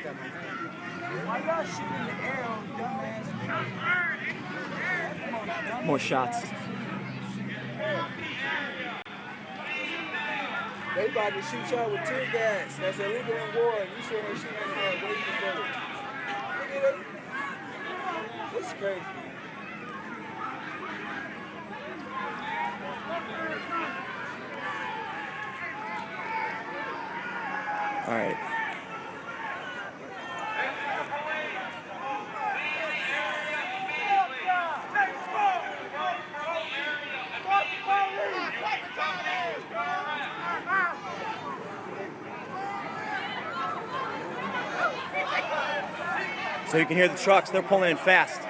Why y'all shooting the arrow, dumbass? More shots. They about to shoot y'all with tear gas. That's illegal in war. You said they shooting at y'all waiting for bullets. Look at it. It's crazy. All right. So you can hear the trucks, they're pulling in fast.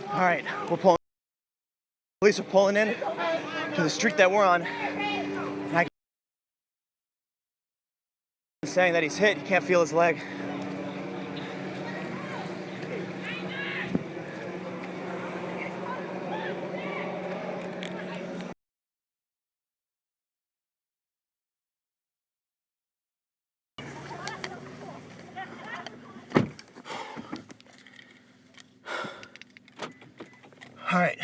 All right, we're pulling. Police are pulling in to the street that we're on. And I can saying that he's hit. He can't feel his leg. All right.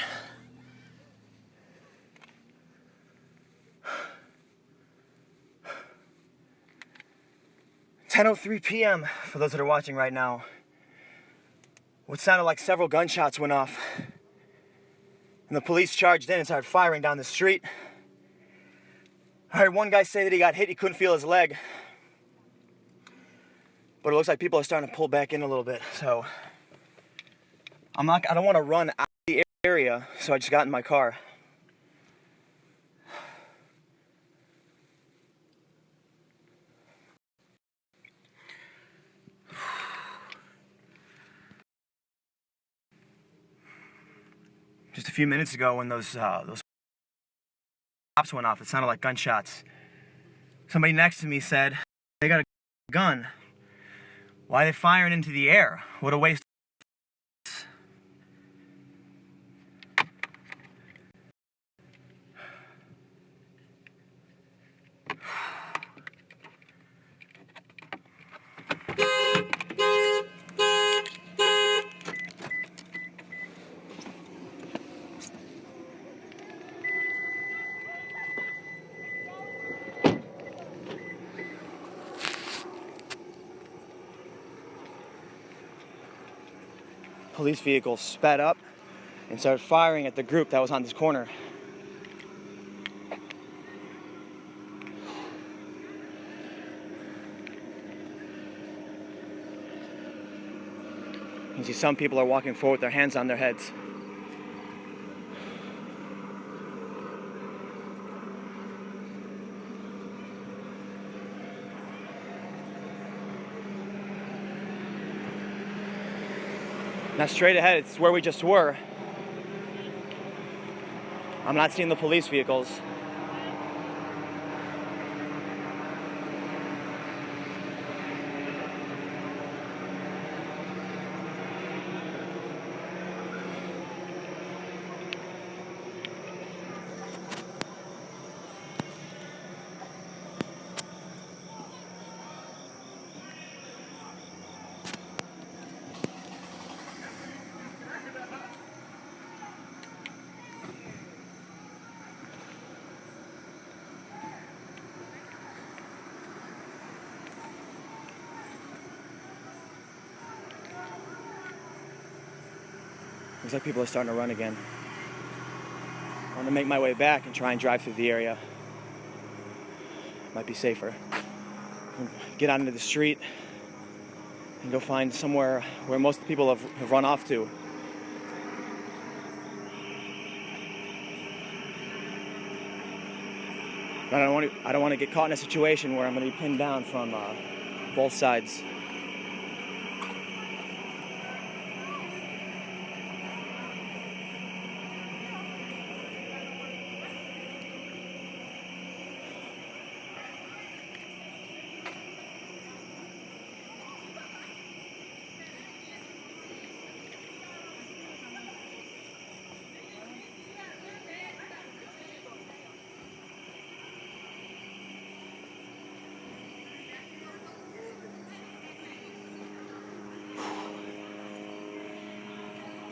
10:03 p.m. for those that are watching right now. What sounded like several gunshots went off. And the police charged in and started firing down the street. I heard one guy say that he got hit, he couldn't feel his leg. But it looks like people are starting to pull back in a little bit. So I don't want to run out of the area, so I just got in my car. Just a few minutes ago when those pops went off, it sounded like gunshots. Somebody next to me said, they got a gun. Why are they firing into the air? What a waste. Police vehicle sped up and started firing at the group that was on this corner. You see some people are walking forward with their hands on their heads. Now straight ahead, it's where we just were. I'm not seeing the police vehicles. Looks like people are starting to run again. I'm gonna make my way back and try and drive through the area. Might be safer. Get out into the street and go find somewhere where most of the people have run off to. But I don't want to get caught in a situation where I'm going to be pinned down from both sides.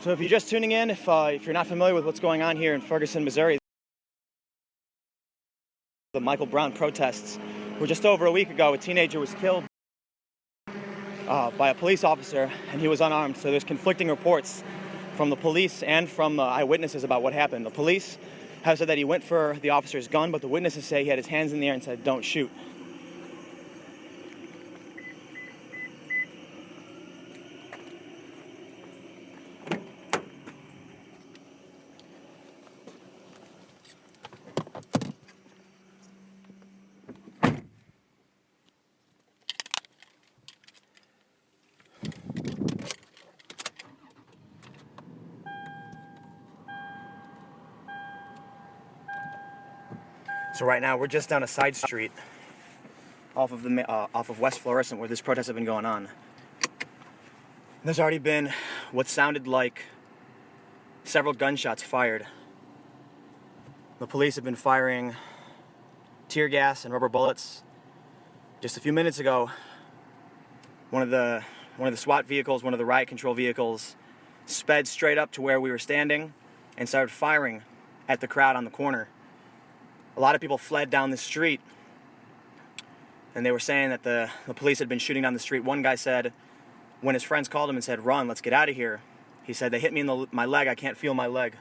So if you're just tuning in, if you're not familiar with what's going on here in Ferguson, Missouri, the Michael Brown protests were just over a week ago. A teenager was killed by a police officer, and he was unarmed. So there's conflicting reports from the police and from eyewitnesses about what happened. The police have said that he went for the officer's gun, but the witnesses say he had his hands in the air and said, "Don't shoot." So right now we're just down a side street off of West Florissant where this protest has been going on. There's already been what sounded like several gunshots fired. The police have been firing tear gas and rubber bullets. Just a few minutes ago, one of the SWAT vehicles, one of the riot control vehicles, sped straight up to where we were standing and started firing at the crowd on the corner. A lot of people fled down the street, and they were saying that the police had been shooting down the street. One guy said, when his friends called him and said, "Run, let's get out of here," he said, "They hit me in my leg, I can't feel my leg."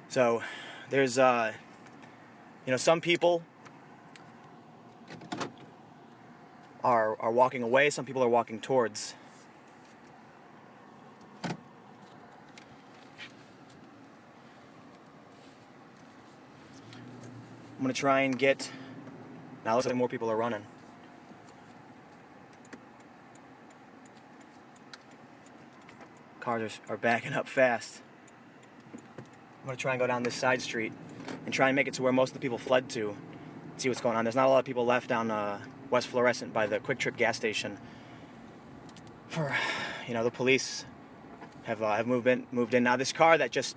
So there's, some people are walking away, some people are walking towards. I'm going to try and get... Now it looks like more people are running. Cars are backing up fast. I'm going to try and go down this side street and try and make it to where most of the people fled to. See what's going on. There's not a lot of people left down West Florissant by the Quick Trip gas station. The police have moved in. Now this car there's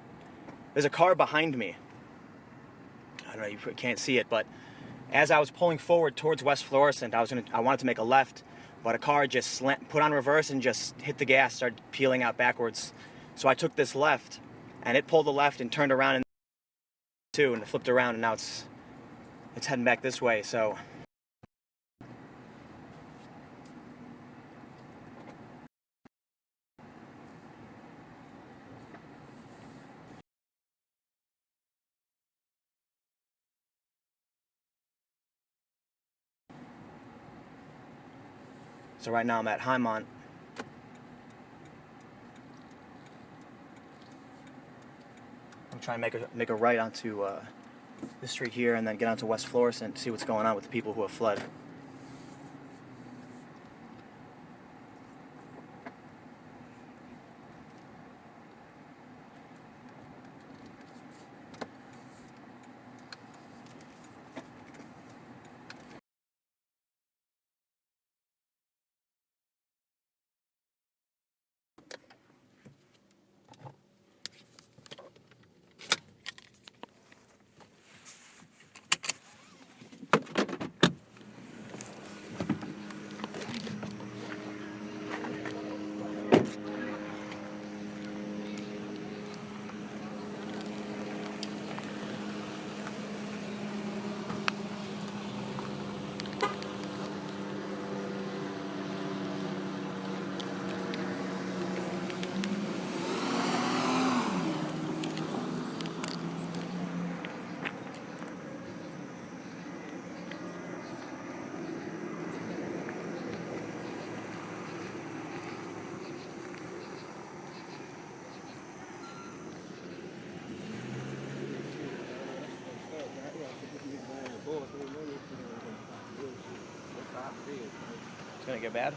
a car behind me. I don't know, you can't see it, but as I was pulling forward towards West Florissant, I wanted to make a left, but a car just put on reverse and just hit the gas, started peeling out backwards. So I took this left, and it pulled the left and turned around and it flipped around, and now it's heading back this way. So right now I'm at Highmont. I'm trying to make a right onto this street here and then get onto West Florissant to see what's going on with the people who have fled. gonna get bad?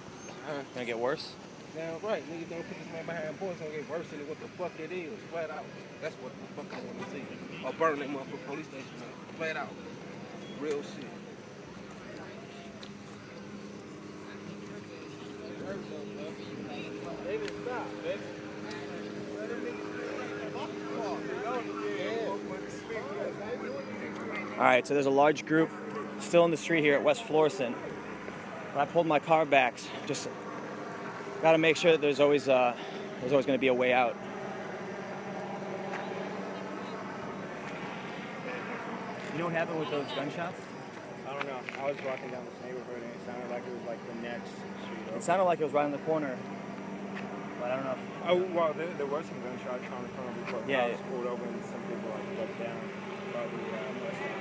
Huh? Gonna get worse? Damn right. Niggas don't put this man behind bars. It's gonna get worse than what the fuck it is. Flat out. That's what the fuck I want to see. Or burn that motherfucking police station up. Flat out. Real shit. David, stop, baby. Alright, so there's a large group still in the street here at West Florissant. When I pulled my car back, just gotta make sure that there's always gonna be a way out. You know what happened with those gunshots? I don't know. I was walking down this neighborhood and it sounded like it was like the next street over. It sounded like it was right on the corner, but I don't know. Oh, well, there was some gunshots on the corner before Yeah, cars pulled over and some people like looked down. Probably west side.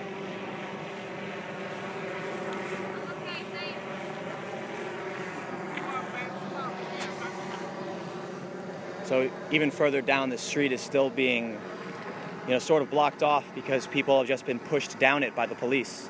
So even further down the street is still being, sort of blocked off because people have just been pushed down it by the police.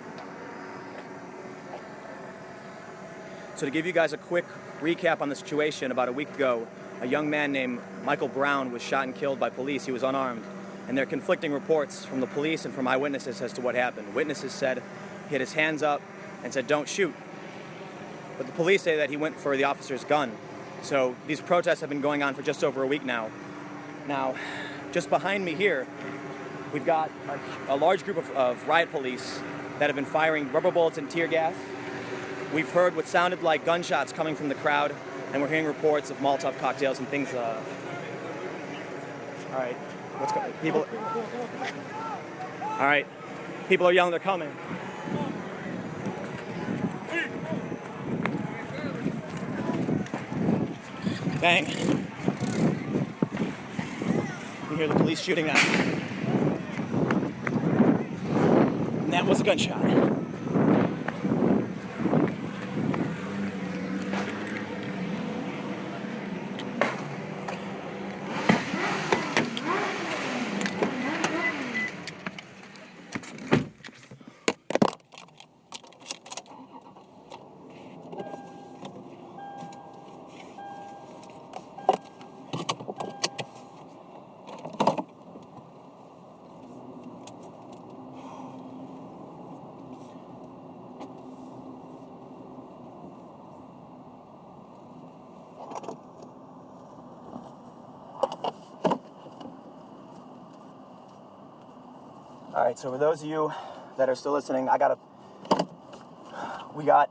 So to give you guys a quick recap on the situation, about a week ago, a young man named Michael Brown was shot and killed by police. He was unarmed. And there are conflicting reports from the police and from eyewitnesses as to what happened. Witnesses said he had his hands up and said, "Don't shoot." But the police say that he went for the officer's gun. So these protests have been going on for just over a week now. Now, just behind me here, we've got a large group of riot police that have been firing rubber bullets and tear gas. We've heard what sounded like gunshots coming from the crowd, and we're hearing reports of Molotov cocktails and things. All right, people. All right, people are yelling, they're coming. Bang. You hear the police shooting at him. And that was a gunshot. All right, so for those of you that are still listening, we got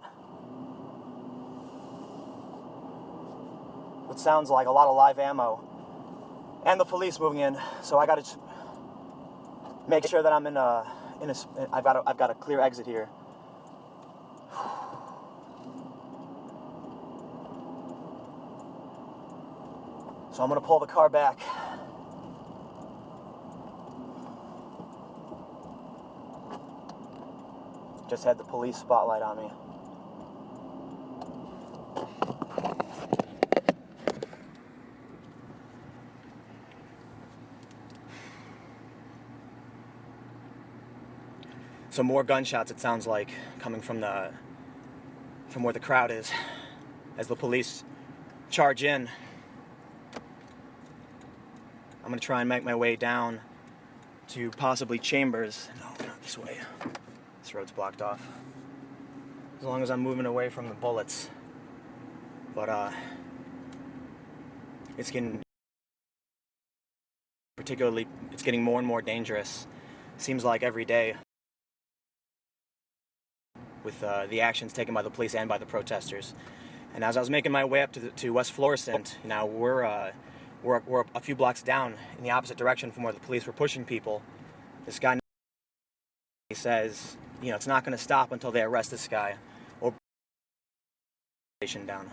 what sounds like a lot of live ammo and the police moving in. So I gotta make sure that I'm I've got a clear exit here. So I'm gonna pull the car back. Just had the police spotlight on me. So more gunshots, it sounds like, coming from where the crowd is as the police charge in. I'm gonna try and make my way down to possibly Chambers. No, not this way. This road's blocked off. As long as I'm moving away from the bullets. But it's getting more and more dangerous. Seems like every day with the actions taken by the police and by the protesters. And as I was making my way up to West Florissant, now we're a few blocks down in the opposite direction from where the police were pushing people. This guy, he says, it's not going to stop until they arrest this guy or station down.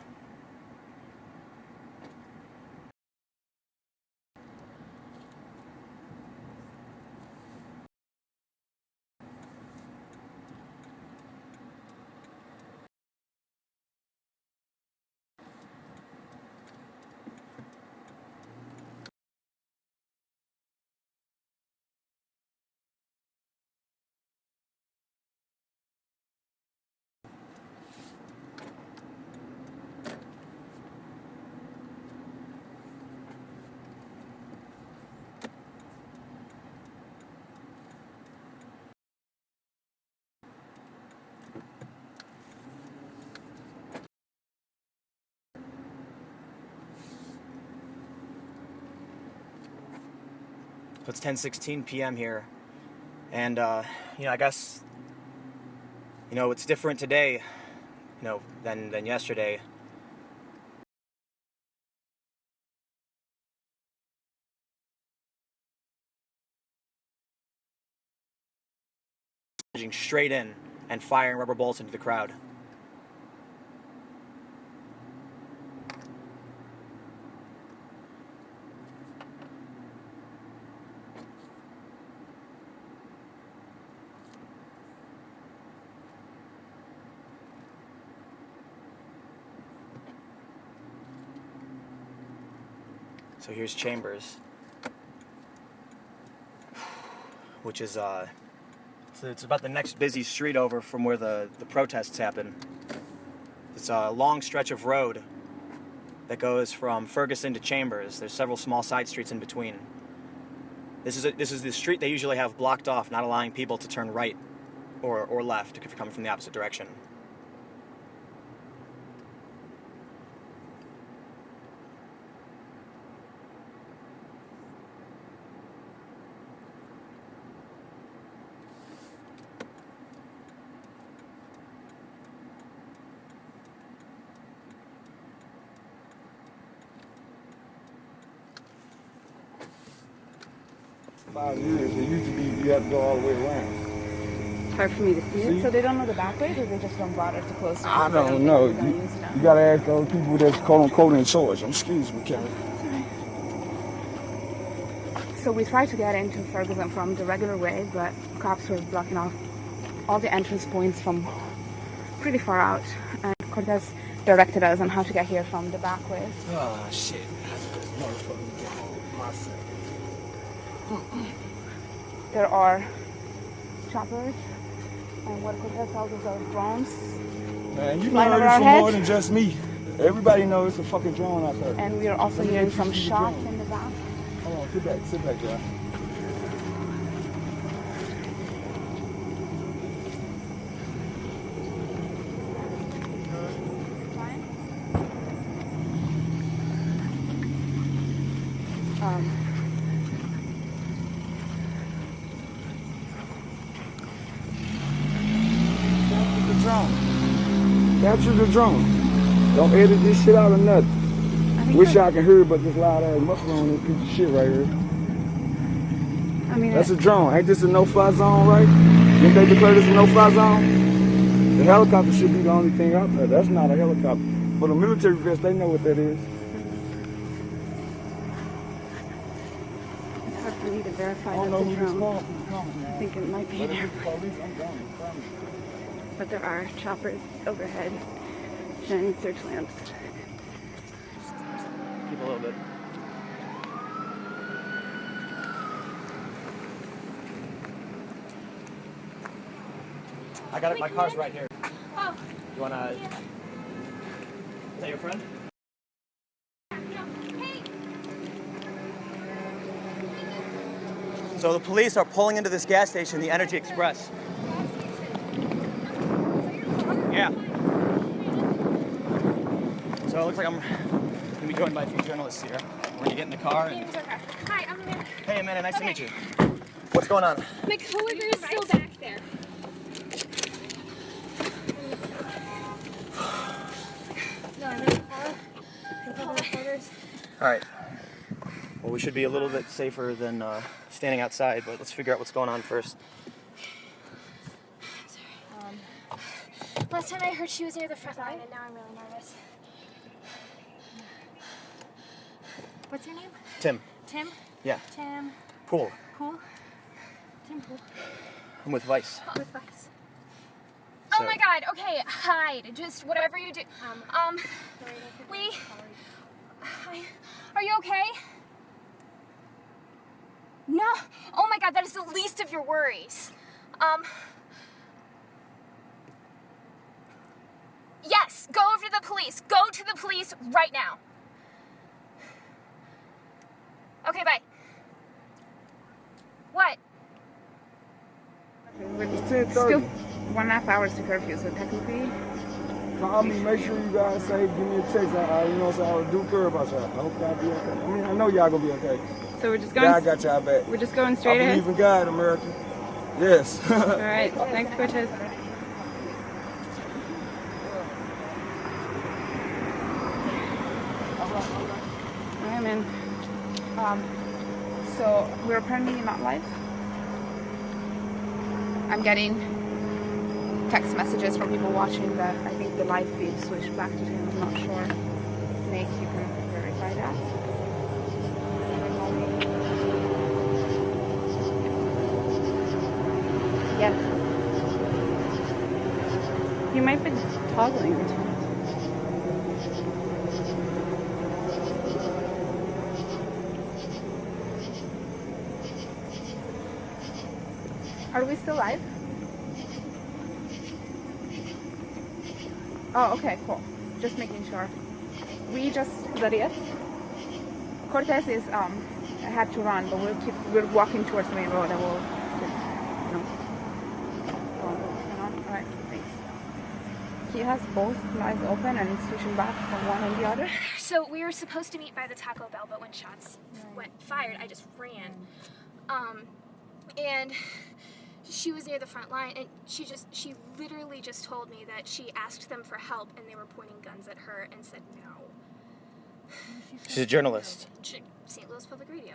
So it's 10:16 p.m. here, and you know, I guess, you know, it's different today, you know, than yesterday. Straight in and firing rubber bullets into the crowd. So here's Chambers, which is so it's about the next busy street over from where the protests happen. It's a long stretch of road that goes from Ferguson to Chambers. There's several small side streets in between. This is the street they usually have blocked off, not allowing people to turn right or left if you're coming from the opposite direction. It used to be you had to go all the way around. It's hard for me to see it. So they don't know the back ways, or they just don't bother to close it? I don't know. You gotta ask those people that's quote unquote in charge. Excuse me, Karen. So we tried to get into Ferguson from the regular way, but cops were blocking off all the entrance points from pretty far out. And Cortez directed us on how to get here from the back ways. Oh shit. That's motherfucking get home myself. There are choppers, and what Cortez tells us are drones. Man, you flying know over this our for heads. more than just me. Everybody knows it's a fucking drone out there. And we are also hearing some shots in the back. Hold on, sit back, John. Capture the drone. Don't edit this shit out or nothing. Wish I could hear but this loud ass muffler on this piece of shit right here. I mean, that's a drone. Ain't this a no-fly zone, right? Didn't they declare this a no-fly zone? The helicopter should be the only thing out there. That's not a helicopter. For the military vets, they know what that is. it's hard for me to verify I don't that's know a who this drone. phone is. I think it might be But if there. it's the police, I'm gone. I promise you. But there are choppers overhead shining search lamps. Keep a little bit. I got it. My car's right here. Oh. You wanna? Is that your friend? Hey. So the police are pulling into this gas station, the Energy Express. Yeah. So it looks like I'm gonna be joined by a few journalists here. We're gonna get in the car and... Hi, I'm Amanda. Hey Amanda, nice to meet you. What's going on? My coworker is still back there. No, I'm in the car. And call the reporters. All right. Well, we should be a little bit safer than standing outside, but let's figure out what's going on first. Last time I heard she was near the front line, and now I'm really nervous. What's your name? Tim. Tim? Yeah. Tim. Pool. Pool? Tim Pool. I'm with Vice. With Vice. So- Oh my god, okay, hide. Just whatever you do. Are you okay? No. Oh my god, that is the least of your worries. Yes, go over to the police. Go to the police right now. Okay, bye. What? It's 10:30. Still 1.5 hours to curfew, so technically. Call me, make sure you guys safe. Give me a text. You know, so I do care about y'all. I hope y'all be okay. I mean, I know y'all gonna be okay. So we're just going. God got y'all back. We're just going I straight ahead. believe in God, America. Yes. All right. Thanks, Cortez. Alright, man. So we're apparently not live. I'm getting text messages from people watching that I think the live feed switched back to him. I'm not sure. Nick, you can verify that. Yeah. You might be toggling or something. Are we still live? Oh, okay, cool. Just making sure. We just, is that it? Cortez is had to run, but we're walking towards the main road and we'll all right, thanks. He has both lights open and he's switching back from one and the other. So we were supposed to meet by the Taco Bell, but when shots went fired, I just ran. And she was near the front line, and she literally just told me that she asked them for help, and they were pointing guns at her and said no. She's a journalist. St. Louis Public Radio.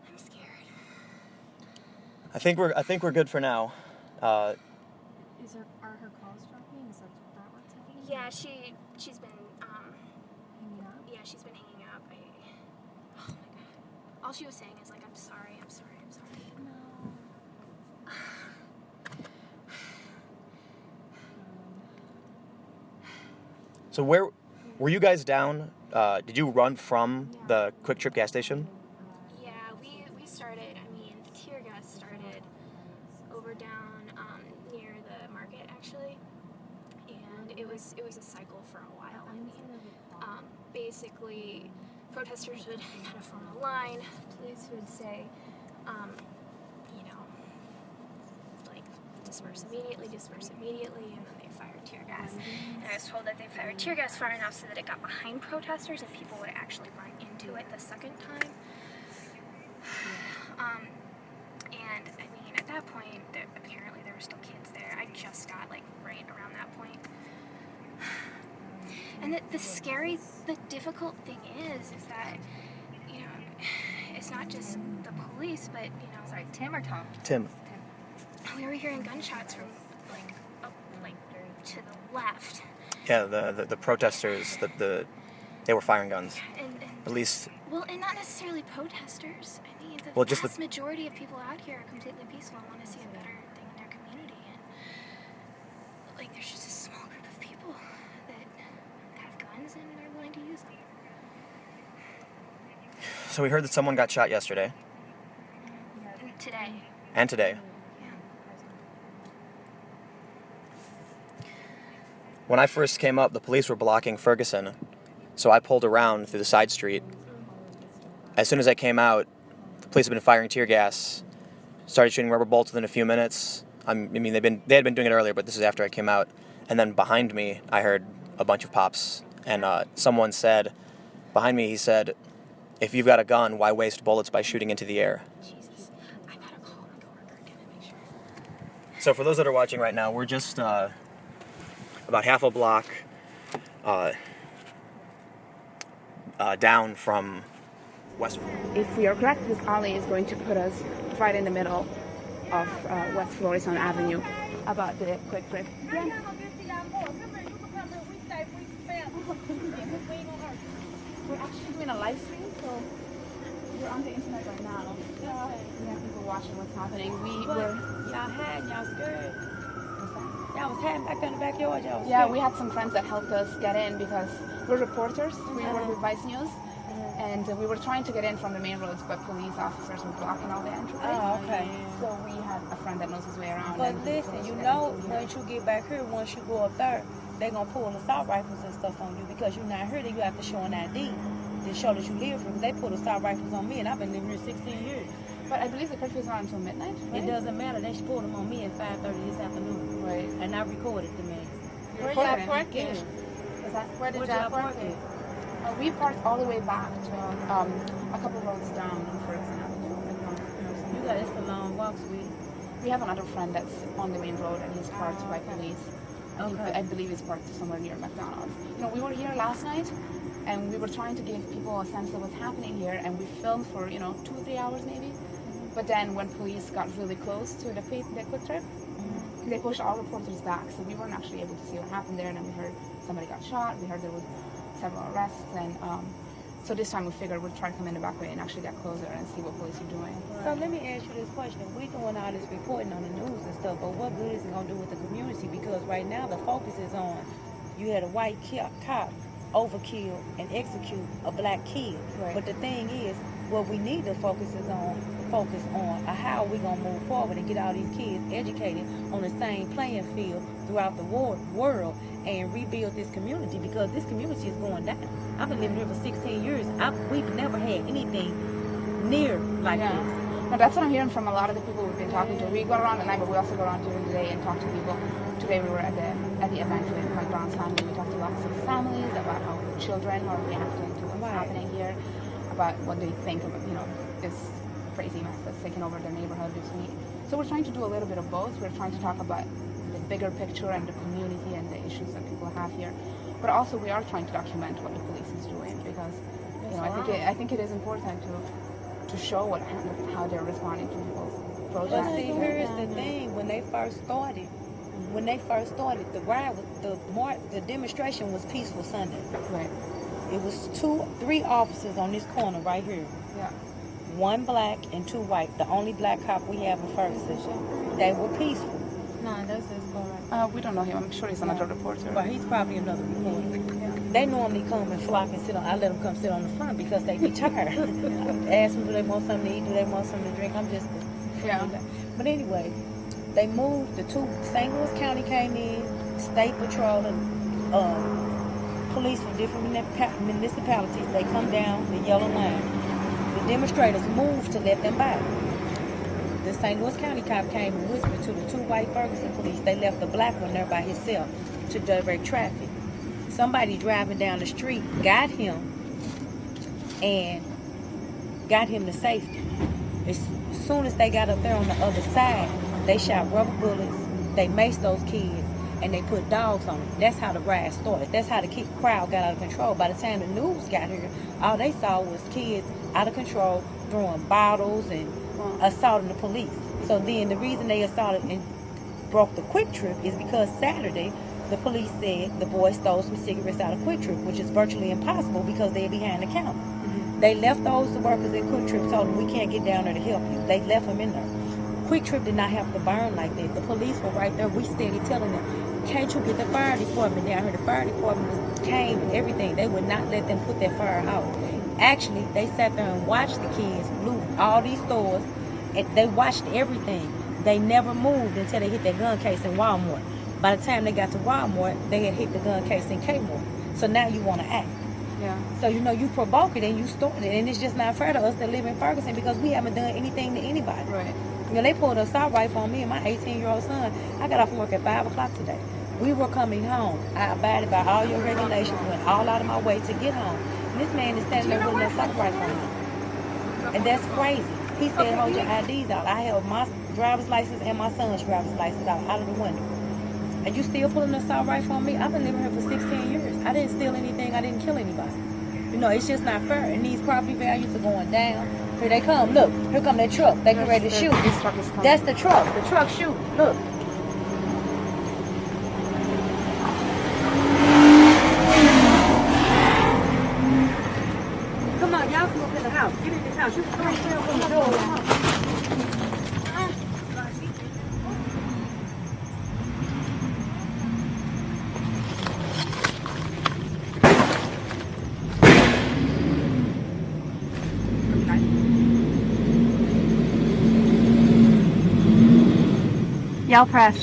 I'm scared. I think we're good for now. Are her calls dropping? Is that what's happening? Yeah, she's been Hanging up? yeah, she's been hanging up. Oh my god. All she was saying is like, I'm sorry. No. So where were you guys down? Did you run from the Quick Trip gas station? Yeah, we started, the tear gas started over down near the market actually. And it was a cycle for a while. Basically protesters would kind of form a line, police would say, like disperse immediately, and then they fired tear gas. And I was told that they fired tear gas far enough so that it got behind protesters and people would actually run into it the second time. And at that point, apparently there were still kids there. I just got right around that point. And the difficult thing is that, it's not just the police, but, Sorry, Tim or Tom? Tim. We were hearing gunshots from, up, to the left. Yeah, the protesters, they were firing guns. And At least. well, and not necessarily protesters. The Well, just vast majority of people out here are completely peaceful and want to see a better thing in their community. And, there's just a small group of people that have guns and are willing to use them. So we heard that someone got shot yesterday. Today. And today. Yeah. When I first came up, the police were blocking Ferguson, so I pulled around through the side street. As soon as I came out, the police had been firing tear gas, started shooting rubber bolts within a few minutes. They had been doing it earlier, but this is after I came out. And then behind me, I heard a bunch of pops, and someone said, behind me, he said, "If you've got a gun, why waste bullets by shooting into the air?" Jesus. I gotta call my coworker again and make sure. So for those that are watching right now, we're just about half a block down from West. If we are correct, this alley is going to put us right in the middle of West Florissant Avenue about the Quick Trip. We're actually doing a live stream, so we're on the internet right now. We have people watching what's happening. Y'all hiding, y'all scared. Y'all was hiding back there in the backyard, y'all was Yeah, scared. we had some friends that helped us get in because we're reporters. We work with Vice News. And we were trying to get in from the main roads, but police officers were blocking all the entrances. Oh, okay. So we had a friend that knows his way around. But and listen, once you get back here, once you go up there, they're going to pull assault rifles and stuff on you because you're not here, then you have to show an ID to show that you live here. Because they pulled assault rifles on me, and I've been living here 16 years. But I believe the curfew is not until midnight, right? It doesn't matter. They pulled them on me at 5:30 this afternoon. Right. And I recorded them. Where y'all parking? Where Where did y'all park it? We parked all the way back to a couple roads down on Ferguson Avenue. You got it's a long walks. We have another friend that's on the main road and he's parked by police. Okay. I believe he's parked somewhere near McDonald's. You know, we were here last night and we were trying to give people a sense of what's happening here, and we filmed for 2 or 3 hours maybe. But then when police got really close to the quick trip, they pushed all reporters back, so we weren't actually able to see what happened there. And then we heard somebody got shot. We heard there was several arrests, and so this time we figured we'd try to come in the back way and actually get closer and see what police are doing. So let me ask you this question. We doing all this reporting on the news and stuff, but what good is it gonna do with the community? Because right now the focus is on you had a white cop overkill and execute a black kid. Right. But the thing is, what we need to focus on how we gonna move forward and get all these kids educated on the same playing field throughout the world and rebuild this community, because this community is going down. I've been living here for 16 years. We've never had anything near like this. No, that's what I'm hearing from a lot of the people we've been talking to. We go around at night, but we also go around during the day and talk to people. Today we were at the event with my Brown's family. We talked to lots of families about how children are reacting to what's happening here, about what they think of this crazy mess that's taken over their neighborhood this week. So we're trying to do a little bit of both. We're trying to talk about the bigger picture and the community and the issues that people have here, but also we are trying to document what the police is doing, because I think it is important to show how they're responding to people's protests. But see, here's the thing: when they first started, the demonstration was peaceful Sunday. Right. It was 3 officers on this corner right here. Yeah. 1 black and 2 white. The only black cop we have in Ferguson. They were peaceful. No, that's his boy. We don't know him. I'm sure he's another reporter. But he's probably another reporter. Yeah. They normally come and flock and sit on. I let them come sit on the front because they be tired. Ask them, do they want something to eat? Do they want something to drink? I'm just. But anyway, they moved. The 2 St. Louis County came in, State Patrol and police from different municipalities. They come down the yellow line. The demonstrators moved to let them by. The St. Louis County cop came and whispered to the 2 white Ferguson police. They left the black one there by himself to direct traffic. Somebody driving down the street got him to safety. As soon as they got up there on the other side, they shot rubber bullets. They maced those kids and they put dogs on them. That's how the riot started. That's how the crowd got out of control. By the time the news got here, all they saw was kids out of control, throwing bottles and assaulting the police. So then the reason they assaulted and broke the Quick Trip is because Saturday the police said the boys stole some cigarettes out of Quick Trip, which is virtually impossible because they're behind the counter. Mm-hmm. They left those workers at Quick Trip, told them we can't get down there to help you. They left them in there. Quick Trip did not have to burn like that. The police were right there. We steady telling them, can't you get the fire department down here? The fire department came and everything. They would not let them put that fire out. Actually, they sat there and watched the kids loot all these stores, and they watched everything. They never moved until they hit that gun case in Walmart. By the time they got to Walmart, they had hit the gun case in Kmart. So now you want to act. Yeah. So, you provoke it and you started it. And it's just not fair to us that live in Ferguson because we haven't done anything to anybody. Right. They pulled an assault rifle on me and my 18-year-old son. I got off from work at 5 o'clock today. We were coming home. I abided by all your regulations, went all out of my way to get home. And this man is standing there with an assault rifle on me. And that's crazy. He said, hold your IDs out. I held my driver's license and my son's driver's license out of the window. And you still pulling an assault rifle on me? I've been living here for 16 years. I didn't steal anything. I didn't kill anybody. It's just not fair. And these property values are going down. Here they come. Look, here come that truck. They get ready to shoot. That's the truck. The truck shooting. Look. Come on, y'all come up in the house. Get in this house. You can right there from the door. Yell press.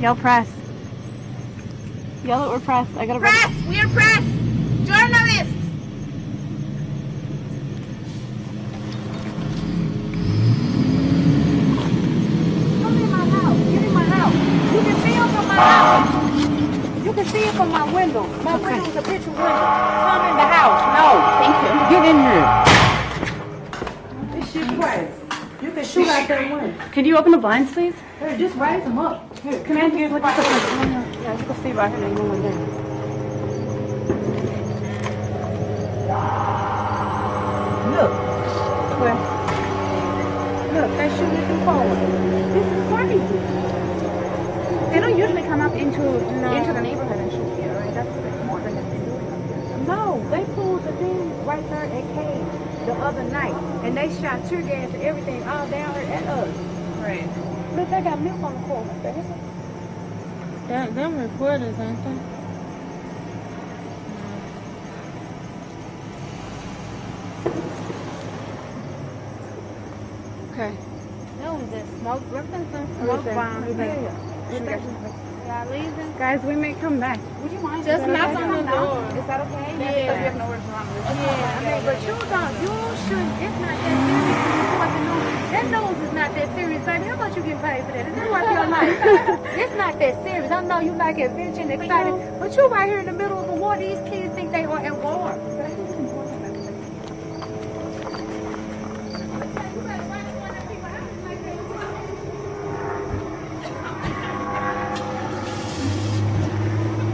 Yell press. Yell that we're press. I gotta press. We're press. Journalists. Come in my house. Get in my house. You can see it from my house. You can see it from my window. My window a picture window. Come in the house. No. Thank you. Get in here. This shit crazy. You can shoot out that window. Could you open the blinds, please? Hey, just raise them up. Here, Come in, look at the Yeah, let's go see back and then go in there. Look. Where? Look, they shooting at the phone. This is crazy. They don't usually come up into the neighborhood and shoot here, right? That's more than they've been doing. No, they pulled the thing right there at Cade the other night. And they shot tear gas and everything all down here at us. Right. Look, they got milk on the floor. What the hell? Them reporters, aren't they? Okay. That was that smoke. Represents some Right smoke there. bombs. Right there. Y'all leaving? Guys, we may come back. Would you mind? Just knock on the door. Is that okay? Yeah. Because we have nowhere to run. Yeah, I mean, but you shouldn't, it's not that serious. You want to know, that nose is not that serious, baby. How much you get paid for that? Is that worth your life? It's not that serious. I know you like adventure and excited, but you right here in the middle of a war. These kids think they are at war.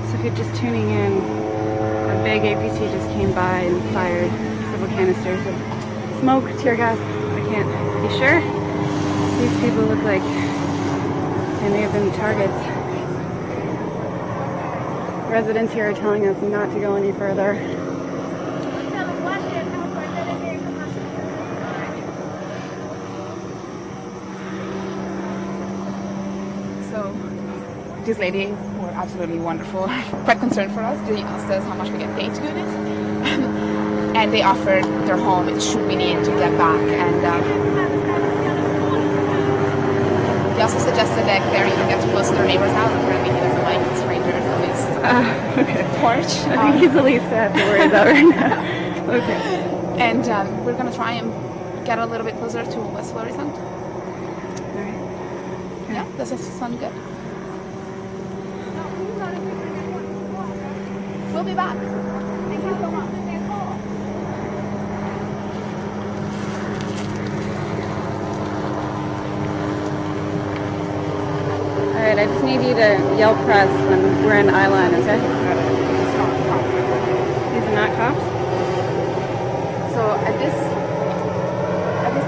So if you're just tuning in, a big APC just came by and fired several canisters of smoke, tear gas. I can't be sure. These people look like they may have been targets. Residents here are telling us not to go any further. So these ladies were absolutely wonderful, quite concerned for us. They asked us how much we get paid to do this. And they offered their home should we need to get back. And they also suggested that Clary even get close to their neighbor's house. Apparently he doesn't like strangers on his porch. I think he's the least sad to worry about right now. Okay. And we're going to try and get a little bit closer to West Florissant. Alright. Yeah, does this sound good? We'll be back. Thank you so much. Alright, I just need you to yell press when we're in Island, okay? These are not cops? So at this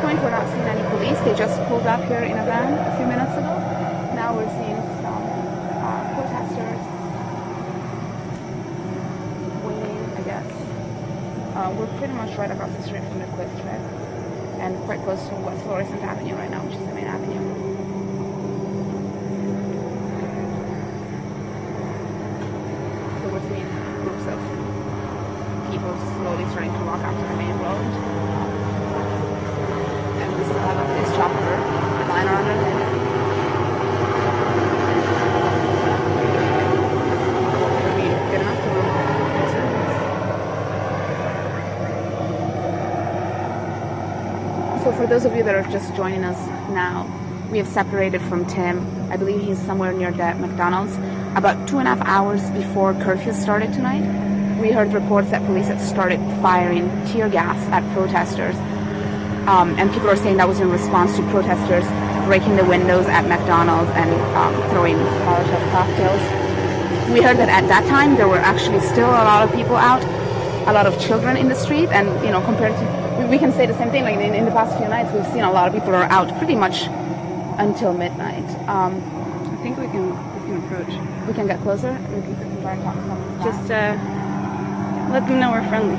point we're not seeing any police. They just pulled up here in a van a few minutes ago. Now we're seeing some protesters waiting, I guess. We're pretty much right across the street from the Quick Trip and quite close to West Florissant Avenue right now, which is the main avenue. So we're seeing groups of people slowly starting to walk out to the main road. And we still have a police chopper flying around our heads. It'll be good enough to move. So for those of you that are just joining us now, we have separated from Tim. I believe he's somewhere near that McDonald's. About 2.5 hours before curfew started tonight, we heard reports that police had started firing tear gas at protesters. And people are saying that was in response to protesters breaking the windows at McDonald's and throwing Molotov cocktails. We heard that at that time there were actually still a lot of people out, a lot of children in the street, and compared to, we can say the same thing, like in the past few nights we've seen a lot of people are out pretty much until midnight. I think we can approach. We can get closer. We can try and talk to them. Just let them know we're friendly.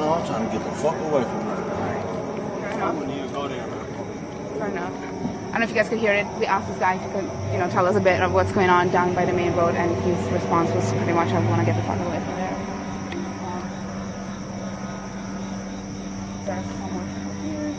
I'm trying to get the fuck away from her. Fair enough. I don't know if you guys could hear it. We asked this guy if he could, tell us a bit of what's going on down by the main road, and his response was pretty much, I want to get the fuck away from there. There's someone here.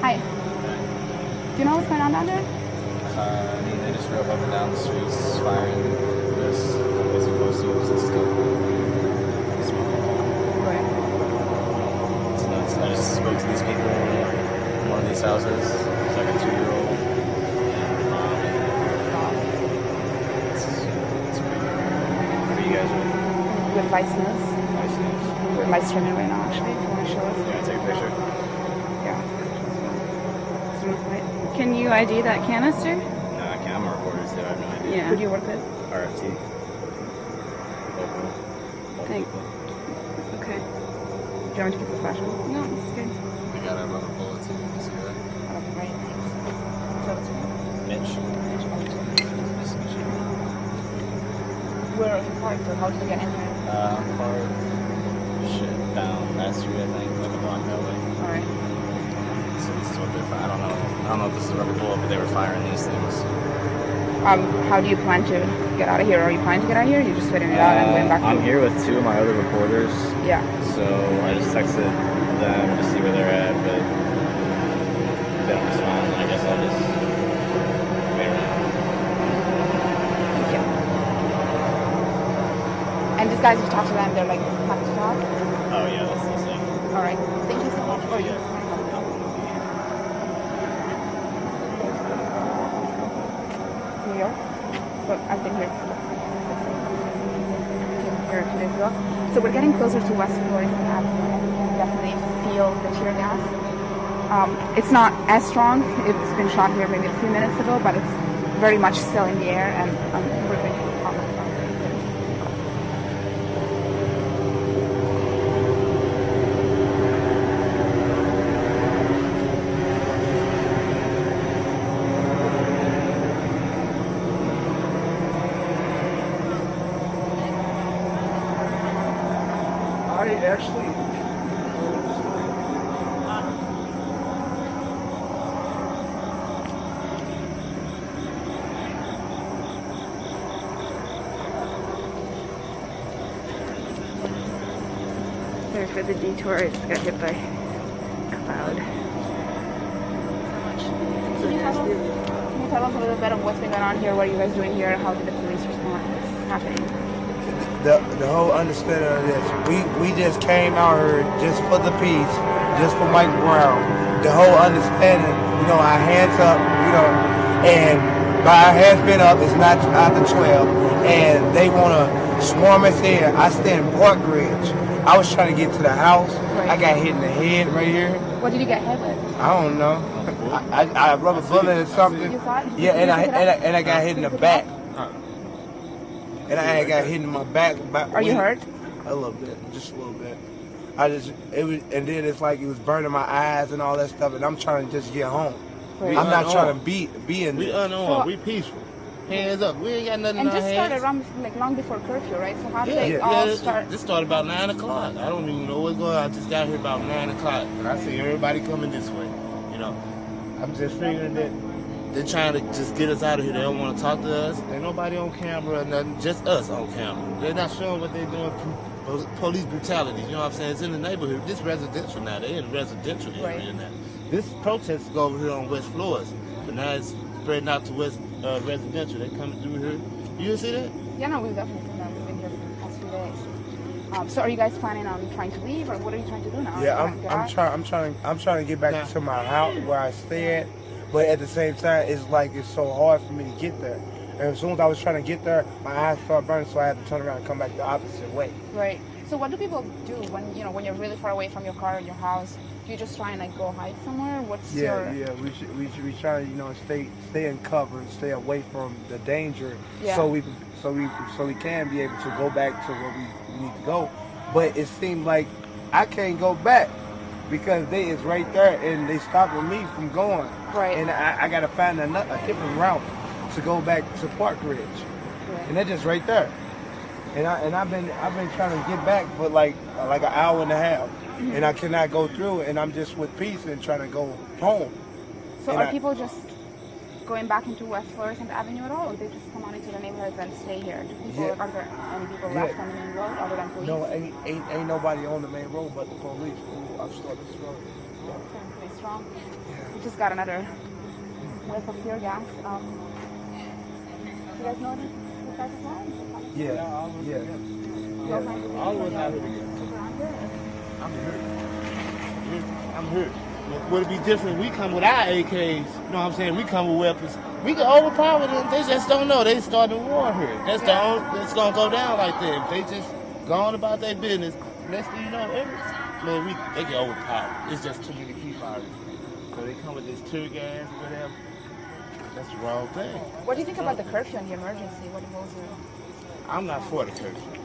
Hi. Do you know what's going on down there? I mean, they just drove up and down the streets firing this as opposed to a scope. Right. It's nuts. I just spoke to these people in one of these houses. It's like a 2-year-old. It's crazy. What are you guys with? With Vice News. Vice News. We're live streaming right now, actually, if you want to show us. You want to take a picture? Yeah. Can you ID that canister? No, I can't. I'm a reporter, so I have no idea. Yeah. Who do you work with? RFT. Local. Thank. Okay. Do you want me to keep the flash on? No, it's good. We got a rubber bullet too. You see that? Right, thanks. Show it to me. Mitch. Nice to meet you. Where are you parked, or how did you get in here? Park. Shit, down that street, I think, like a blonde building. Alright. So this is what they're firing. I don't know if this is a rubber bullet, but they were firing these things. How do you plan to get out of here? Are you planning to get out of here? Or you just waiting it out and going back to... I'm here with 2 of my other reporters. Yeah. So I just texted them to see where they're at, but if they don't respond, I guess I'll just wait around. Thank you. And these guys, you talk to them, they're like, happy to talk? Oh yeah, that's the same. Alright. Thank you so much for you. New York? But I've been here here 2 days ago. So we're getting closer to West Florissant Avenue, and you can definitely feel the tear gas. It's not as strong. It's been shot here maybe a few minutes ago, but it's very much still in the air, and we're going to talk about it. Actually, Sorry for the detour, I just got hit by a cloud. Can you tell us a little bit of what's been going on here? What are you guys doing here? How did the police respond? What's happening? The whole understanding of this, we just came out here just for the peace, just for Mike Brown. The whole understanding, our hands up, and by our hands being up, it's not after 12, and they want to swarm us in. I stay in Park Ridge. I was trying to get to the house. Right. I got hit in the head right here. What did you get hit with? I don't know. I rubber bullet or something. You thought? Yeah, and I got hit in the back. And I got hit in my back. Are you hurt? A little bit, just a little bit. And then it's like it was burning my eyes and all that stuff, and I'm trying to just get home. Right. I'm not trying to be in We this. unarmed. We peaceful. Hands up. We ain't got nothing And in our this hands. started around, long before curfew, right? So how did they all start? This started about 9 o'clock. I don't even know what's going on. I just got here about 9 o'clock, and I see everybody coming this way. I'm just figuring that they're trying to just get us out of here. They don't want to talk to us. Ain't nobody on camera or nothing. Just us on camera. They're not showing what they're doing. Police brutality. You know what I'm saying? It's in the neighborhood. This residential now. They're in the residential area now. This protest is over here on West Florissant, but now it's spreading out to West residential. They're coming through here. You didn't see that? Yeah, no, we've definitely seen that. We've been here for the past few days. So are you guys planning on trying to leave, or what are you trying to do now? Yeah, I'm trying to get back to my house where I stay at, but at the same time, it's so hard for me to get there. And as soon as I was trying to get there, my eyes started burning, so I had to turn around and come back the opposite way. Right. So what do people do when you're really far away from your car or your house? Do you just try and go hide somewhere? What's your... Yeah, we try to stay in cover and stay away from the danger, Yeah. so we can be able to go back to where we need to go. But it seems like I can't go back because they is right there and they stopping me from going. Right. And I gotta find a different route to go back to Park Ridge, Right. and they're just right there. And I've been trying to get back for like an hour and a half, and I cannot go through. And I'm just with peace and trying to go home. So And are people just going back into West Florissant Avenue at all, or they just come on into the neighborhoods and stay here? Are there any people left on the main road other than police? No, ain't nobody on the main road but the police who are still this road. Pretty strong. We just got another whiff of tear gas. Do you guys know any guys as well? Yeah. All of us out here together. I'm hurt. Would it be different? We come with our AKs. You know what I'm saying? We come with weapons. We can overpower them. They just don't know. They starting a war here. That's the only. It's gonna go down like that. If they just go on about their business, next thing you know, they get overpowered. It's just too many people out here. So they come with this tear gas or whatever. That's the wrong thing. What do you think about the curfew and the emergency? What was it? I'm not for the curfew.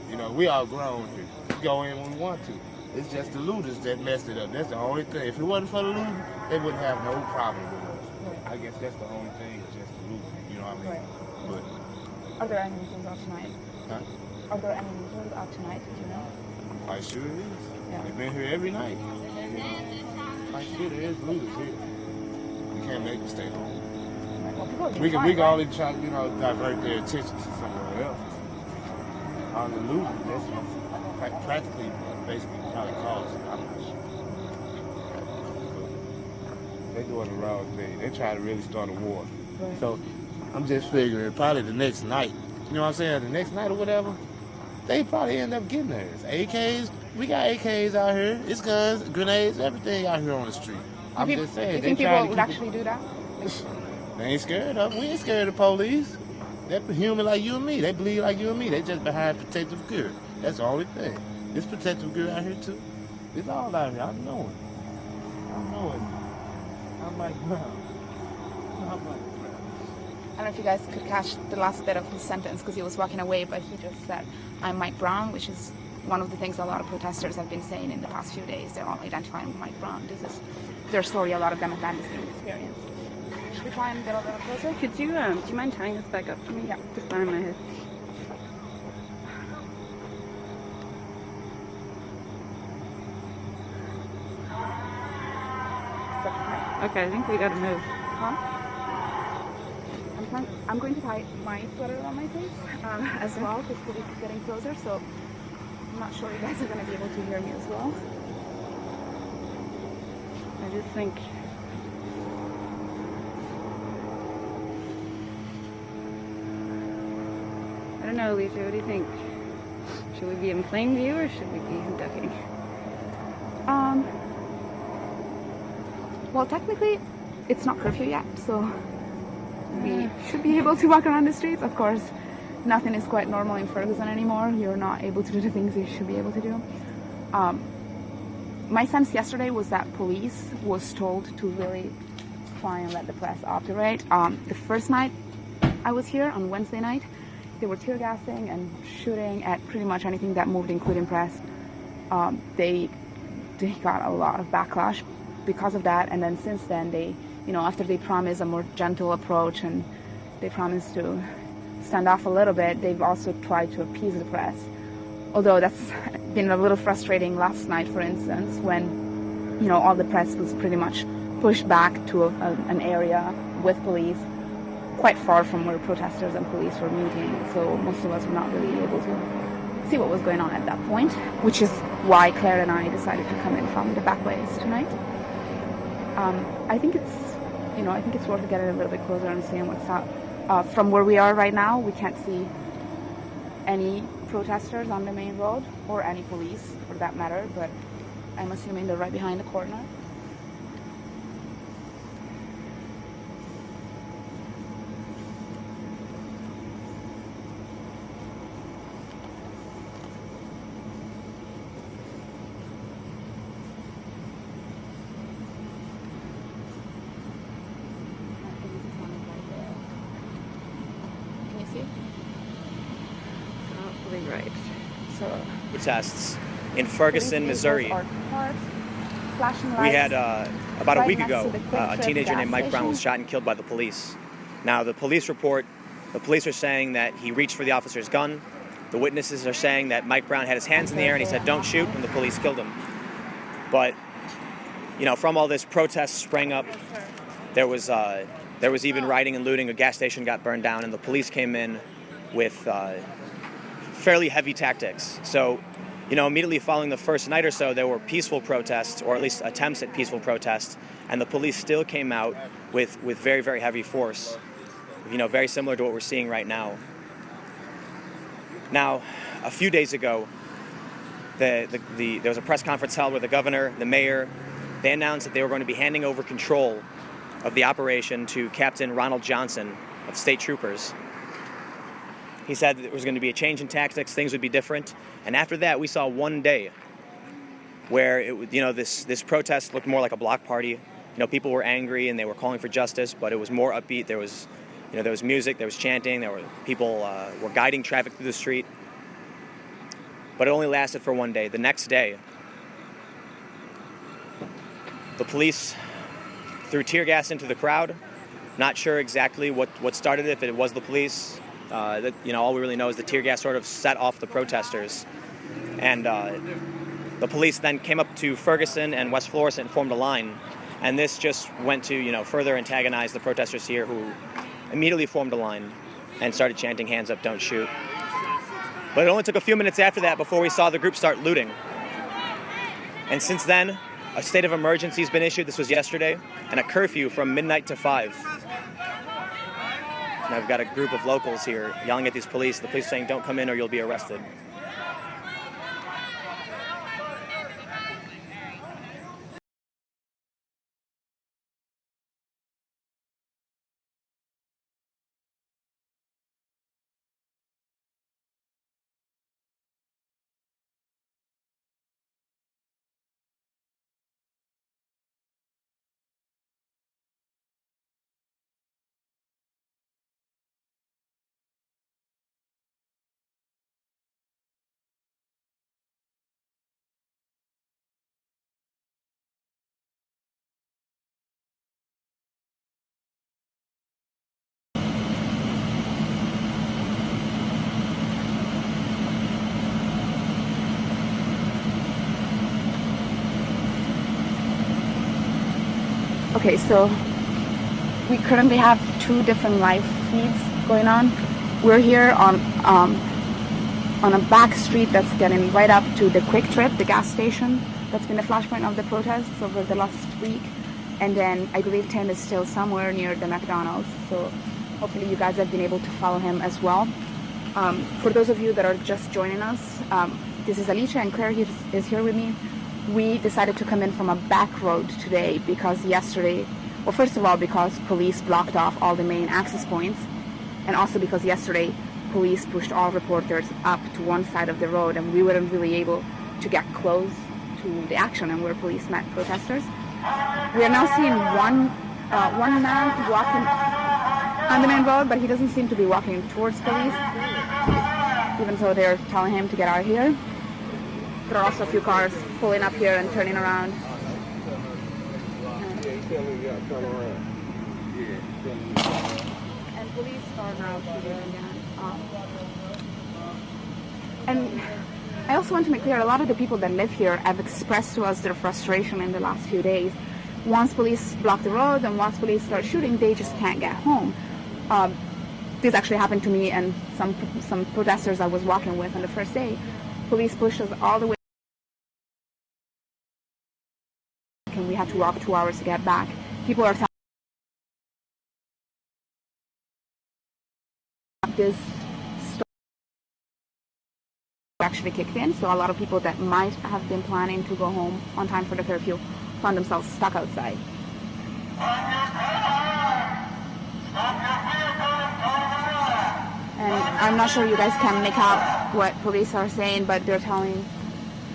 You know, we all grown here. We go in when we want to. It's just the looters that messed it up. That's the only thing. If it wasn't for the looters, they wouldn't have no problem with us. I guess that's the only thing. It's just the looters. You know what I mean? Right. But are there any meetings out tonight? Huh? Are there any meetings out tonight? Do you know? I sure it is. Yeah. They've been here every night. I sure there is looters here. We can't make them stay home. Well, we can only try, you know, divert their attention to somewhere else. On the looters, that's practically, basically, probably cause it. I'm not sure. They're doing the wrong thing. They try to really start a war. Right. So I'm just figuring probably the next night, you know what I'm saying, the next night or whatever, they probably end up getting theirs. AKs, we got AKs out here. It's guns, grenades, everything out here on the street. I'm just saying. You think people would actually do that? They ain't scared of them. We ain't scared of the police. They're human like you and me. They bleed like you and me. They just behind protective gear. That's the only thing. This protective gear out here too. It's all out here. I know it. I'm like, wow. I don't know if you guys could catch the last bit of his sentence because he was walking away, but he just said, "I'm Mike Brown," which is one of the things a lot of protesters have been saying in the past few days. They're all identifying Mike Brown. This is their story. A lot of them have had the same experience. Should we try and get a little closer? Could you, do you mind tying this back up for me? Yeah. Just behind my head. Okay, I think we gotta move. Huh? I'm going to tie my sweater on my face as well because police is getting closer, so I'm not sure you guys are going to be able to hear me as well. I just think I don't know, Lisa, what do you think? Should we be in plain view or should we be ducking? Well, technically, it's not curfew yet, so we should be able to walk around the streets. Of course, nothing is quite normal in Ferguson anymore. You're not able to do the things you should be able to do. My sense yesterday was that police was told to really try and let the press operate. The first night I was here, on Wednesday night, they were tear gassing and shooting at pretty much anything that moved, including press. They got a lot of backlash because of that, and then since then they, after they promised a more gentle approach and they promised to stand off a little bit, they've also tried to appease the press. Although that's been a little frustrating last night, for instance, when, all the press was pretty much pushed back to an area with police quite far from where protesters and police were meeting. So most of us were not really able to see what was going on at that point, which is why Claire and I decided to come in from the back ways tonight. I think it's worth getting a little bit closer and seeing what's up. From where we are right now, we can't see any protesters on the main road, or any police for that matter, but I'm assuming they're right behind the corner. Right. So protests in Ferguson, Missouri. We had about a week ago, a teenager named Mike Brown was shot and killed by the police. Now, the police are saying that he reached for the officer's gun. The witnesses are saying that Mike Brown had his hands in the air and he said, "Don't shoot," and the police killed him. But, from all this protest sprang up, there was even rioting and looting. A gas station got burned down, and the police came in with fairly heavy tactics. So, You know, immediately following the first night or so, there were peaceful protests, or at least attempts at peaceful protests, and the police still came out with very, very heavy force. You know, very similar to what we're seeing right now. Now, a few days ago, there was a press conference held where the governor, the mayor, they announced that they were going to be handing over control of the operation to Captain Ronald Johnson of State Troopers. He said that there was going to be a change in tactics, things would be different. And after that, we saw one day where this protest looked more like a block party. You know, people were angry and they were calling for justice, but it was more upbeat. There was music, there was chanting, there were people were guiding traffic through the street. But it only lasted for one day. The next day, the police threw tear gas into the crowd. Not sure exactly what started it, if it was the police. All we really know is the tear gas sort of set off the protesters. And the police then came up to Ferguson and West Florissant and formed a line. And this just went to, further antagonize the protesters here, who immediately formed a line and started chanting, "Hands up, don't shoot." But it only took a few minutes after that before we saw the group start looting. And since then, a state of emergency has been issued. This was yesterday, and a curfew from midnight to 5. And I've got a group of locals here yelling at these police. The police saying, "Don't come in or you'll be arrested." Okay, so we currently have 2 different live feeds going on. We're here on a back street that's getting right up to the Quick Trip, the gas station. That's been the flashpoint of the protests over the last week. And then I believe Tim is still somewhere near the McDonald's. So hopefully you guys have been able to follow him as well. For those of you that are just joining us, this is Alicia, and Claire is here with me. We decided to come in from a back road today because yesterday, well, first of all, because police blocked off all the main access points, and also because yesterday police pushed all reporters up to one side of the road, and we weren't really able to get close to the action and where police met protesters. We are now seeing one man walking on the main road, but he doesn't seem to be walking towards police, even though they're telling him to get out of here. There are also a few cars pulling up here and turning around. And police are now here again. And I also want to make clear, a lot of the people that live here have expressed to us their frustration in the last few days. Once police block the road and once police start shooting, they just can't get home. This actually happened to me and some protesters I was walking with on the first day. Police pushed us all the way, and we had to walk 2 hours to get back. People are telling this story actually kicked in, so a lot of people that might have been planning to go home on time for the curfew found themselves stuck outside. And I'm not sure you guys can make out what police are saying, but they're telling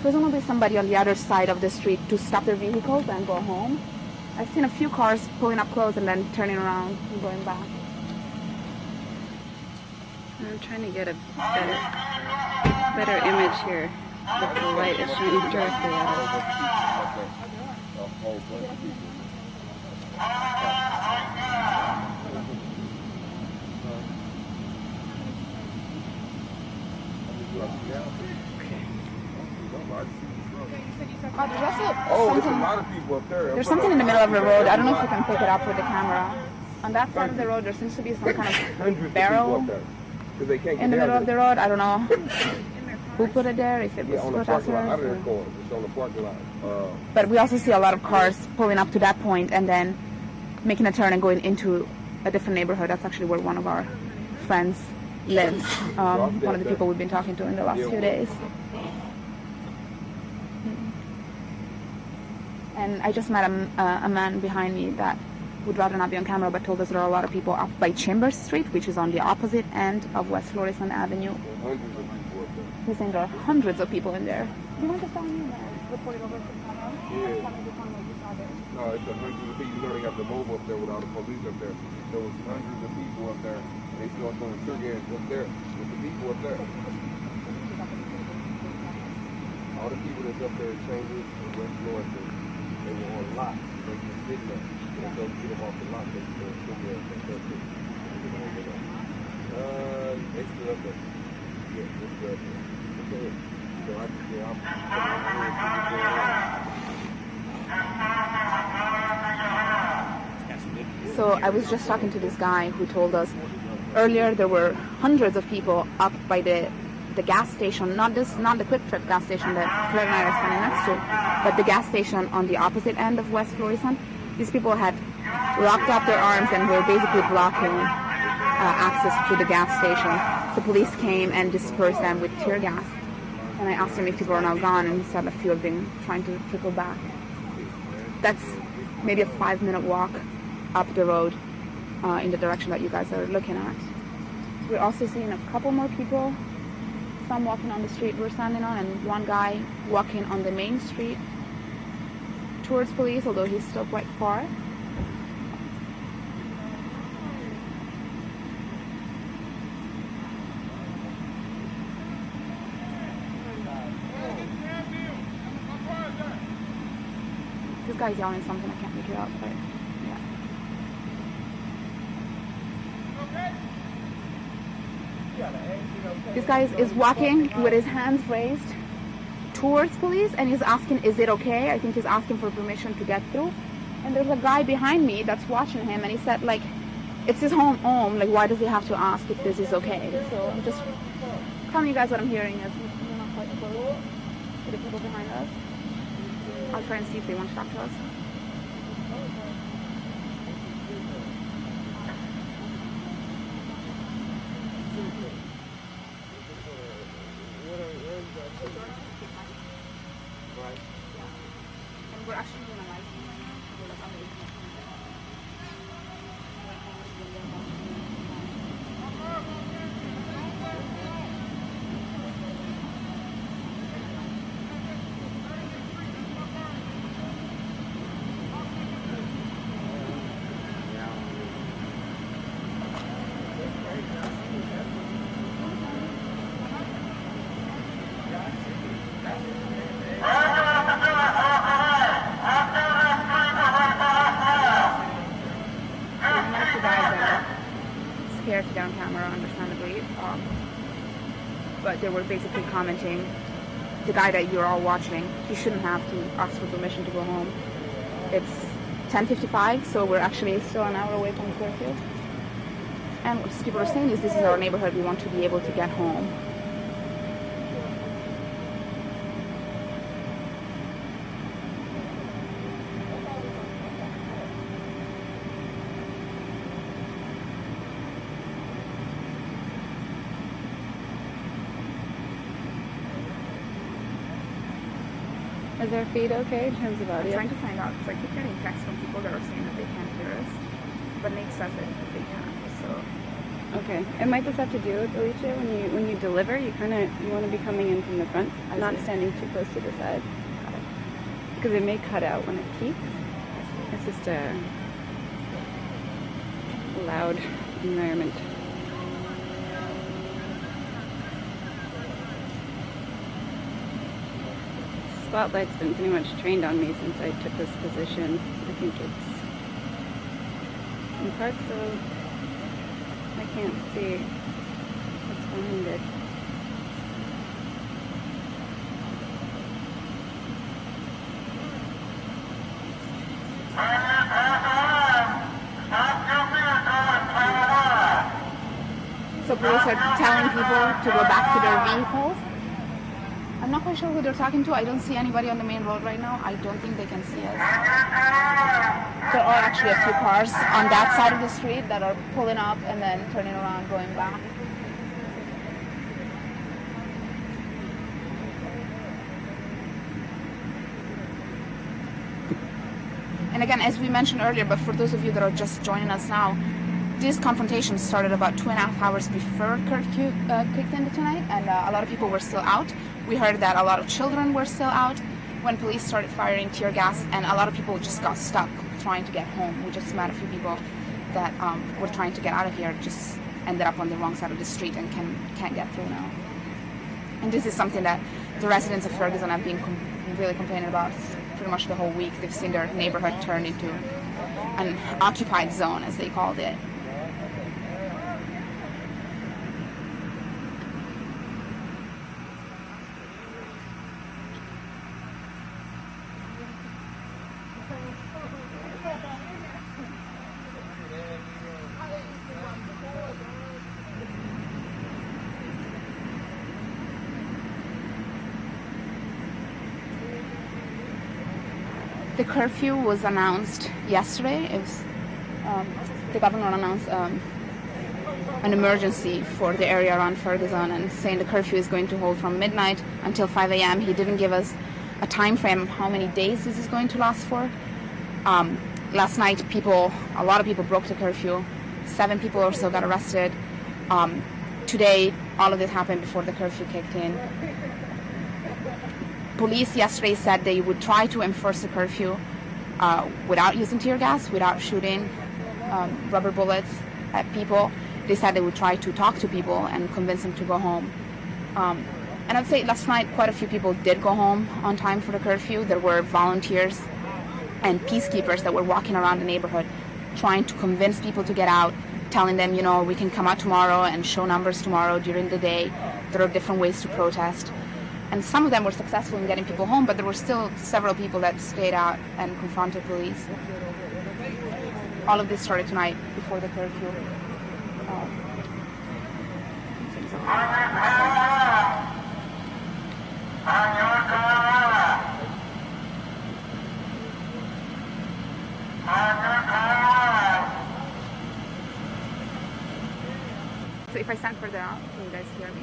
presumably somebody on the other side of the street to stop their vehicles and go home. I've seen a few cars pulling up close and then turning around and going back. I'm trying to get a better image here, but the light is shining directly at us. There's a lot of people up there. There's something in the middle of the road. I don't know if you can pick it up with the camera. On that side of the road, there seems to be some kind of barrel in the middle of the road. I don't know. who put it there, if it was on the parking lot. Out of protesters. the corner. It's on the parking lot. But we also see a lot of cars pulling up to that point and then making a turn and going into a different neighborhood. That's actually where one of our friends lives. One of the people we've been talking to in the last few days. And I just met a man behind me that would rather not be on camera, but told us there are a lot of people up by Chambers Street, which is on the opposite end of West Florissant Avenue. Hundreds of people up there. He's saying there are hundreds of people in there. Do you want to tell me and report it over to camera? Yeah. No, it's a hundreds of people. You know they got the mobile up there with all the police up there. There was hundreds of people up there. They still throwing tear gas up there with the people up there. All the people that's up there in Chambers and West Florissant, they were on lock. They just sitting there. They don't get them off the lot. They still tear gas up there too. They still up there. Yeah, they still up there. Okay. So I just, yeah, I'm So I was just talking to this guy who told us earlier there were hundreds of people up by the gas station, not the Quick Trip gas station that Claire and I are standing next to, but the gas station on the opposite end of West Florissant. These people had locked up their arms and were basically blocking access to the gas station. So police came and dispersed them with tear gas. And I asked him if people are now gone, and he said a few have been trying to trickle back. That's maybe a 5-minute walk up the road in the direction that you guys are looking at. We're also seeing a couple more people, some walking on the street we're standing on, and one guy walking on the main street towards police, although he's still quite far. This guy's yelling something, I can't make it out, but yeah. This guy is walking with his hands raised towards police, and he's asking, is it okay? I think he's asking for permission to get through. And there's a guy behind me that's watching him, and he said, like, it's his home, like, why does he have to ask if this is okay? So I'm just telling you guys what I'm hearing is we're not quite close to the people behind us. I'll try and see if they want to talk to us. And we're actually doing a live stream. Scared to get on camera, understandably, but they were basically commenting, the guy that you're all watching, he shouldn't have to ask for permission to go home. It's 10:55, so we're actually still an hour away from curfew. And what people are saying is, this is our neighborhood, we want to be able to get home. Is our feed okay in terms of audio? I'm trying to find out, because I keep getting texts from people that are saying that they can't hear us, but Nate says that they can, so. Okay, it might just have to do with, Alicia, when you deliver, you want to be coming in from the front, not standing too close to the side. Because it may cut out when it peaks. It's just a loud environment. Spotlight's been pretty much trained on me since I took this position. I think it's in parts, so I can't see what's behind it. So police are telling people to go back to their vehicles. I'm not quite sure who they're talking to. I don't see anybody on the main road right now. I don't think they can see us. There are actually a few cars on that side of the street that are pulling up and then turning around, going back. And again, as we mentioned earlier, but for those of you that are just joining us now, this confrontation started about 2.5 hours before curfew kicked in tonight, and a lot of people were still out. We heard that a lot of children were still out when police started firing tear gas, and a lot of people just got stuck trying to get home. We just met a few people that were trying to get out of here, just ended up on the wrong side of the street and can't get through now. And this is something that the residents of Ferguson have been really complaining about pretty much the whole week. They've seen their neighborhood turn into an occupied zone, as they called it. The curfew was announced yesterday. It was, the governor announced an emergency for the area around Ferguson and saying the curfew is going to hold from midnight until 5 a.m. He didn't give us a time frame of how many days this is going to last for. Last night, a lot of people broke the curfew. 7 people or so got arrested. Today, all of this happened before the curfew kicked in. Police yesterday said they would try to enforce the curfew without using tear gas, without shooting rubber bullets at people. They said they would try to talk to people and convince them to go home. And I'd say last night quite a few people did go home on time for the curfew. There were volunteers and peacekeepers that were walking around the neighborhood trying to convince people to get out, telling them, you know, we can come out tomorrow and show numbers tomorrow during the day. There are different ways to protest. And some of them were successful in getting people home, but there were still several people that stayed out and confronted police. All of this started tonight before the curfew. So if I stand further out, can you guys hear me?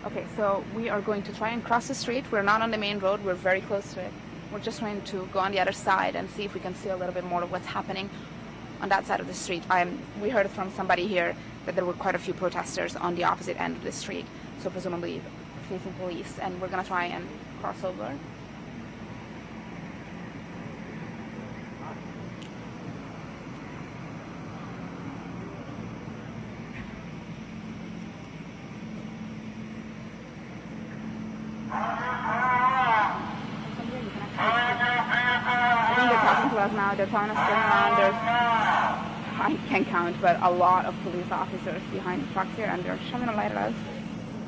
Okay, so we are going to try and cross the street. We're not on the main road, we're very close to it. We're just trying to go on the other side and see if we can see a little bit more of what's happening on that side of the street. We heard from somebody here that there were quite a few protesters on the opposite end of the street, so presumably facing police, and we're gonna try and cross over. Now they're telling us to turn around. There's, I can't count, but a lot of police officers behind the trucks here, and they're shining a light at us.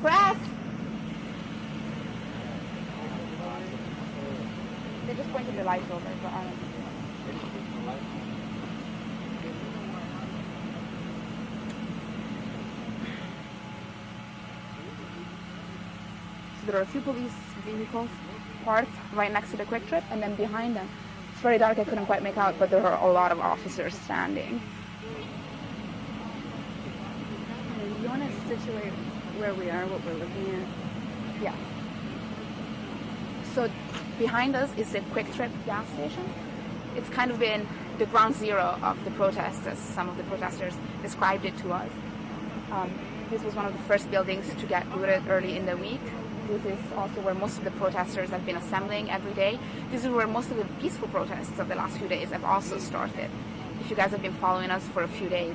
Press! They just pointed the lights over, but I don't know. So there are a few police vehicles parked right next to the Quick Trip, and then behind them, it's very dark, I couldn't quite make out, but there are a lot of officers standing. Do you want to situate where we are, what we're looking at? Yeah. So behind us is the Quick Trip gas station. It's kind of been the ground zero of the protests, as some of the protesters described it to us. This was one of the first buildings to get looted early in the week. This is also where most of the protesters have been assembling every day. This is where most of the peaceful protests of the last few days have also started. If you guys have been following us for a few days,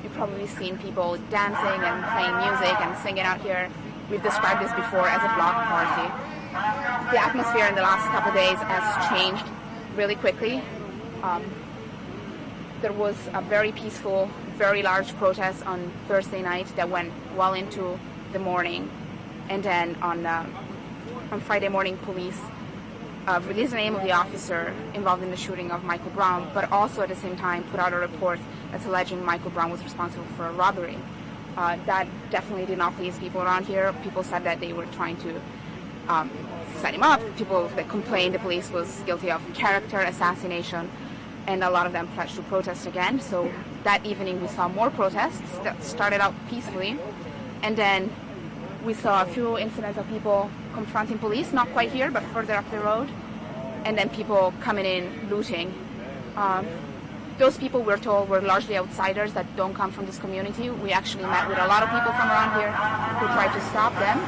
You've probably seen people dancing and playing music and singing out here. We've described this before as a block party. The atmosphere in the last couple of days has changed really quickly. There was a very peaceful, very large protest on Thursday night that went well into the morning. And then on Friday morning, police released the name of the officer involved in the shooting of Michael Brown, but also at the same time put out a report that's alleging Michael Brown was responsible for a robbery. That definitely did not please people around here. People said that they were trying to set him up. People that complained the police was guilty of character assassination, and a lot of them pledged to protest again. So that evening we saw more protests that started out peacefully, and then we saw a few incidents of people confronting police, not quite here, but further up the road, and then people coming in looting. Those people, we're told, were largely outsiders that don't come from this community. We actually met with a lot of people from around here who tried to stop them.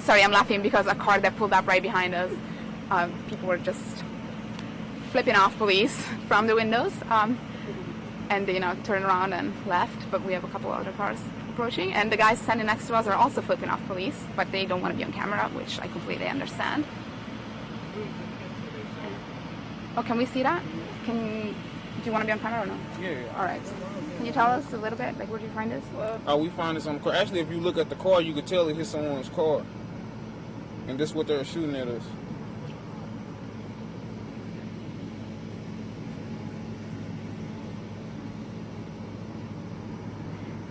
Sorry, I'm laughing because a car that pulled up right behind us, people were just flipping off police from the windows, and they, turned around and left. But we have a couple other cars approaching, and the guys standing next to us are also flipping off police, but they don't want to be on camera, which I completely understand. Oh, can we see that? Do you want to be on camera or no? Yeah. All right. Can you tell us a little bit, where did you find this? We find this on the car. Actually, if you look at the car, you could tell it hit someone's car. And this is what they're shooting at us.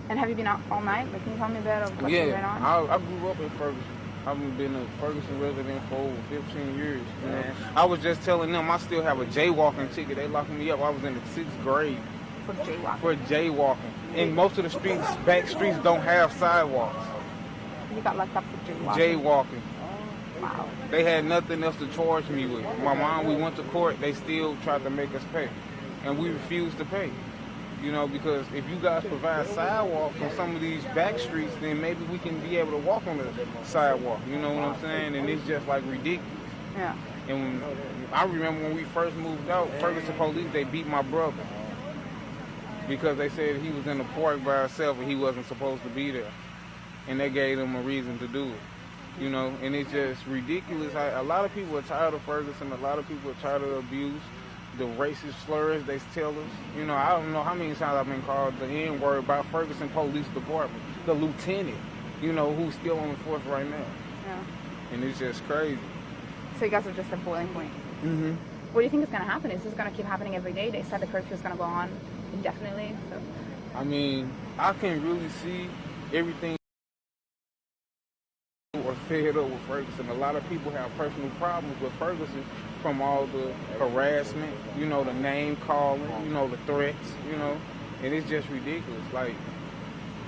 And have you been out all night? Can you tell me a bit of what's going on? I grew up in Ferguson. I've been a Ferguson resident for over 15 years. I was just telling them I still have a jaywalking ticket. They locked me up. I was in the 6th grade. For jaywalking? For jaywalking. And most of the back streets don't have sidewalks. You got locked up for jaywalking? Jaywalking. Wow. They had nothing else to charge me with. My mom, we went to court. They still tried to make us pay. And we refused to pay. Because if you guys provide sidewalks on some of these back streets, then maybe we can be able to walk on the sidewalk. You know what I'm saying? And it's just like ridiculous. Yeah. And I remember when we first moved out, Ferguson police, they beat my brother because they said he was in the park by himself and he wasn't supposed to be there. And they gave him a reason to do it. And it's just ridiculous. A lot of people are tired of Ferguson. A lot of people are tired of the abuse. The racist slurs they tell us. I don't know how many times I've been called the N-word by Ferguson Police Department. The lieutenant, who's still on the force right now. Yeah. And it's just crazy. So you guys are just at boiling point. Mm-hmm. What do you think is going to happen? Is this going to keep happening every day? They said the curfew is going to go on indefinitely. So. I can really see everything or fed up with Ferguson. A lot of people have personal problems with Ferguson from all the harassment, the name calling, the threats, and it's just ridiculous. Like,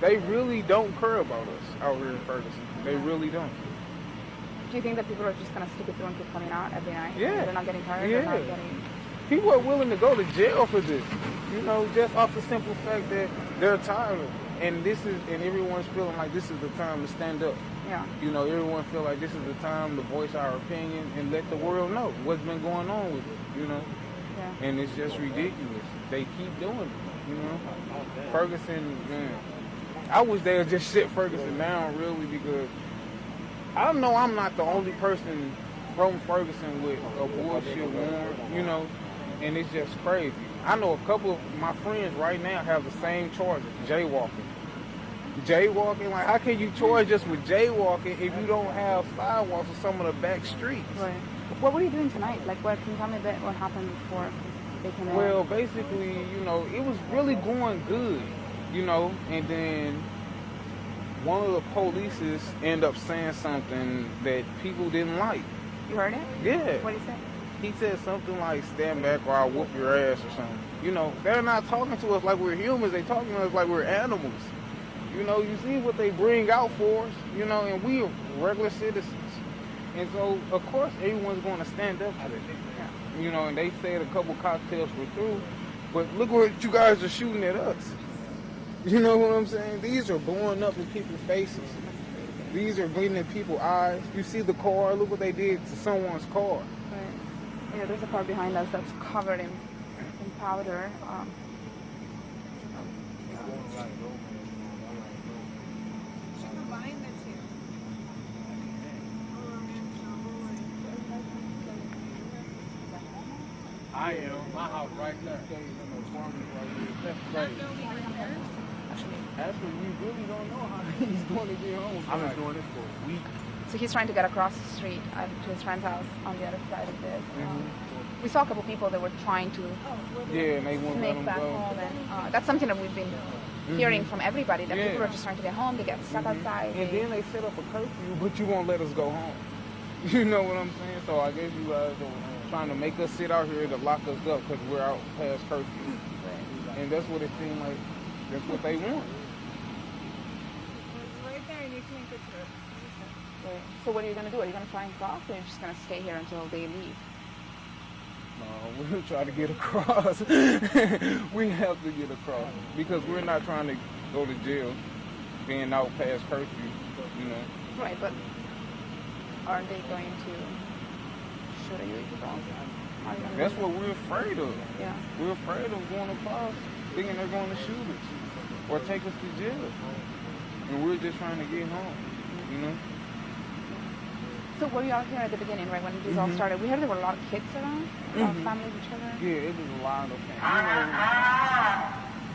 they really don't care about us out here in Ferguson. They really don't. Do you think that people are just going to stick it through and keep coming out every night? Yeah. They're not getting tired? Yeah. They're not getting... People are willing to go to jail for this, just off the simple fact that they're tired of it. And everyone's feeling like this is the time to stand up. Yeah. Everyone feel like this is the time to voice our opinion and let the world know what's been going on with it, Yeah. And it's just ridiculous. They keep doing it, Ferguson, man. I wish they would just shut Ferguson down, really, because I know I'm not the only person from Ferguson with a bullshit warrant, and it's just crazy. I know a couple of my friends right now have the same charges, jaywalking. Jaywalking, like, how can you charge us with jaywalking if you don't have sidewalks or some of the back streets? Right. What were you doing tonight? Can you tell me a bit what happened before they came in? Well, basically, it was really going good, and then one of the polices ended up saying something that people didn't like. You heard it? Yeah. What did he say? He said something like, stand back or I'll whoop your ass or something. They're not talking to us like we're humans. They're talking to us like we're animals. You see what they bring out for us, and we are regular citizens. And so, of course, everyone's going to stand up to it. And they said a couple cocktails were through, but look what you guys are shooting at us. You know what I'm saying? These are blowing up in people's faces. These are bleeding in people's eyes. You see the car, look what they did to someone's car. Right. Yeah, there's a car behind us that's covered in powder. I am. My house right there. That's crazy. Actually, we really don't know how he's going to get home. I've been doing this for a week. So he's trying to get across the street to his friend's house on the other side of this. We saw a couple people that were trying to and they won't make back home, and that's something that we've been hearing from everybody, that people are just trying to get home, they get stuck outside. And then they set up a curfew, but you won't let us go home. You know what I'm saying? So I guess you guys are trying to make us sit out here to lock us up because we're out past curfew. And that's what it seems like. That's what they want. It's right there and you can't get to it. So what are you going to do? Are you going to try and cross, or are you just going to stay here until they leave? No, we'll try to get across. We have to get across because we're not trying to go to jail being out past curfew, you know. Right, but aren't they going to shoot you if you cross? That's what we're afraid of. Yeah. We're afraid of going across, thinking they're going to shoot us or take us to jail. And we're just trying to get home, you know. So were you out here at the beginning, right, when this all started? We heard there were a lot of kids around, families and children. Yeah, it was a lot of things. You know,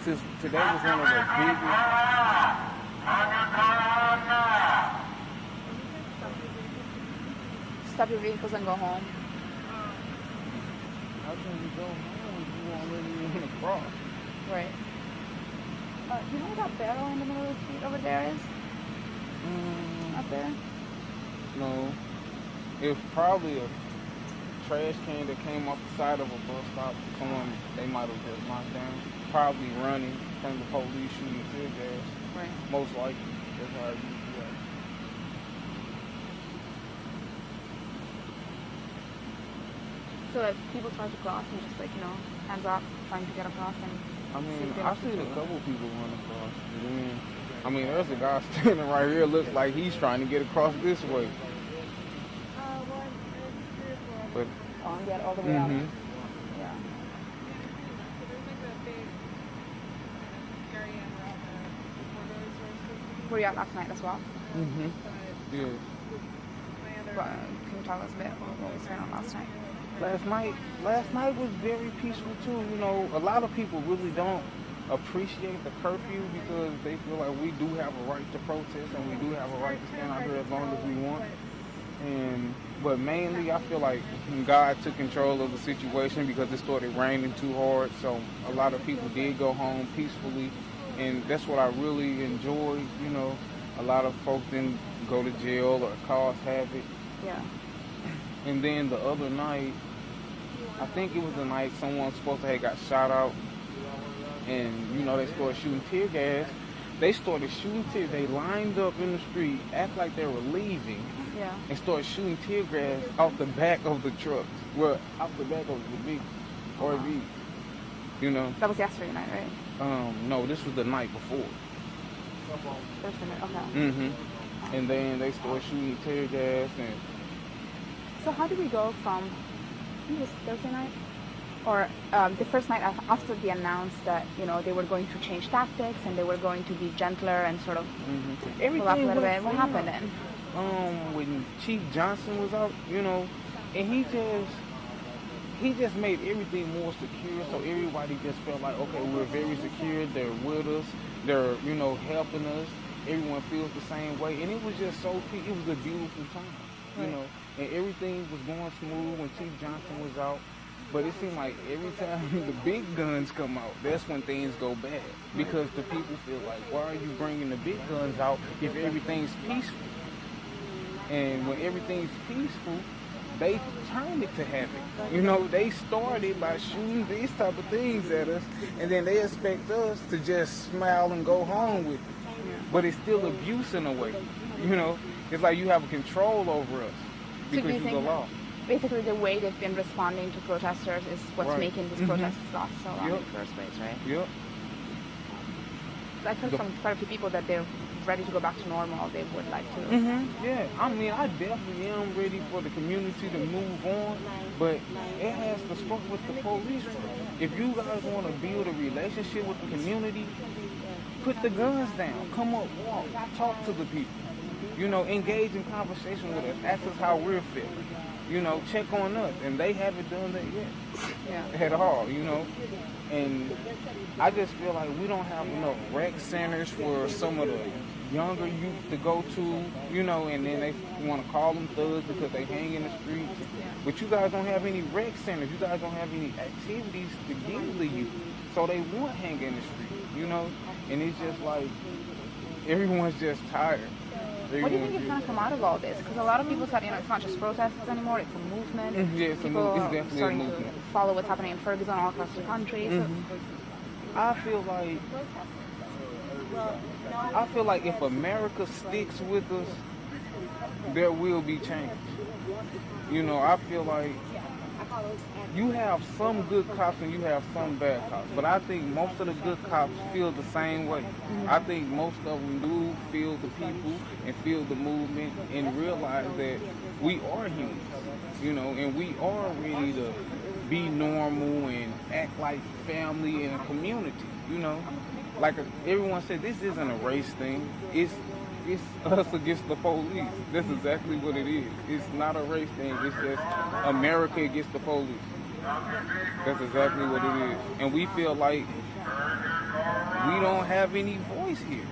since today was one of the biggest. Stop your vehicles and go home. How can we go home if you won't let me in the cross? Right. You know what that barrel in the middle of the street over there is? Up there? No. It's probably a trash can that came off the side of a bus stop. Someone they might have just knocked down. Probably running from the police shooting tear gas. Right. Most likely. That's how it usually works. So if people try to cross and just hands up, trying to get across and I mean, I've seen a couple people run across. I mean, there's a guy standing right here, looks like he's trying to get across this way. But get all the way out. Yeah. Were you out last night as well? Yeah. But can you tell us a bit about what was going on last night? Last night was very peaceful too. You know, a lot of people really don't appreciate the curfew because they feel like we do have a right to protest and we do have a right to stand out here as long as we want. But mainly, I feel like God took control of the situation because it started raining too hard. So a lot of people did go home peacefully, and that's what I really enjoyed. You know, a lot of folks didn't go to jail or cause havoc. Yeah. And then the other night, I think it was the night someone supposed to have got shot out, and you know they started shooting tear gas. They started shooting tear. They lined up in the street, act like they were leaving, and started shooting tear gas off the back of the trucks. Well, off the back of the big RV. You know. That was yesterday night, right? No, this was the night before. Thursday night. Okay. And then they started shooting tear gas and. So how do we go from, I think it was Thursday night, or the first night after they announced that, they were going to change tactics and they were going to be gentler and sort of pull up a little bit. What happened then? When Chief Johnson was out, and he just made everything more secure, so everybody just felt like, okay, we're very secure, they're with us, they're, helping us, everyone feels the same way, and it was just so, it was a beautiful time, and everything was going smooth when Chief Johnson was out. But it seemed like every time the big guns come out, that's when things go bad. Because the people feel like, why are you bringing the big guns out if everything's peaceful? And when everything's peaceful, they turn it to havoc. They started by shooting these type of things at us, and then they expect us to just smile and go home with it. But it's still abuse in a way. It's like you have a control over us because you go off. Basically, the way they've been responding to protesters is what's making these protests last so long in the first place, right? Yep. I've heard from quite a few people that they're ready to go back to normal, they would like to. Yeah, I mean, I definitely am ready for the community to move on, but it has to start with the police. If you guys want to build a relationship with the community, put the guns down. Come up, walk, talk to the people. You know, engage in conversation with us. Ask us how we're feeling. You know, check on us. And they haven't done that yet at all, you know. And I just feel like we don't have enough rec centers for some of the younger youth to go to, you know, and then they want to call them thugs because they hang in the streets. But you guys don't have any rec centers. You guys don't have any activities to give the youth. So they won't hang in the street, you know. And it's just like everyone's just tired. What do you think is going to come out of all this? Because a lot of people said, you know, it's not just protests anymore, it's a movement. Yeah, it's definitely starting a movement. to follow what's happening in Ferguson all across the country. So I feel like if America sticks with us, there will be change. You know, I feel like you have some good cops and you have some bad cops, but I think most of the good cops feel the same way. I think most of them do feel the people and feel the movement and realize that we are humans, you know, and we are ready to be normal and act like family and a community, you know. Like everyone said, this isn't a race thing. It's us against the police. That's exactly what it is. It's not a race thing. It's just America against the police. That's exactly what it is. And we feel like we don't have any voice here.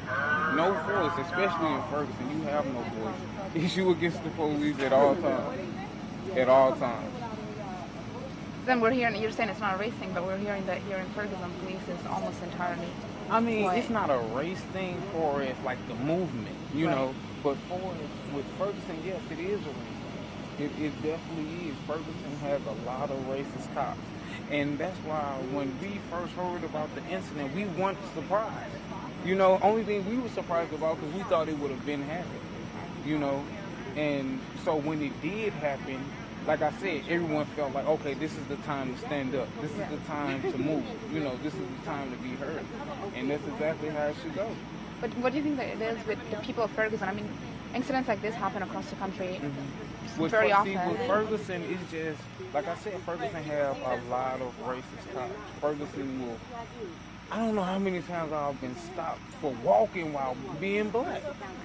No voice, especially in Ferguson. You have no voice. It's you against the police at all times. At all times. then we're hearing, you're saying it's not a race thing, but we're hearing that here in Ferguson, police is almost entirely I mean, white. It's not a race thing for us, like the movement, you know, but for us, with Ferguson, yes, it is a race thing. It definitely is. Ferguson has a lot of racist cops. And that's why when we first heard about the incident, we weren't surprised. You know, only thing we were surprised about because we thought it would have been happening, you know. And so when it did happen, like I said, everyone felt like, okay, this is the time to stand up. This is the time to move. You know, this is the time to be heard. And that's exactly how it should go. But what do you think that it is with the people of Ferguson? I mean, incidents like this happen across the country very often. With Ferguson, it's just, like I said, Ferguson have a lot of racist cops. Ferguson will, I don't know how many times I've been stopped for walking while being black.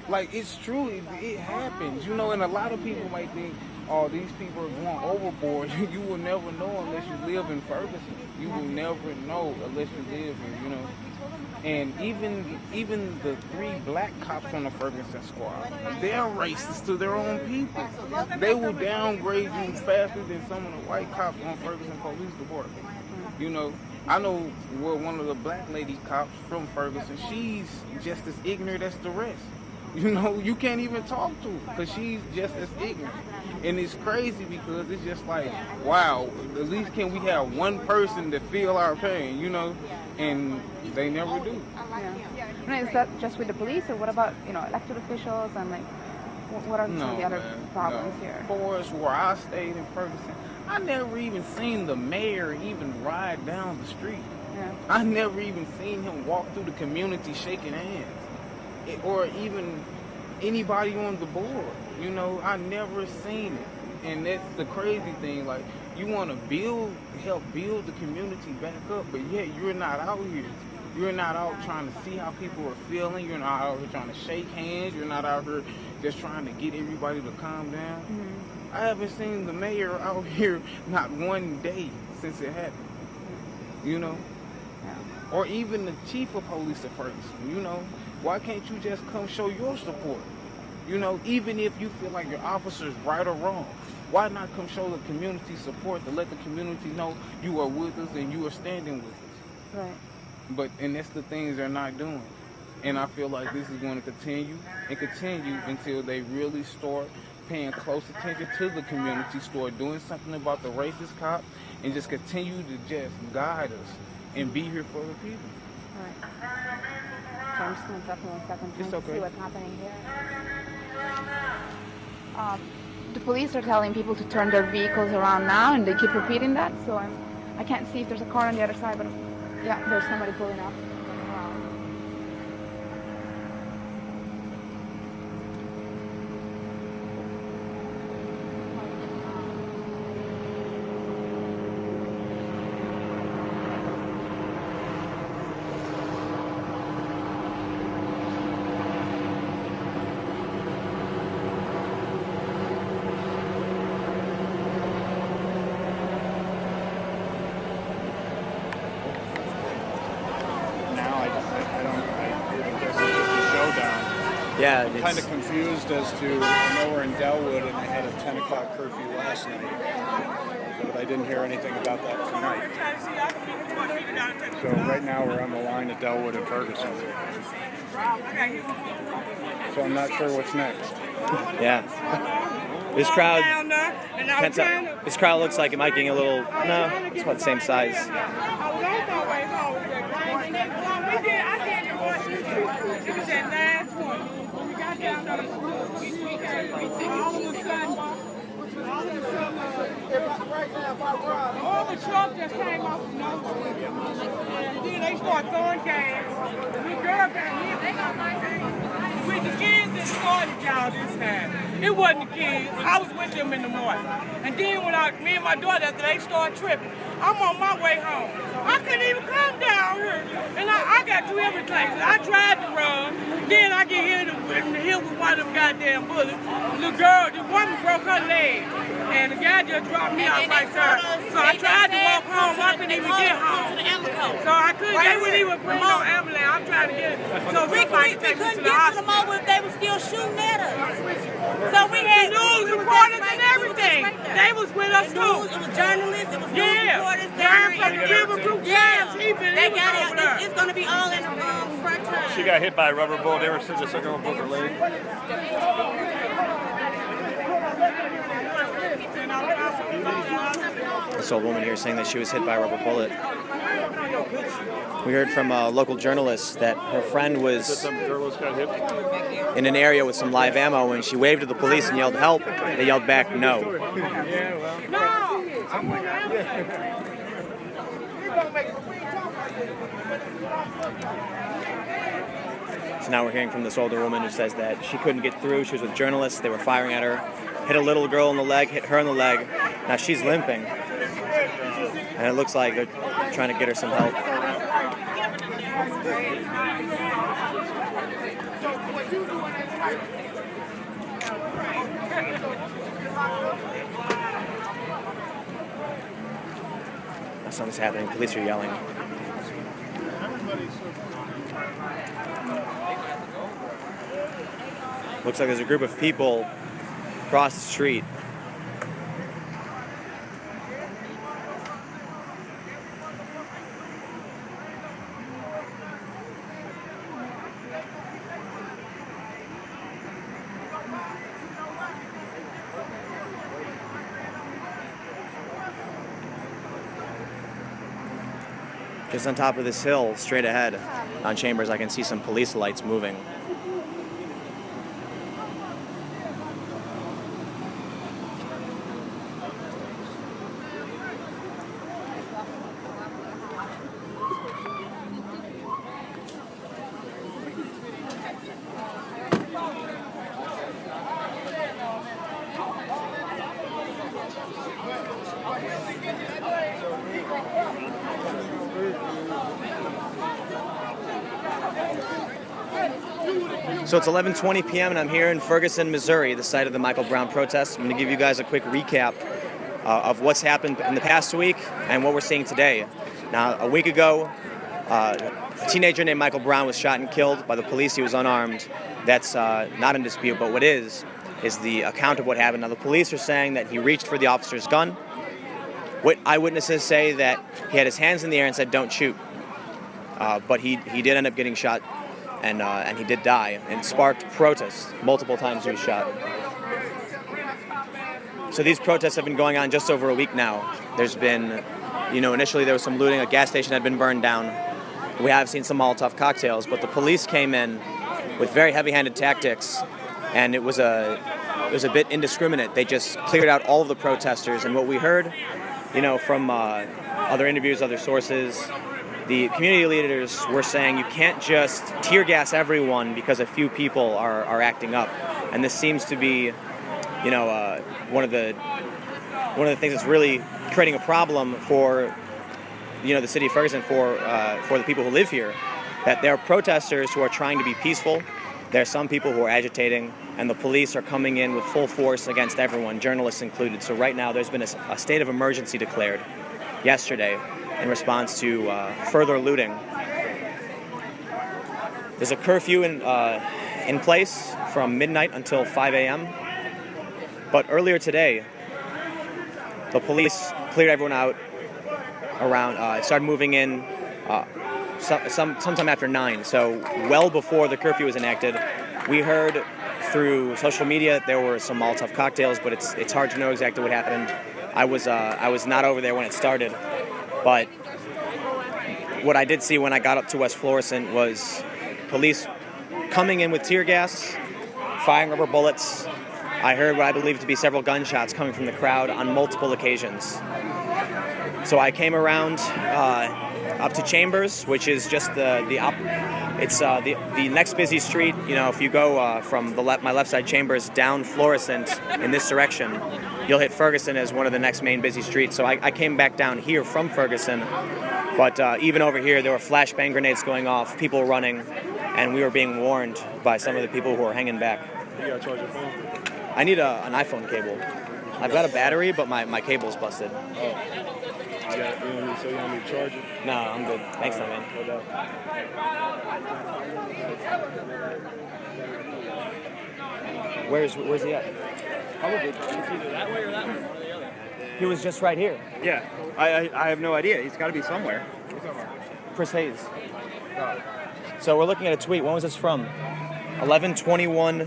Like, it's true, it happens, you know, and a lot of people might think, oh, these people are going overboard. You will never know unless you live in Ferguson. You will never know unless you live here, you know. And even the 3 black cops on the Ferguson squad, they're racist to their own people. They will downgrade you faster than some of the white cops on Ferguson Police Department. You know, I know one of the black lady cops from Ferguson, she's just as ignorant as the rest. You know, you can't even talk to her because she's just as ignorant. And it's crazy because it's just like, wow, at least can we have one person to feel our pain, you know? And they never do. Yeah. I mean, is that just with the police, or what about, you know, elected officials and like, what are some of the other problems here? For us, where I stayed in Ferguson, I never even seen the mayor even ride down the street. Yeah. I never even seen him walk through the community shaking hands. Or even anybody on the board, you know, I never seen it. And that's the crazy thing, like, you want to help build the community back up, but yet you're not out here. You're not out trying to see how people are feeling. You're not out here trying to shake hands. You're not out here just trying to get everybody to calm down. Mm-hmm. I haven't seen the mayor out here not one day since it happened, you know? Yeah. Or even the chief of police of Ferguson, you know? Why can't you just come show your support? You know, even if you feel like your officer's right or wrong, why not come show the community support to let the community know you are with us and you are standing with us? Right. And that's the things they're not doing. And I feel like this is going to continue until they really start paying close attention to the community, start doing something about the racist cops, and just continue to just guide us and be here for the people. Right. So I'm just going to drop you 1 second to see what's happening here. The police are telling people to turn their vehicles around now, and they keep repeating that, so I can't see if there's a car on the other side, but yeah, there's somebody pulling up. Yeah, I'm kind of confused as to, I know we're in Delwood and they had a 10 o'clock curfew last night, but I didn't hear anything about that tonight. So right now we're on the line at Delwood and Ferguson. So I'm not sure what's next. Yeah. This crowd looks like it might be a little, no, it's about the same size. All the truck just came off of nowhere. And then they start throwing gas. The girl got hit. With the kids that started y'all this time. It wasn't the kids. I was with them in the morning. And then when me and my daughter, after they started tripping, I'm on my way home. I couldn't even come down here. And I got too irritated. I tried to run. Then I get hit in the hill with one of them goddamn bullets. The woman broke her leg. And the guy just dropped me off right there. So I tried to walk home. I couldn't even get home. So I couldn't. They wouldn't even bring no ambulance. I'm trying to get it. So we couldn't get to the hospital if they were still shooting at us. So we had news reporters and everything. They was with us too. It was journalists. It was news reporters. From the river group. Yeah. They got it. It's going to be all in the front time. She got hit by a rubber bullet ever since the second one broke her leg. This old woman here saying that she was hit by a rubber bullet. We heard from a local journalist that her friend was in an area with some live ammo. When she waved to the police and yelled help, they yelled back no. So now we're hearing from this older woman who says that she couldn't get through. She was with journalists. They were firing at her. Hit a little girl in the leg, hit her in the leg. Now she's limping. And it looks like they're trying to get her some help. Something's happening. Police are yelling. Looks like there's a group of people across the street. Just on top of this hill, straight ahead on Chambers, I can see some police lights moving. So it's 11:20 p.m. and I'm here in Ferguson, Missouri, the site of the Michael Brown protests. I'm going to give you guys a quick recap of what's happened in the past week and what we're seeing today. Now, a week ago, a teenager named Michael Brown was shot and killed by the police. He was unarmed. That's not in dispute, but what is the account of what happened. Now, the police are saying that he reached for the officer's gun. What eyewitnesses say that he had his hands in the air and said, "Don't shoot." But he did end up getting shot. And he did die, and sparked protests. Multiple times he was shot. So these protests have been going on just over a week now. There's been, initially there was some looting. A gas station had been burned down. We have seen some Molotov cocktails, but the police came in with very heavy-handed tactics, and it was a bit indiscriminate. They just cleared out all of the protesters, and what we heard, from other interviews, other sources, the community leaders were saying you can't just tear gas everyone because a few people are acting up, and this seems to be, one of the things that's really creating a problem for, the city of Ferguson, for the people who live here. That there are protesters who are trying to be peaceful. There are some people who are agitating, and the police are coming in with full force against everyone, journalists included. So right now, there's been a state of emergency declared yesterday in response to further looting. There's a curfew in in place from midnight until 5 a.m. But earlier today, the police cleared everyone out around, started moving in sometime after 9, so well before the curfew was enacted. We heard through social media there were some Molotov cocktails, but it's hard to know exactly what happened. I was not over there when it started, but what I did see when I got up to West Florissant was police coming in with tear gas, firing rubber bullets. I heard what I believe to be several gunshots coming from the crowd on multiple occasions. So I came around up to Chambers, which is just the next busy street. You know, if you go from my left side Chambers down Florissant in this direction, you'll hit Ferguson as one of the next main busy streets. So I came back down here from Ferguson, but even over here there were flashbang grenades going off, people running, and we were being warned by some of the people who were hanging back. You gotta charge your phone. I need an iPhone cable. I've got a battery, but my cable's busted. Oh. You don't need to charge it? No, I'm good. Thanks, though, man. No doubt. Where's he at? Probably it's either that way or that way, one or the other. He was just right here. Yeah, I have no idea. He's got to be somewhere. Chris Hayes. So we're looking at a tweet. When was this from? 11:21.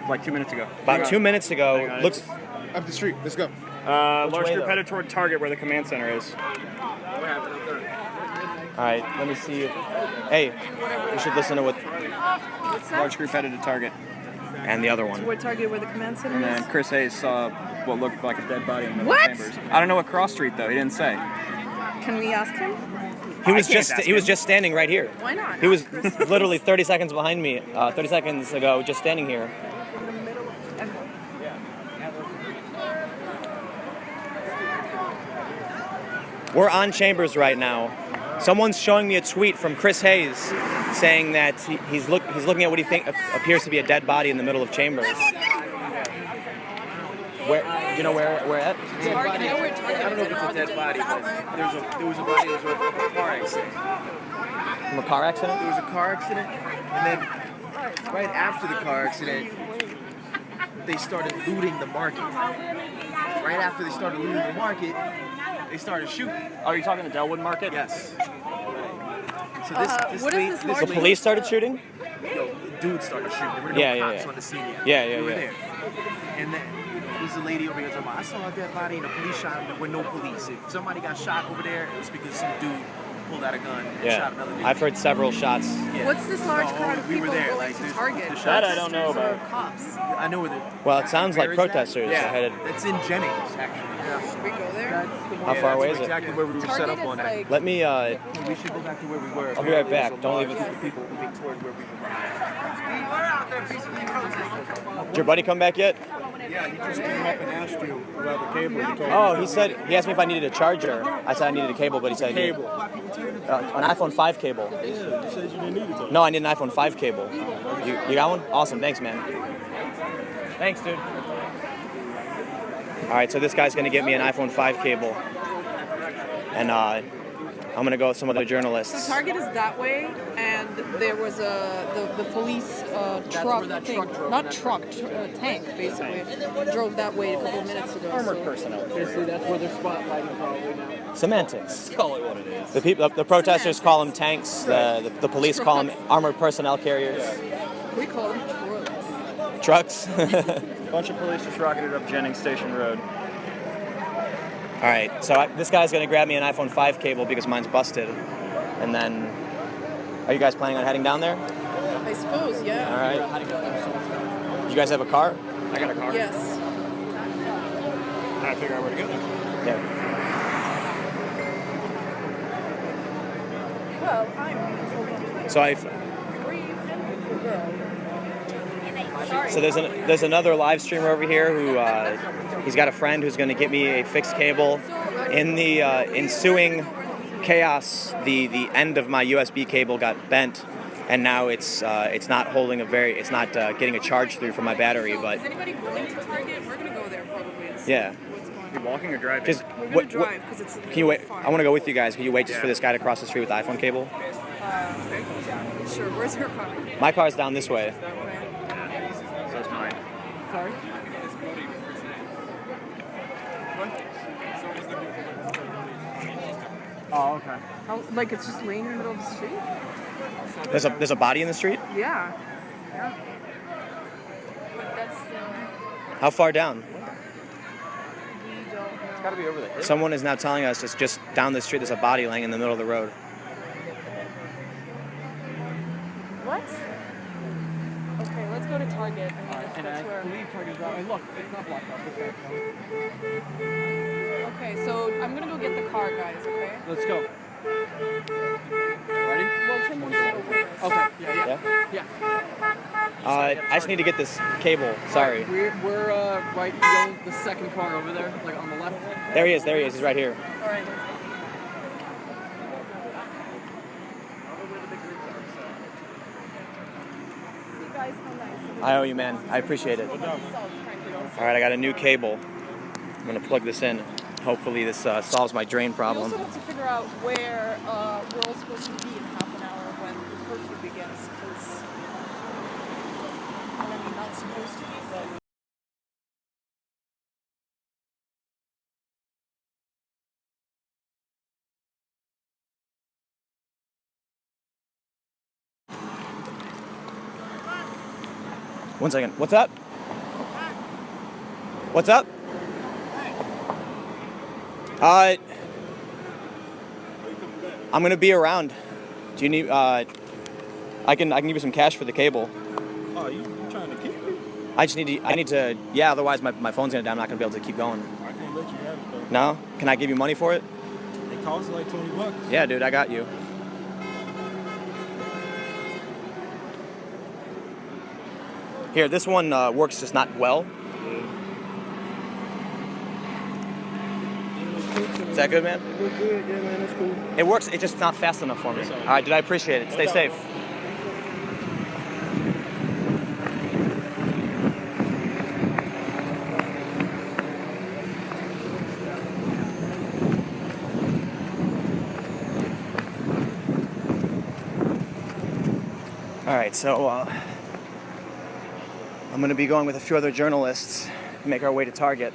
Like 2 minutes ago. About 2 minutes ago. Looks up the street. Let's go. Large group headed toward Target, where the command center is. All right, let me see. Hey, we should listen to what. Large group headed to Target. And the other one. Toward Target, where the command center And is? then Chris Hayes saw what looked like a dead body in the What? Chambers. I don't know what cross street though. He didn't say. Can we ask him? He was just standing right here. Why not? He was literally 30 seconds behind me. 30 seconds ago, just standing here. We're on Chambers right now. Someone's showing me a tweet from Chris Hayes saying that he's looking at what he appears to be a dead body in the middle of Chambers. Where? Do you know where at? I don't know if it's a dead body, but there was a body that was over a car accident. From a car accident? There was a car accident, and then right after the car accident, they started looting the market. Right after they started looting the market, they started shooting. Oh, are you talking the Delwood Market? Yes. So The police started shooting? No, the dude started shooting. There were no cops on the scene yet. Yeah. We were there. And then there's a lady over here talking about, I saw a dead body and the police shot him. There were no police. If somebody got shot over there, it was because some dude pulled out a gun and shot another dude. I've heard several shots. Yeah. What's this large crowd of we people were there, going to Target? That I don't know about. Cops. I know where the... Well, it sounds like Where is that? protesters are headed. It's in Jennings, actually. Should we go there? How far away is it? Exactly where we were set up on that. like- Let me. We should go back to where we were. I'll be right back. Don't leave it. People moving toward where we were. Did your buddy come back yet? Yeah, he just came up and asked you about the cable. You told Oh, me. he asked me if I needed a charger. I said I needed a cable, but he said Cable. an iPhone 5 cable. Yeah, you said you didn't need it. No, I need an iPhone 5 cable. You got one? Awesome, thanks, man. Thanks, dude. All right, so this guy's gonna get me an iPhone 5 cable, and I'm gonna go with some other journalists. So Target is that way, and there was the police truck thing, tank basically, drove that way a couple of minutes ago. Armored personnel. Basically, that's where they're spotlighting probably now. Semantics. Call it what it is. The protesters call them tanks. The police call them armored personnel carriers. We call them Trucks. Bunch of police just rocketed up Jennings Station Road. All right, so this guy's gonna grab me an iPhone 5 cable because mine's busted, and then, are you guys planning on heading down there? I suppose, yeah. All right. You guys have a car? I got a car. Yes. I figure out where to go. Yeah. Well, So there's another live streamer over here who he's got a friend who's going to get me a fixed cable. In the ensuing chaos, the end of my USB cable got bent, and now it's not holding it's not getting a charge through from my battery. But is anybody going to Target? We're gonna go there probably. And see yeah. what's going on. You walking or driving? Just We're gonna drive because it's. Can you wait? I want to go with you guys. Can you wait just for this guy to cross the street with the iPhone cable? Okay. Sure. Where's your car? My car's down this way. That way. Sorry? Oh, okay. How, like it's just laying in the middle of the street? There's a body in the street? Yeah. Yeah. But that's How far down? we don't know. It's got to be over there. Someone is now telling us it's just down the street. There's a body laying in the middle of the road. What? Okay, let's go to Target. And That's I where. believe Target's out. And look, it's not blocked off. It's Okay, so I'm gonna go get the car, guys. Okay. Let's go. Ready? Well, Tim wants to go with us. Okay. Yeah. I just need to get this cable. Sorry. We're right beyond the second car over there, like on the left. There he is. There he is. He's right here. All right. I owe you, man. I appreciate it. All right, I got a new cable. I'm gonna plug this in. Hopefully this solves my drain We problem. also have to figure out where we're all supposed to be in half an hour when the curfew begins, because I mean, not supposed to be, but. One second. What's up? What's up? I'm gonna be around. Do you need? I can give you some cash for the cable. Oh, you trying to kick me? I need to. Yeah. Otherwise, my phone's gonna die. I'm not gonna be able to keep going. I can't let you have it though. No? Can I give you money for it? It costs like $20. Yeah, dude. I got you. Here, this one works just not well. Is that good, man? Good, yeah, man, that's cool. It works, it's just not fast enough for me. All right, dude, I appreciate it. Stay safe. All right, so I'm gonna be going with a few other journalists to make our way to Target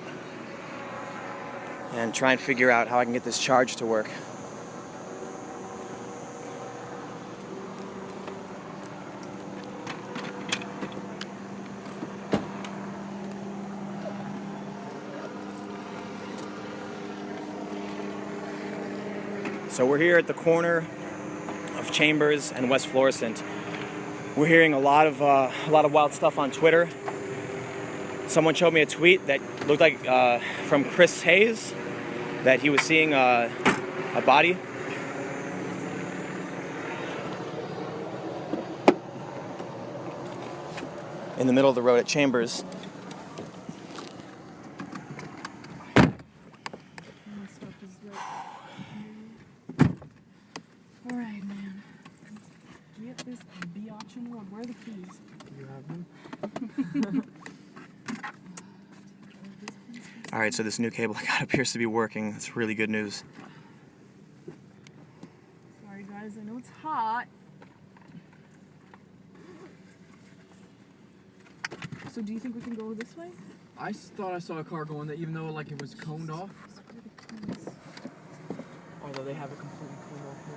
and try and figure out how I can get this charge to work. So we're here at the corner of Chambers and West Florissant. We're hearing a lot of wild stuff on Twitter. Someone showed me a tweet that looked like from Chris Hayes, that he was seeing a body. In the middle of the road at Chambers. All right, man. Get this biatch in one. Where are the keys? You have them? All right, so this new cable I got appears to be working. That's really good news. Sorry, guys. I know it's hot. So do you think we can go this way? I thought I saw a car going there, even though like it was coned off. Although they have it completely coned off here.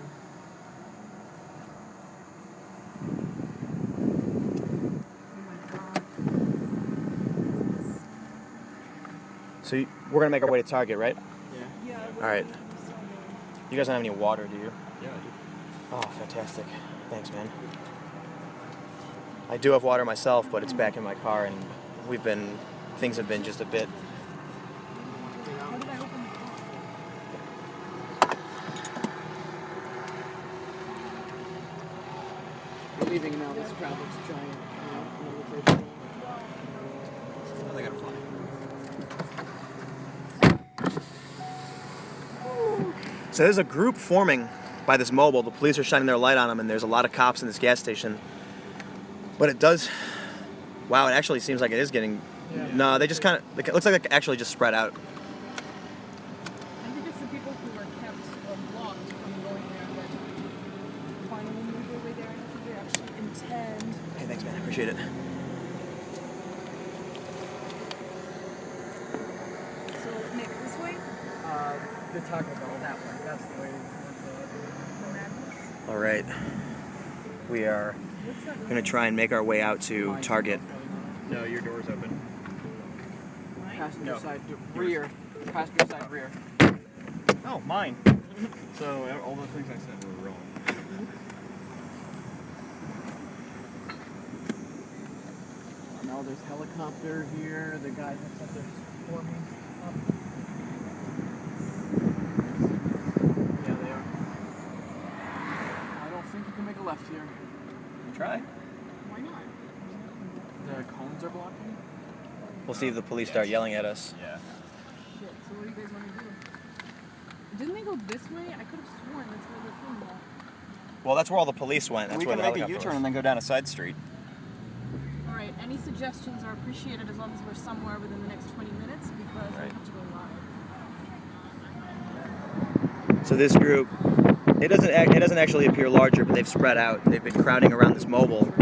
So we're gonna make our way to Target, right? Yeah. All right. You guys don't have any water, do you? Yeah, I do. Oh, fantastic. Thanks, man. I do have water myself, but it's back in my car, and things have been just a bit. We're leaving now. This crowd looks giant. They gotta fly. So there's a group forming by this mobile. The police are shining their light on them, and there's a lot of cops in this gas station. But it does. Wow, it actually seems like it is getting. Yeah. No, they just kind of. It looks like they actually just spread out. I think it's the people who are kept blocked from going there, but finally move their way there. I don't think they actually intend. Hey, thanks, man. I appreciate it. The Taco Bell, that one. That's the way towards All right. We are going to try and make our way out to Target. No, your door's open. passenger side rear. Passenger side rear. Oh, mine. So all those things I said were wrong. Now there's helicopter here. The guys looks like they're forming up. Yeah, they are. I don't think you can make a left here. Try. Why not? The cones are blocking. We'll see if the police start yelling at us. Yeah. Shit, so what do you guys want to do? Didn't they go this way? I could have sworn that's where the thing was. Well, that's where all the police went. That's We where can the make a helicopter U-turn was. and then go down a side street. All right, any suggestions are appreciated as long as we're somewhere within the next 20 minutes because we have to go live. So this group, it doesn't actually appear larger, but they've spread out. They've been crowding around this mobile.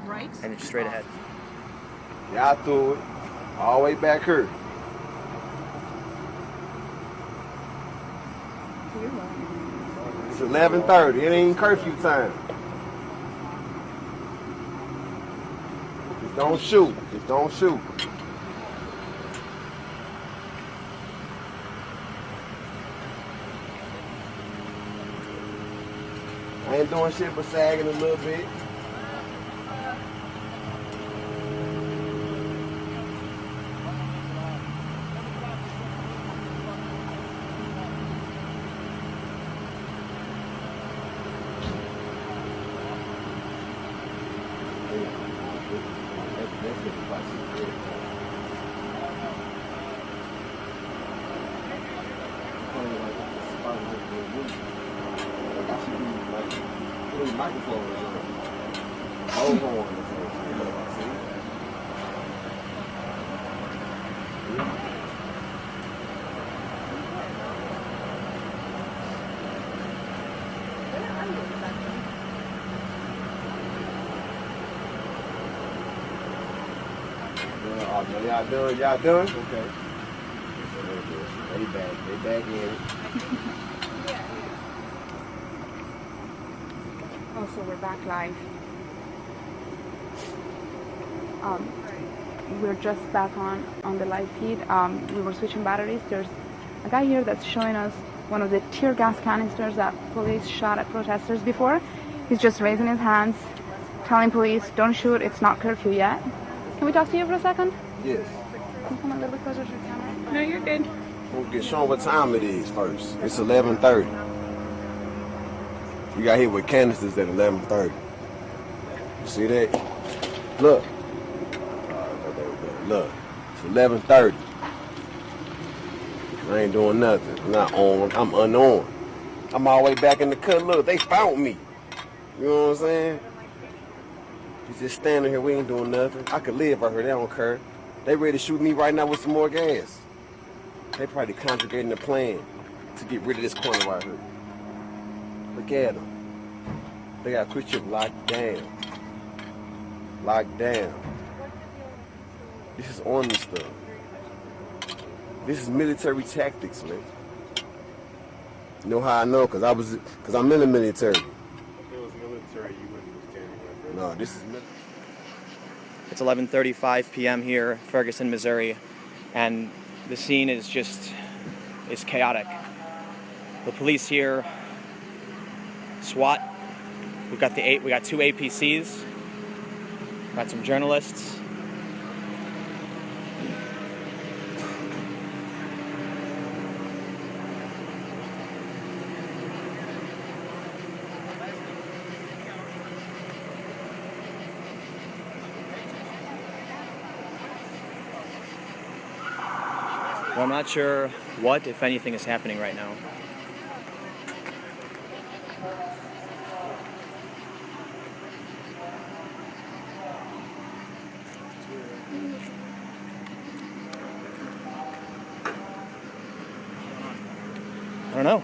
Right? And it's straight ahead. Y'all threw it all the way back here. It's 11:30. It ain't curfew time. Just don't shoot. Just don't shoot. I ain't doing shit but sagging a little bit. Y'all done? Okay. They back in. Oh, so we're back live. We're just back on the live feed. We were switching batteries. There's a guy here that's showing us one of the tear gas canisters that police shot at protesters before. He's just raising his hands, telling police, don't shoot, it's not curfew yet. Can we talk to you for a second? Yes. Can you come a little bit closer to the camera? No, you're good. We'll get shown what time it is first. It's 11:30. We got hit with canisters at 11:30. You see that? Look. Look. It's 11:30. I ain't doing nothing. I'm not armed. I'm unarmed. I'm all the way back in the cut. Look, they found me. You know what I'm saying? He's just standing here. We ain't doing nothing. I could live out here. They don't care. They ready to shoot me right now with some more gas. They probably conjugating a plan to get rid of this corner right here. Look at them. They got quick trip locked down. Locked down. This is army stuff. This is military tactics, man. You know how I know? Cause I'm in the military. If it was military, you wouldn't be standing right there. No, this is military. It's 11:35 p.m. here, Ferguson, Missouri, and the scene is chaotic. The police here, SWAT. We got two APCs. Got some journalists. Well, I'm not sure what, if anything, is happening right now. I don't know.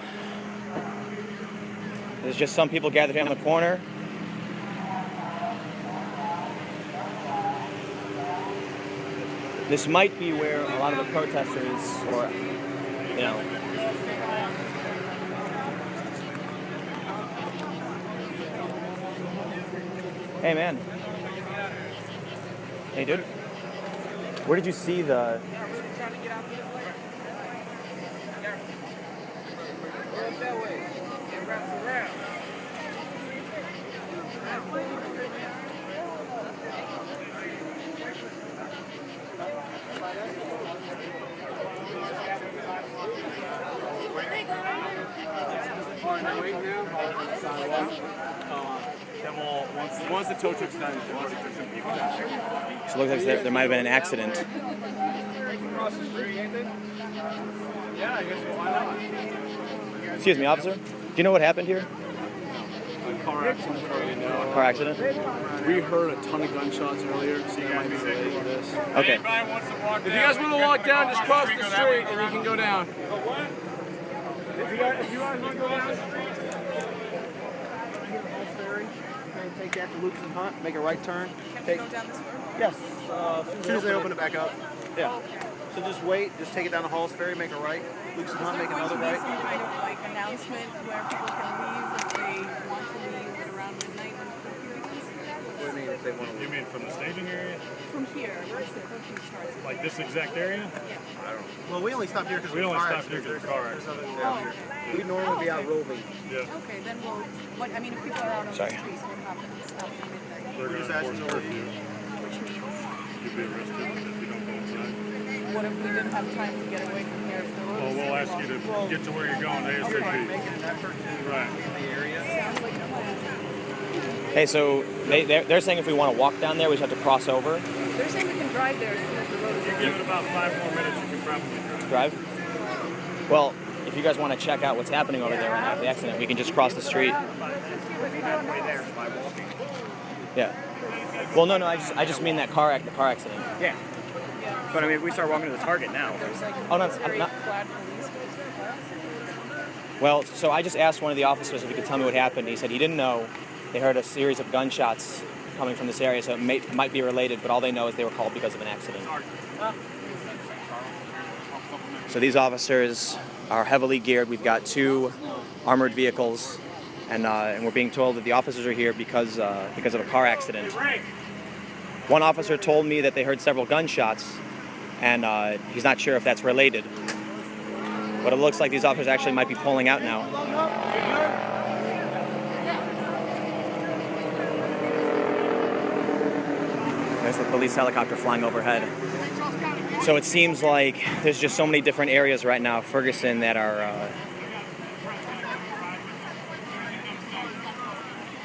There's just some people gathered here on the corner. This might be where a lot of the protesters, or, you know, hey man. Hey dude. Where did you see the... Once the tow truck's done, they've already took some people down. So it looks like there might have been an accident. Yeah, I guess why not? Excuse me, officer. Do you know what happened here? A car accident. A car accident? We heard a ton of gunshots earlier, so you might be related to this. Okay. If you guys want to walk down, just cross the street and you can go down. If you guys want to go down the street, take that to Luke's and Hunt, make a right turn. Can we go down this road? Yes. As soon as they open it back up. Yeah. So just wait, just take it down to Halls Ferry, make a right. Luke's and Hunt, make another right. Some kind of like announcement where people can leave if they want to leave at around midnight when the curfew begins? What do you mean if they want to leave? You mean from the staging area? From here, once the curfew starts. Like this exact area? Yeah. I don't know. Well, we only stopped here because we only stopped here because of the car accident. We'd normally be out roving. Yeah. Okay, then we'll. What I mean, if people are out on Sorry. the streets, what happens after midnight? We're going to enforce curfew. Which means. You'll be arrested if you don't go inside. What if we didn't have time to get away from here? If the road Well, is we'll so ask you to blocked? get to where you're going ASAP. Making an effort to Right. in the area. Sounds like a plan. Hey, so they're saying if we want to walk down there, we just have to cross over. They're saying we can drive there as soon as the road is You give it about 5 more minutes, you can probably Drive? Well, if you guys want to check out what's happening over there right now, the accident, we can just cross the street. Yeah. Well, no, I just mean that the car accident. Yeah. But I mean, if we start walking to the target now. Oh, no, I'm not. Well, so I just asked one of the officers if he could tell me what happened. He said he didn't know. They heard a series of gunshots coming from this area, so it might be related, but all they know is they were called because of an accident. So these officers are heavily geared. We've got 2 armored vehicles, and we're being told that the officers are here because of a car accident. One officer told me that they heard several gunshots, and he's not sure if that's related. But it looks like these officers actually might be pulling out now. There's the police helicopter flying overhead. So it seems like there's just so many different areas right now, Ferguson, that are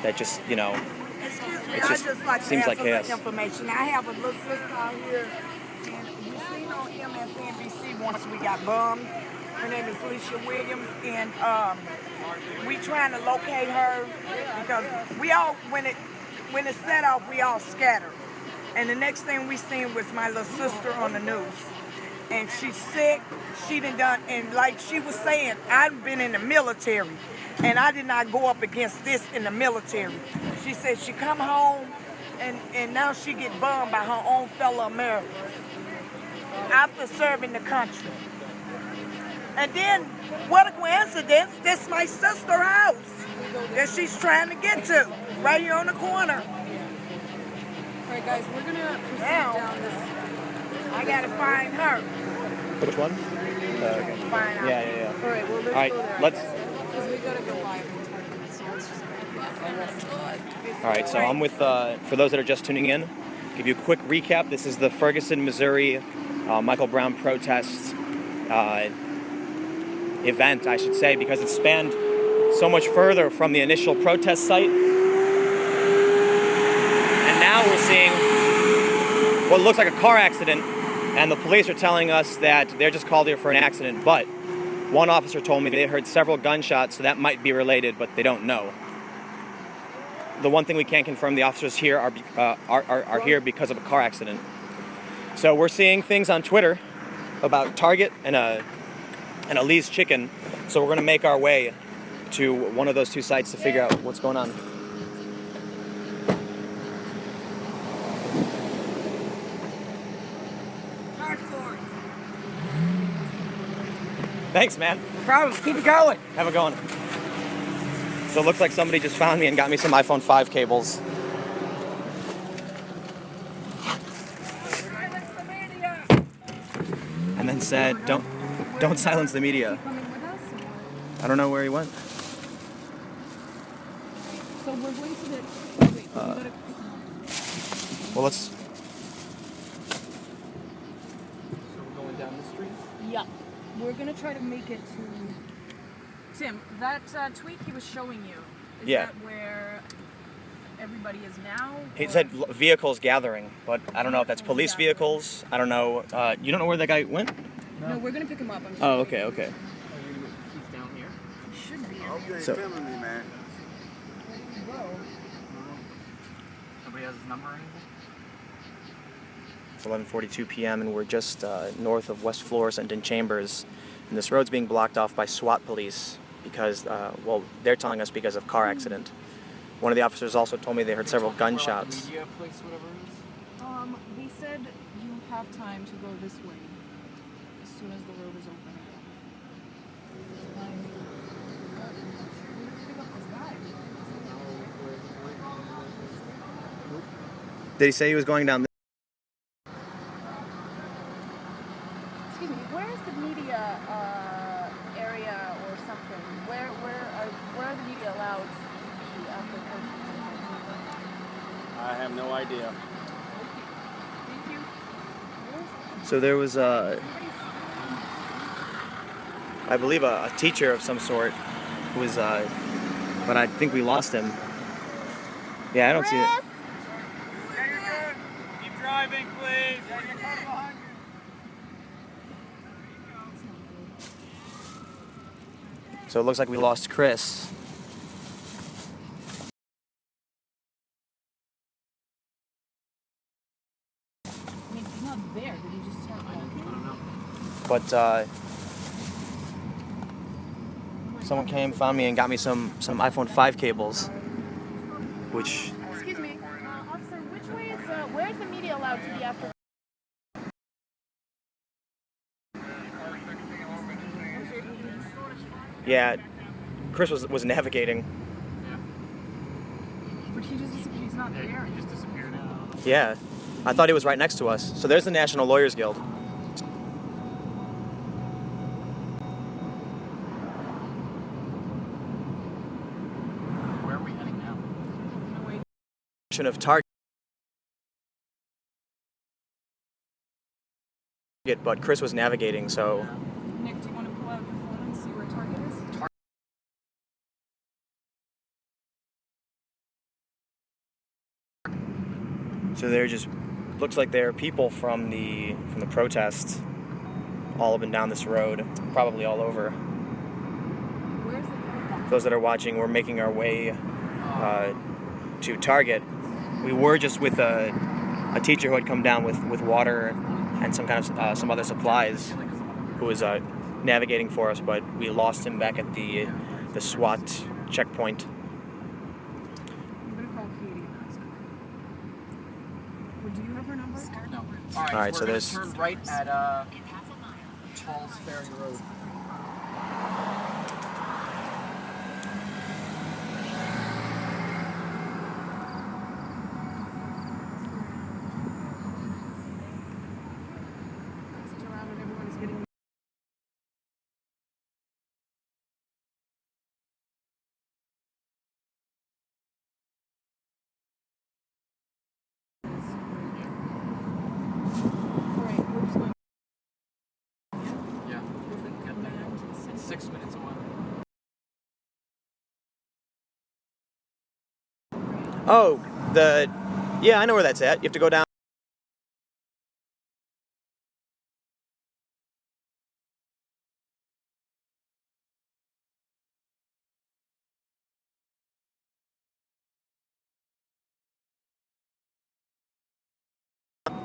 that just, you know, it just seems like chaos. Information. I have a little sister out here, and you seen on MSNBC once we got bombed. Her name is Alicia Williams, and we trying to locate her because we all, when it set off, we all scattered. And the next thing we seen was my little sister on the news. And she's sick, and like she was saying, I've been in the military, and I did not go up against this in the military. She said she come home, and now she get bummed by her own fellow Americans after serving the country. And then, what a coincidence, this my sister's house that she's trying to get to, right here on the corner. All right, guys, we're gonna proceed down this. I gotta find her. Which one? Okay. Find out. Yeah. All right, well, let's All right, go there. let's. Because we gotta go live in 20 minutes, so let's just All right, so I'm with, for those that are just tuning in, give you a quick recap. This is the Ferguson, Missouri Michael Brown protest event, I should say, because it spanned so much further from the initial protest site. And now we're seeing what looks like a car accident, and the police are telling us that they're just called here for an accident, but one officer told me they heard several gunshots, so that might be related, but they don't know. The one thing we can confirm, the officers here are here because of a car accident. So we're seeing things on Twitter about Target and a Lee's Chicken, so we're going to make our way to one of those 2 sites to figure out what's going on. Thanks, man. No problem. Keep it going. Have a good one. So it looks like somebody just found me and got me some iPhone 5 cables. And then said, don't silence the media. I don't know where he went. So we're going to the. Wait, Well, let's. So we're going down the street? Yeah. We're going to try to make it to. Tim, that tweet he was showing you, is that where everybody is now? He said vehicles gathering, but I don't know if that's police vehicles. I don't know. You don't know where that guy went? No, we're going to pick him up. I'm Oh, okay, okay. He's down here. He should be. I hope you ain't So- filming me, man. Somebody has his number or anything? It's 11:42 p.m. and we're just north of West Florissant in Chambers, and this road's being blocked off by SWAT police because, well, they're telling us because of car accident. One of the officers also told me they heard several gunshots. Media place, whatever it is? They said you have time to go this way as soon as the road is open. Did he say he was going down? Excuse me, where is the media area or something? Where are the media allowed to be after curfew? I have no idea. Thank you. So there was I believe a teacher of some sort who was, but I think we lost him. Yeah, I don't see it. Keep driving, please. So it looks like we lost Chris. I mean, he's not there. Did he just start walking? I don't know. But someone came, found me, and got me some iPhone 5 cables, which Excuse me, officer, which way is, where is the media allowed to be after? yeah, Chris was navigating. But he just disappeared. He's not there. He just disappeared. Yeah, I thought he was right next to us. So there's the National Lawyers Guild. Where are we heading now? Of Target, but Chris was navigating, so. Nick, do you want to pull out your phone and see where Target is? So there just looks like there are people from the protest all up and down this road, probably all over. Where's the Those that are watching, we're making our way to Target. We were just with a teacher who had come down with water and some kind of some other supplies, who was navigating for us, but we lost him back at the SWAT checkpoint. I'm gonna call Katie and ask her. Well, do you have her number? No. All right, we're so gonna there's- turn right at Charles Ferry Road. Sit around and everyone's getting. Alright, we're just going. Yeah. It's 6 minutes away. Oh, yeah, I know where that's at. You have to go down.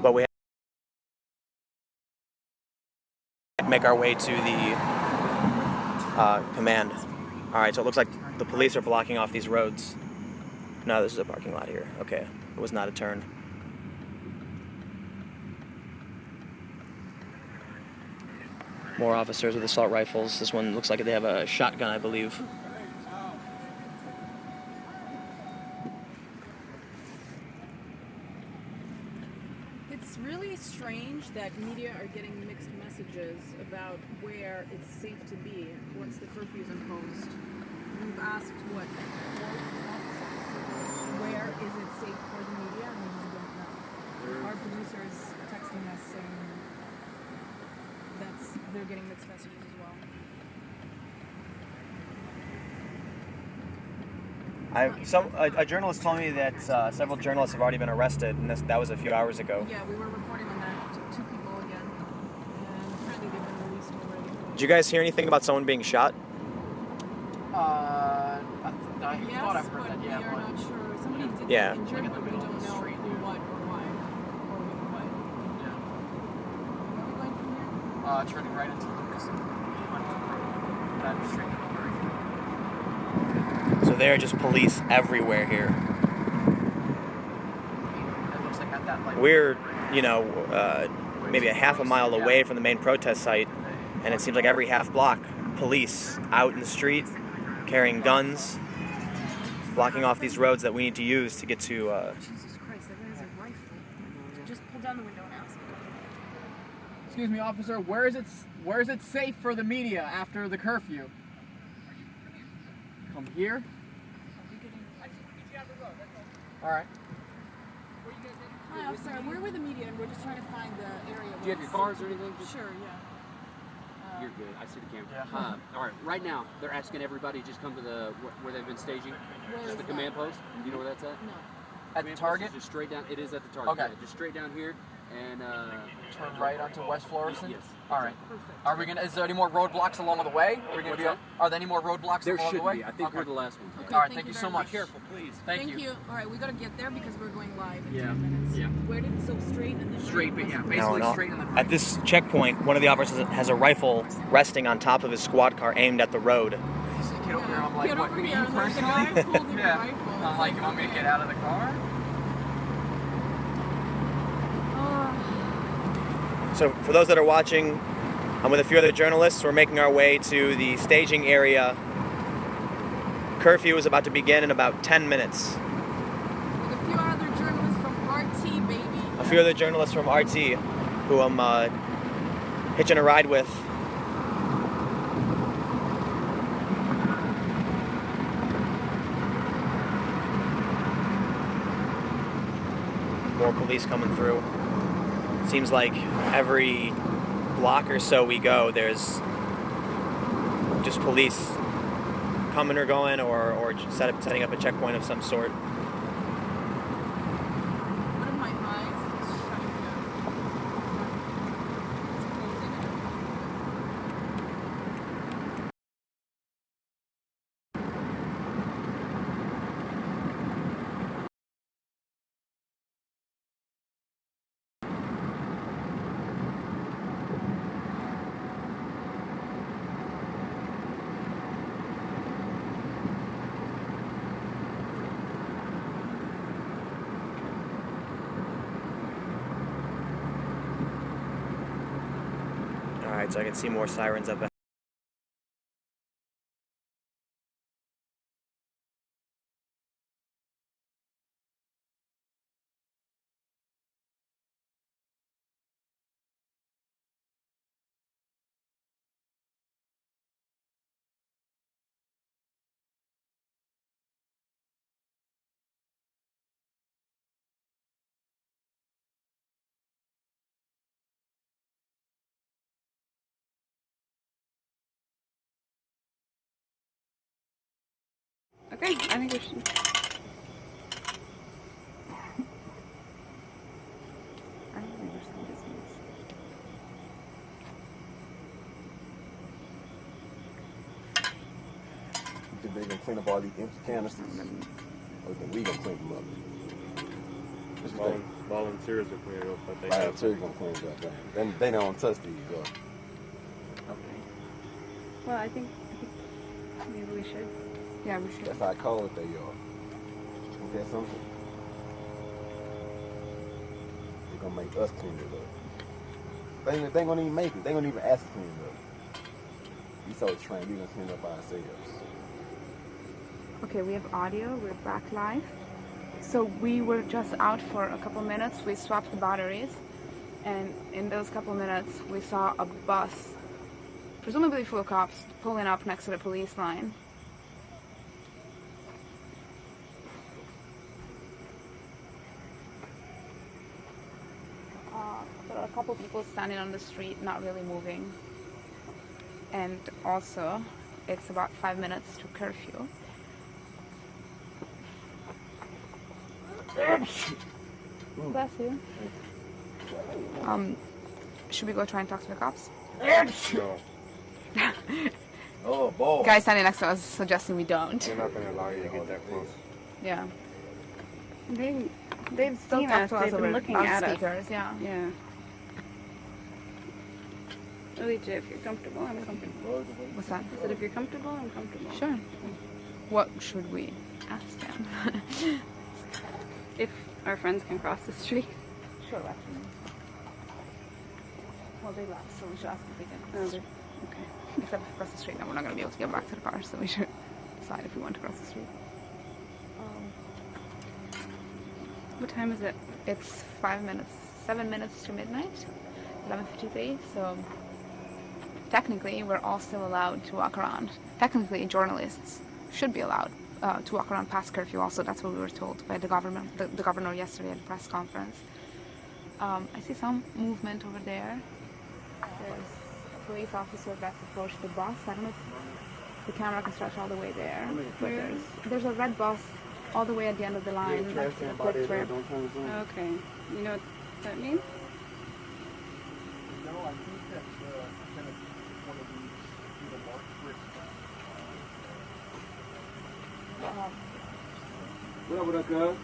But we have to make our way to the command. All right, so it looks like the police are blocking off these roads. No, this is a parking lot here. Okay, it was not a turn. More officers with assault rifles. This one looks like they have a shotgun, I believe. It's really strange that media are getting mixed messages about where it's safe to be once the curfew is imposed. We've asked where is it safe for the media, and we don't know. Our producer is texting us saying they're getting mixed messages as well. A journalist told me that several journalists have already been arrested, and that was a few hours ago. Yeah, we were reporting on that. Two people again, and apparently they've been released already. Did you guys hear anything about someone being shot? I thought I heard that, yeah. We are not sure. Somebody did Yeah. get injured, but we don't know who, what, or why, or with what. Yeah. Where are we going from here? Turning right into Ferguson. That street over. So there are just police everywhere here. It looks like at that light. We're, maybe a half a mile away from the main protest site, and it seems like every half block, police out in the street, carrying guns, blocking off these roads that we need to use to get to... Jesus Christ, that guy has a rifle. Just pull down the window and ask. Excuse me, officer. Where is it safe for the media after the curfew? Come here. All right. Hi, officer. We're with the media, and we're just trying to find the area. Do you have your cards or anything? Sure, yeah. You're good. I see the camera. Yeah. All right. Right now, they're asking everybody to just come to the where they've been staging. Just the command post. Do you know where that's at? No. At the Target? Just straight down. It is at the Target. Okay. Yeah, just straight down here and turn right onto West Florissant? Yes. All right. Are we gonna? Is there any more roadblocks along the way? Are we gonna What's be? that? Are there any more roadblocks There along the should way? be. I think Okay. we're the last one. Okay, All right. Thank you so very much. Be careful, please. Thank you. All right, we gotta get there because we're going live in Yeah. 10 minutes. Yeah. Where did so straight and then Straight, but yeah, basically straight and then right. At this checkpoint, one of the officers has a rifle resting on top of his squad car aimed at the road. He's like, get over here. I'm like, Get what? over Me here, and there's a personally? guy holding a Yeah. rifle. I'm like, you want me to get out of the car? So for those that are watching, I'm with a few other journalists. We're making our way to the staging area. Curfew is about to begin in about 10 minutes. With a few other journalists from RT, baby. A few other journalists from RT who I'm hitching a ride with. More police coming through. Seems like every block or so we go, there's just police coming or going, or setting up a checkpoint of some sort. One of my eyes is shutting down. It's closing. Alright, so I can see more sirens up ahead. Okay, I think we should. You think they gonna clean up all these empty canisters? Or think we gonna clean them up? What you think? Volunteers are cleaning up, but they Volunteers gonna clean it up. Then they don't touch these, though. Okay. Well, I think maybe we should. Yeah, we should. That's how cold they are. Is that something? They're gonna make us clean it up. They ain't gonna even make it. They ain't gonna even ask to clean up. We so trained, we gonna clean up by ourselves. Okay, we have audio, we're back live. So we were just out for a couple minutes, we swapped the batteries, and in those couple minutes we saw a bus, presumably full of cops, pulling up next to the police line. There are a couple people standing on the street, not really moving. And also, it's about 5 minutes to curfew. Bless you. Should we go try and talk to the cops? No. Oh, boy. Guy standing next to us suggesting we don't. They're not going to allow you to get that close. Yeah. They've Still seen talk us. to us They've over been looking at us. loudspeakers, yeah. Yeah. Alicia, if you're comfortable, I'm comfortable. What's that? I said if you're comfortable, I'm comfortable. Sure. What should we ask them? If our friends can cross the street. Sure, actually. Well, they left, so we should ask if we can. Oh, okay. Except if we cross the street, then we're not going to be able to get back to the car, so we should decide if we want to cross the street. What time is it? It's 7 minutes to midnight, 11:53, so technically we're all still allowed to walk around. Technically, journalists should be allowed to walk around past curfew also. That's what we were told by the governor yesterday at the press conference. I see some movement over there. There's a police officer that's approached the bus. I don't know if the camera can stretch all the way there, but there's a red bus all the way at the end of the line. Okay. You know what that means? No, I think that's kind of one of these, marked What up with that, cuz?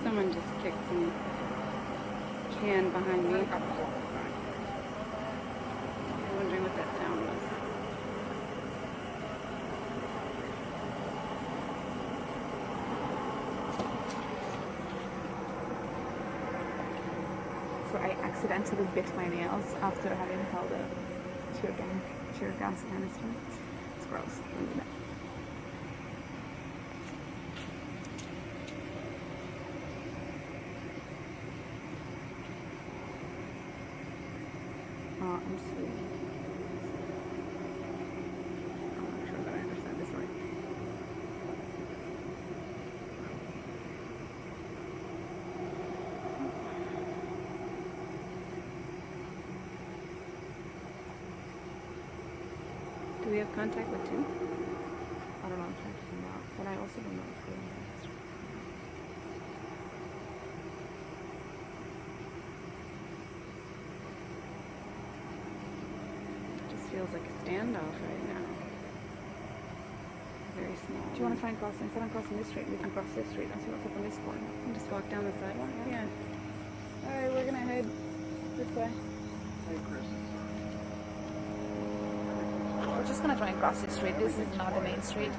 Someone just kicked some can behind me. I'm wondering what that sound was. So I accidentally bit my nails after having held a tear gas canister. It's gross. I'm just reading. I'm not sure that I understand this right. Do we have contact with two? I don't know, I'm trying to find out, but I also don't know if we're in the Feels like a standoff right now. Very small. Do you want to try and cross? Instead of crossing this street, we can cross this street and see what's up on this corner. And just walk down the sidewalk? Yeah. Alright, we're gonna head this way. Hey, Chris. We're just gonna try and cross this street. This is not the main street.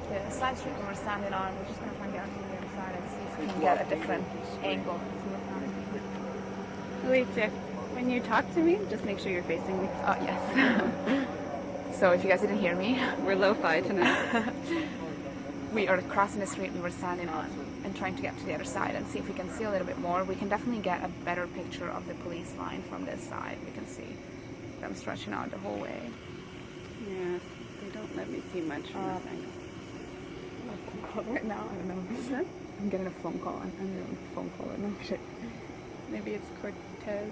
The side street we were standing on, we're just gonna try and get onto the other side and see if we can get a different angle. See what's happening. Alicia, when you talk to me, just make sure you're facing me. Oh, yes. So if you guys didn't hear me, we're lo-fi tonight. We are crossing the street we were standing on and trying to get to the other side and see if we can see a little bit more. We can definitely get a better picture of the police line from this side. We can see them stretching out the whole way. Yeah, they don't let me see much from this angle. Right now, I don't know. I'm getting a phone call. I'm getting a phone call. No shit. Maybe it's Cortez.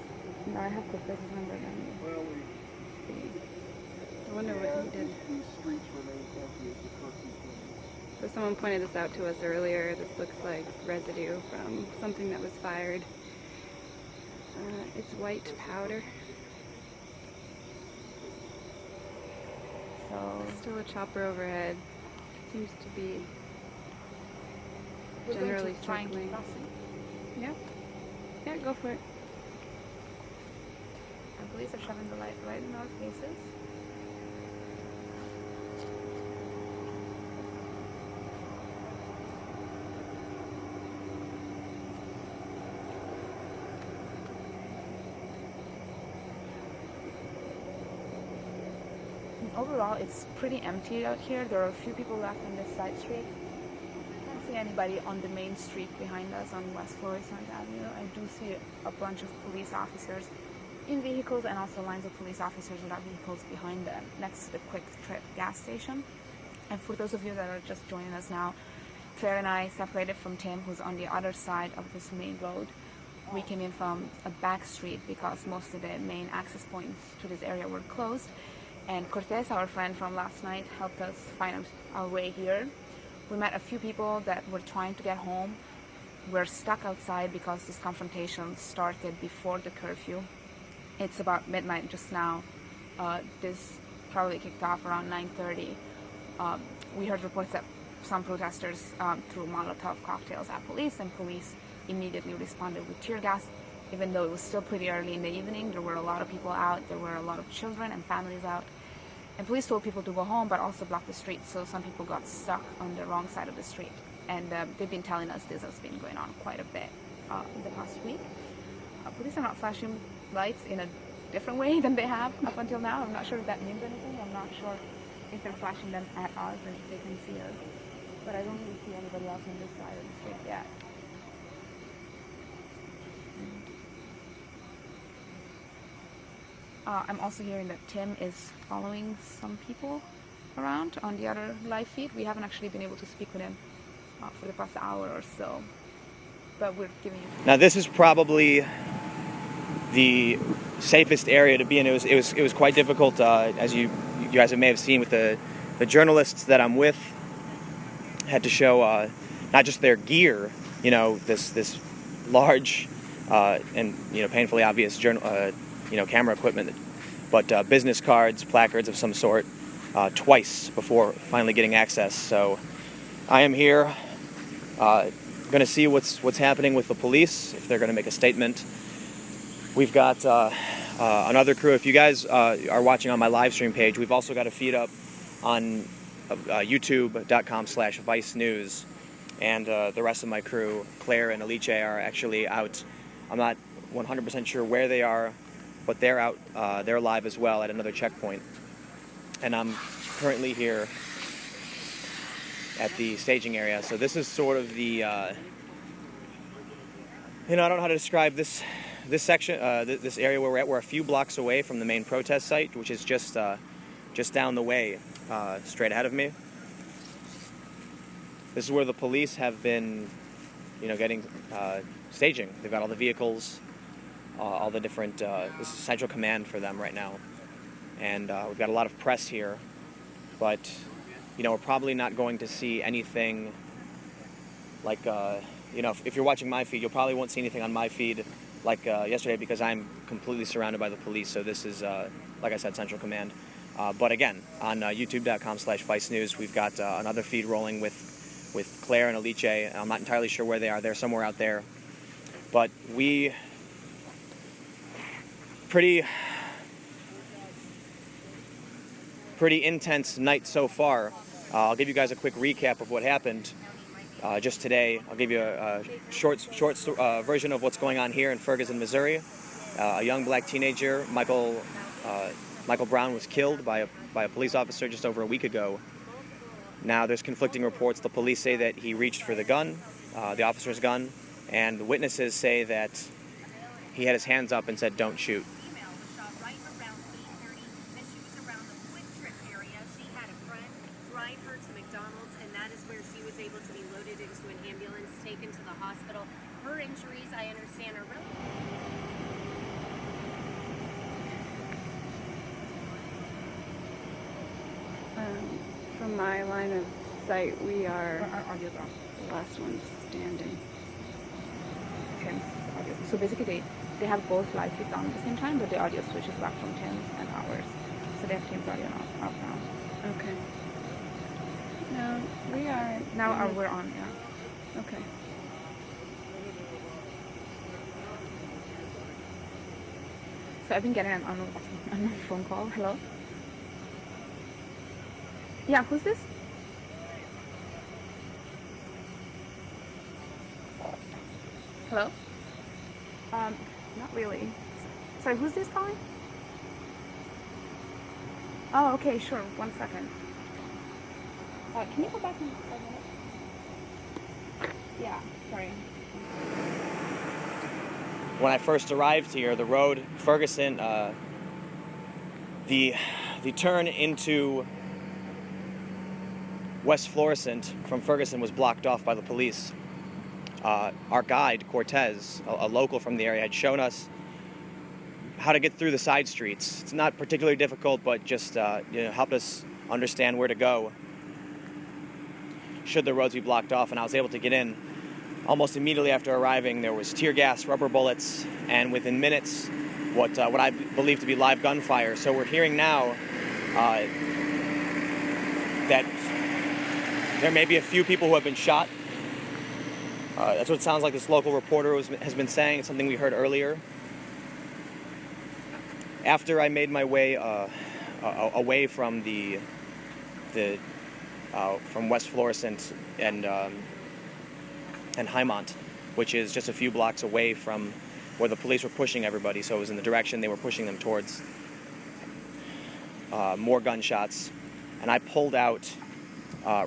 No, I have Cortez's number then. Well, I wonder what he did. So someone pointed this out to us earlier. This looks like residue from something that was fired. It's white powder. So still a chopper overhead. Seems to be generally circling. Yeah. Yeah, go for it. And police are shoving the light right in our faces. Overall, it's pretty empty out here. There are a few people left on this side street. I don't see anybody on the main street behind us on West Florissant Avenue. I do see a bunch of police officers in vehicles and also lines of police officers without vehicles behind them next to the Quick Trip gas station. And for those of you that are just joining us now, Claire and I separated from Tim, who's on the other side of this main road. We came in from a back street because most of the main access points to this area were closed. And Cortez, our friend from last night, helped us find our way here. We met a few people that were trying to get home. We're stuck outside because this confrontation started before the curfew. It's about midnight just now. This probably kicked off around 9:30. We heard reports that some protesters threw Molotov cocktails at police, and police immediately responded with tear gas. Even though it was still pretty early in the evening, there were a lot of people out. There were a lot of children and families out. And police told people to go home, but also blocked the street, so some people got stuck on the wrong side of the street. And they've been telling us this has been going on quite a bit in the past week. Police are not flashing lights in a different way than they have up until now. I'm not sure if that means anything. I'm not sure if they're flashing them at us and if they can see us. But I don't really see anybody else on this side of the street yet. I'm also hearing that Tim is following some people around on the other live feed. We haven't actually been able to speak with him for the past hour or so, but we're giving you. Now this is probably the safest area to be in. It was quite difficult, as you guys may have seen with the journalists that I'm with. Had to show not just their gear, this large and painfully obvious camera equipment, but business cards, placards of some sort, twice before finally getting access. So I am here, going to see what's happening with the police, if they're going to make a statement. We've got another crew. If you guys are watching on my live stream page, we've also got a feed up on youtube.com/Vice News, and the rest of my crew, Claire and Alice, are actually out. I'm not 100% sure where they are, but they're out, they're live as well at another checkpoint. And I'm currently here at the staging area. So this is sort of the, I don't know how to describe this section, this area where we're at. We're a few blocks away from the main protest site, which is just down the way, straight ahead of me. This is where the police have been, getting staging. They've got all the vehicles, all the different, this is central command for them right now. And we've got a lot of press here, but, we're probably not going to see anything like, if you're watching my feed, you probably won't see anything on my feed like yesterday because I'm completely surrounded by the police. So this is, like I said, central command. But again, on youtube.com/Vice News, we've got another feed rolling with Claire and Alice. I'm not entirely sure where they are. They're somewhere out there. But we... Pretty intense night so far. I'll give you guys a quick recap of what happened just today. I'll give you a short version of what's going on here in Ferguson, Missouri. A young black teenager, Michael Brown, was killed by a police officer just over a week ago. Now there's conflicting reports. The police say that he reached for the gun, the officer's gun, and the witnesses say that he had his hands up and said, "Don't shoot." Her injuries, I understand, are relative. From my line of sight, we are the last ones standing. Tim's audio. So basically they have both live feeds on at the same time, but the audio switches back from Tim's and ours. so they have teams already off now. Okay. No, we are. Now we're on, yeah. Okay. So I've been getting an unknown phone call. Hello? Yeah, who's this? Hello? Not really. Sorry, who's this calling? Oh, okay, sure. 1 second. Can you go back in 5 minutes? Yeah, sorry. When I first arrived here, the road, Ferguson, the turn into West Florissant from Ferguson was blocked off by the police. Our guide, Cortez, a local from the area, had shown us how to get through the side streets. It's not particularly difficult, but just helped us understand where to go should the roads be blocked off, and I was able to get in. Almost immediately after arriving, there was tear gas, rubber bullets, and within minutes, what I believe to be live gunfire. So we're hearing now that there may be a few people who have been shot. That's what it sounds like this local reporter has been saying. It's something we heard earlier. After I made my way away from from West Florissant and Highmont, which is just a few blocks away from where the police were pushing everybody, so it was in the direction they were pushing them towards. More gunshots, and I pulled out,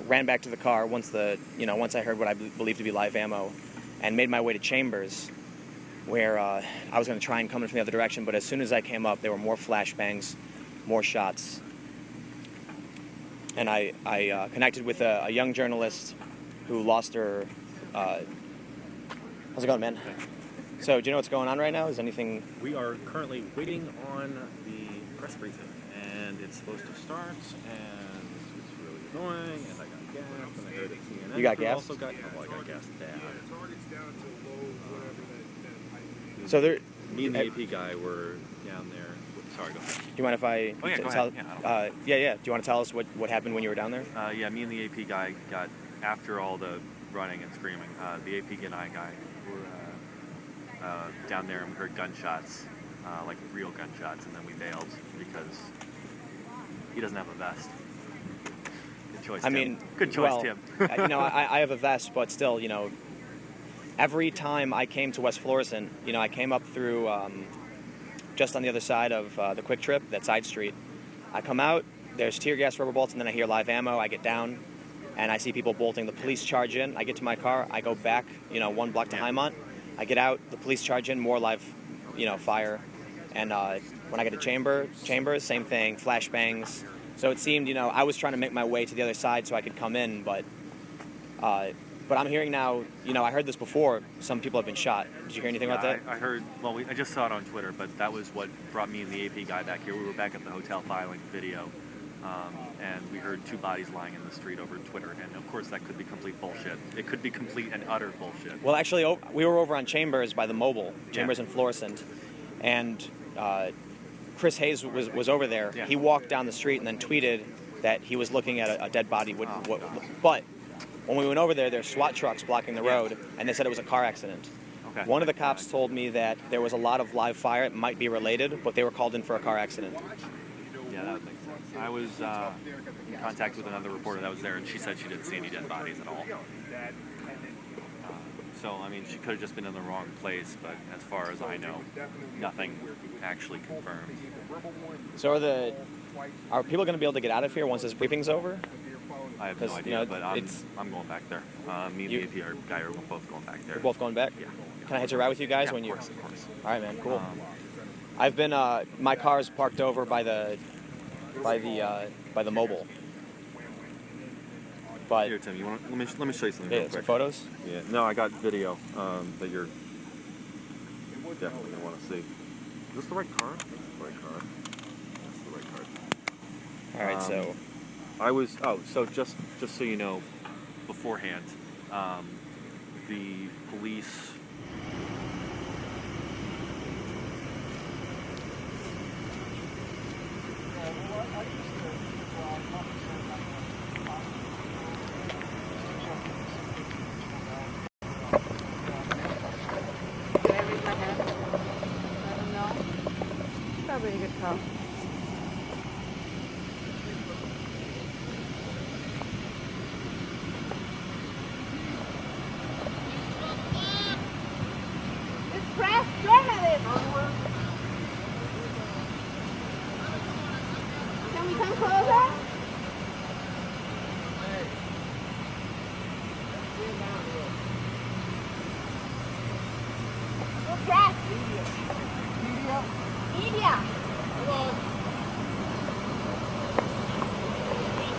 ran back to the car once I heard what I believed to be live ammo, and made my way to Chambers, where I was going to try and come in from the other direction, but as soon as I came up, there were more flashbangs, more shots. And I connected with a young journalist who lost her. How's it going, man? So, do you know what's going on right now? Is anything? We are currently waiting on the press briefing, and it's supposed to start, and it's really annoying, and I got gassed, and I heard that CNN You got gassed? also got, I got gassed bad. So there. Me and the AP guy were down there. Sorry, go ahead. Do you mind if I? Oh, yeah, go tell, ahead. Yeah. Do you want to tell us what happened when you were down there? Yeah, me and the AP guy got, after all the running and screaming, the AP and I guy were down there, and we heard gunshots, like real gunshots, and then we bailed because he doesn't have a vest. Good choice, Tim. Good choice, Tim. I have a vest, but still, every time I came to West Florissant, I came up through just on the other side of the Quick Trip, that side street. I come out, there's tear gas, rubber bullets, and then I hear live ammo. I get down, and I see people bolting. The police charge in. I get to my car. I go back, 1 block to Highmont. I get out. The police charge in. More live, fire. And when I get to Chambers, same thing. Flashbangs. So it seemed, I was trying to make my way to the other side so I could come in, but I'm hearing now, I heard this before, some people have been shot. Did you hear anything about that? I heard, I just saw it on Twitter, but that was what brought me and the AP guy back here. We were back at the hotel filing video, and we heard 2 bodies lying in the street over Twitter, and of course that could be complete bullshit. It could be complete and utter bullshit. Well, actually, we were over on Chambers by the Mobile, Chambers and Florissant, and Chris Hayes was over there. Yeah. He walked down the street and then tweeted that he was looking at a dead body. But when we went over there, there's SWAT trucks blocking the road, and they said it was a car accident. Okay. One of the cops told me that there was a lot of live fire. It might be related, but they were called in for a car accident. Yeah, that would make sense. I was in contact with another reporter that was there, and she said she didn't see any dead bodies at all. So, she could have just been in the wrong place, but as far as I know, nothing actually confirmed. So are people going to be able to get out of here once this briefing's over? I have no idea, but I'm going back there. Me and the AP guy are both going back there. You're both going back? Yeah. Can I hitch a ride with you guys when you? Of course. All right, man. Cool. I've been. My car's parked over by the Mobile. But here, Tim, let me show you something real quick. Some photos? Yeah. No, I got video that you're definitely gonna want to see. Is this the right car? That's the right car. That's the right car. All right, so. So just so you know, beforehand, the police. So. It's press journalism. Can we come closer? We're press. Media. Come on.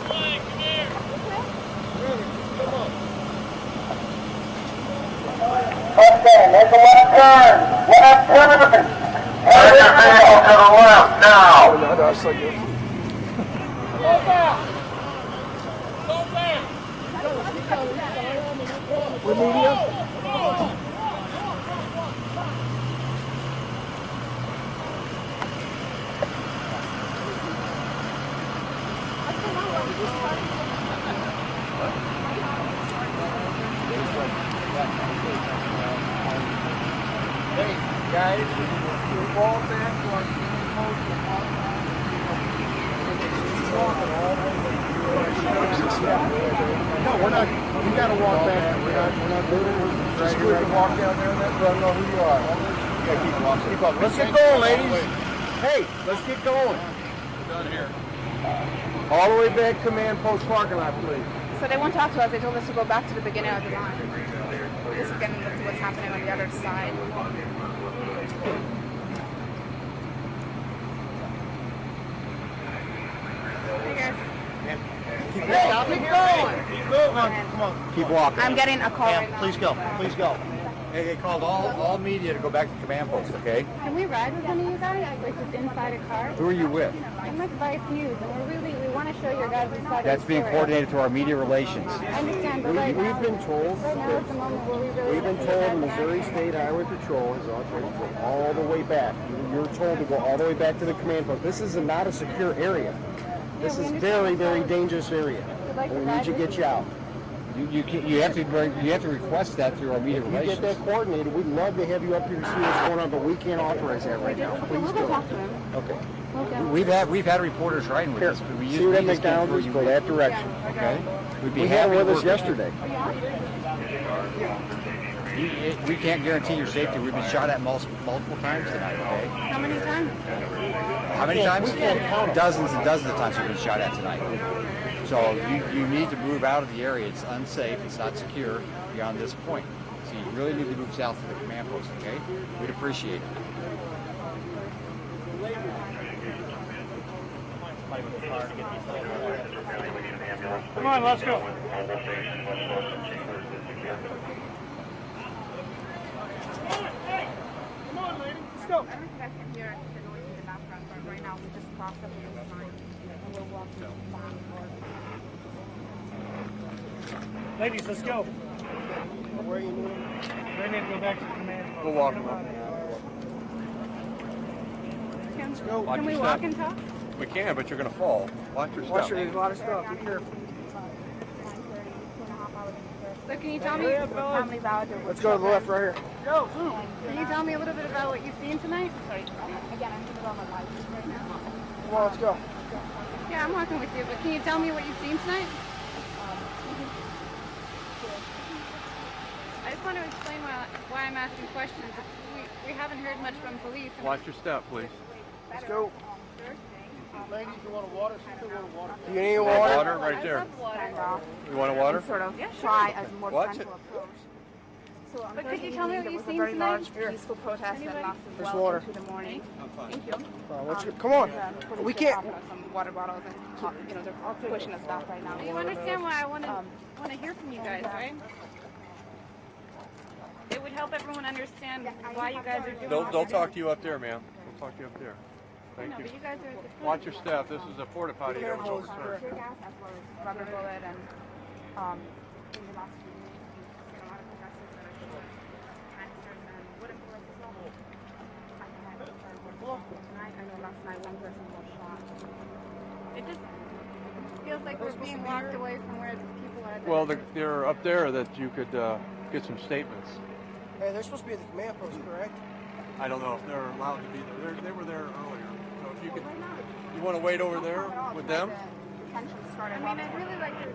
Come here. Come on. Okay, make a left turn. Left turn. Turn your vehicle to the left now. No, that's so good. Go back. Go back. With media? Hey, guys, you fall back to our No, we're not. We gotta walk back. We're not doing it. Just go ahead and walk down there and let them know who you are. Yeah, keep walking. Keep up. Let's get going, ladies. Hey, let's get going. We're done here. All the way back command post parking lot, please. So they won't talk to us. They told us to go back to the beginning of the line. This is getting into what's happening on the other side. Hey guys. Keep going. Keep moving. Come on. Keep walking. I'm getting a call right now. Please go. Please go. They called all media to go back to command post, okay? Can we ride with one of you guys? Like just inside a car? Who are you with? I'm with Vice News, and we want to show your guys the side That's of the being story. coordinated through our media relations. I understand, but right now, We've been told right now is the moment where we really we've been have to told get Missouri back. State Highway Patrol has authorized to go all the way back. You're told to go all the way back to the command post. This is not a secure area. This we is understand very, that's very all. dangerous area. We'd like to And we ride need to with get you out. You have to request that through our media If you relations. get that coordinated, we'd love to have you up here to see what's going on, but we can't authorize that right now. Please We'll go do. talk to him. Okay. We've had reporters riding with Here, us, but we see what that just can't McDonald's throw is, go that direction. Okay? We'd be We had happy it to with us work yesterday. We can't guarantee your safety. We've been shot at multiple times tonight, okay? How many times? How many times? We can't count them. Dozens and dozens of times we've been shot at tonight. So you need to move out of the area. It's unsafe. It's not secure beyond this point. So you really need to move south to the command post, okay? We'd appreciate it. Come on, let's go. Come on, lady. Let's go. I don't know if you guys can hear the noise in the background, but right now we just crossed up the other line and we're walking back and forth. Ladies, let's go. Where are you moving? We need to go back to the command post. We'll walk around. Can we walk and talk? We can, but you're going to fall. Watch your step. There's a lot of stuff. Be careful. So can you tell me? Family voucher. Let's go to the left right here. Go. Can you tell me a little bit about what you've seen tonight? Sorry. Again, I'm thinking about my life right now. Come on, let's go. Yeah, I'm walking with you, but can you tell me what you've seen tonight? I just want to explain why I'm asking questions. We haven't heard much from police. Watch your step, please. Let's go. Ladies, you want a water? Sister, want a water? Do you need water? Water right there. You want a water? Sort of try a more Watch gentle approach. So But could you tell me what there you've was a seen very tonight? large peaceful protest that lasted There's well water. into the morning. Thank you. Come on. We Police can't. are offering us some water bottles and they're pushing us back right now. You understand why I want to hear from you guys, right? It would help everyone understand why you guys are doing They'll talk to you up there, ma'am. They'll talk to you up there. Thank No, you. but you guys are at the front. Watch your step. This is a porta potty. There, Tear sir. gas as well as rubber bullet and in the last few weeks we've seen a lot of progressives that are shooting canisters and wooden bullets as well. I know last night one person was shot. It just feels like we're being walked away from where the people are. Well, they're up there that you could get some statements. Hey, they're supposed to be at the command post, correct? I don't know if they're allowed to be there. They were there earlier. So if if you could, you want to wait over there with them? I mean, I'd really like to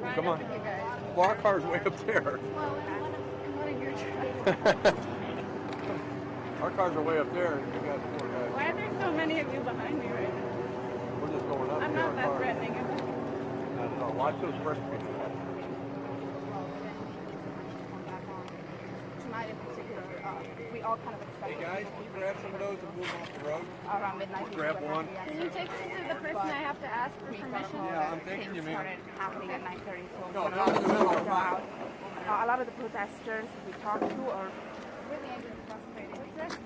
ride Come up on. with you guys. Well, our car's way up there. Well, in one of your trucks. Our cars are way up there. And you got 4 guys. Why are there so many of you behind me right now? We're just going up. I'm to not our that car. threatening. Not at all. Watch those brick people. Tonight in particular, we all kind of expect. Hey guys, can you grab some of those and move off the road? Around midnight. Grab one. Can you take me to the person I have to ask for permission? Yeah, I'm thinking you mean. Started happening at 9:30. So No, not in the middle of a lot of the protesters we talked to are really angry and frustrated. What's this?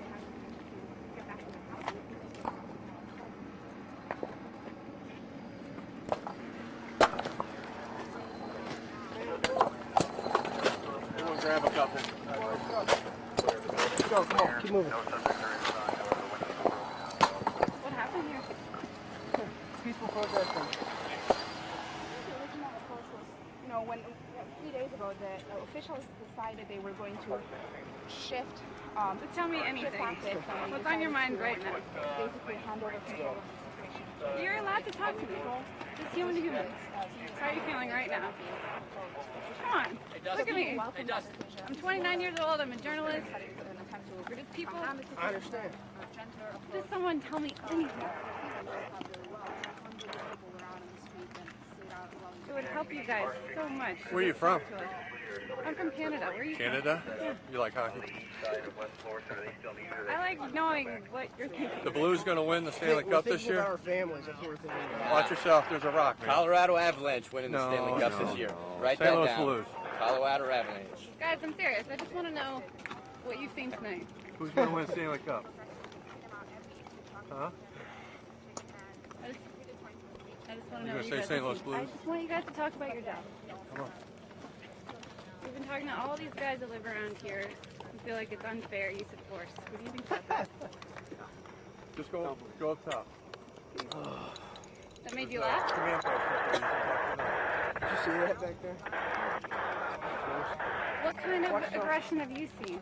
Everyone grab a couple. Go, come on, keep moving. What happened here? Peaceful protesting. You know, when 3 days ago, the officials decided they were going to shift. Just tell me anything. What's on your mind right now? Basically, hand over control of the situation. You're allowed to talk to me. Just human to human. How are you feeling right now? Come on. Look at me. I'm 29 years old. I'm a journalist. We're just people. I understand. Just someone tell me anything. It would help you guys so much. Where are you from? I'm from Canada. Where are you Canada? from? Yeah. You like hockey? I like knowing what you're thinking. The Blues going to win the Stanley Cup this year? Our families, that's what we're thinking about. Watch yourself, there's a rock, man. Colorado Avalanche winning the Stanley Cup this year. Write St. that Louis down. Blues. Colorado Avalanche. Guys, I'm serious. I just want to know what you've seen tonight. Who's going to win the Stanley Cup? Huh? I just want to You know gonna what say guys St. Louis think. Blues? I just want you guys to talk about your job. Come on. We've been talking to all these guys that live around here who feel like it's unfair use of force. What do you think about that? Just go up top. That made you laugh? Command post. Did you see that back there? What kind of aggression have you seen?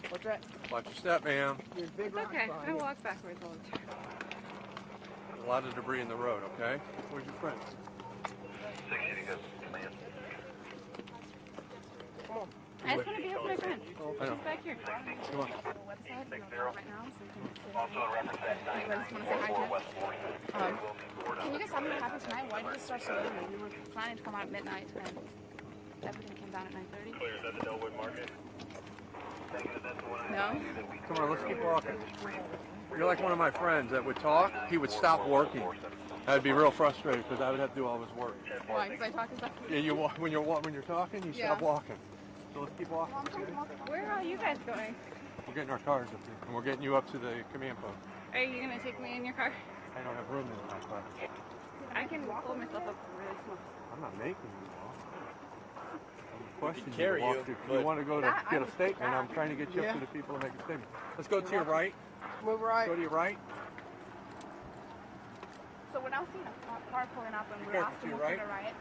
What's that? Watch your step, ma'am. There's big It's rocks okay. behind I you. walk backwards all the time. A lot of debris in the road, okay? Where's your friend? Come on. I just want to be with my friend. I know. She's back here. Come on. Can you guys tell me what happened tonight? Why did it start so early? We were planning to come out at midnight, and everything came down at 9:30. No? Come on, let's keep walking. You're like one of my friends that would talk, he would stop working. I'd be real frustrated because I would have to do all his work. Why? Because I talk and stuff? Yeah, you walk, when you're talking, you stop walking. So let's keep walking. Where are you guys going? We're getting our cars up there, and we're getting you up to the command post. Are you going to take me in your car? I don't have room in my car. I can pull myself up really small. I'm not making you walk. I'm questioning carry you to walk you, through. You but- want to go to get a statement, I'm trying to get you up to the people to make a statement. Let's go to your right. Move right. Go to your right. So we're now seeing a car pulling up, and we're Careful asked to to your move to right. the right.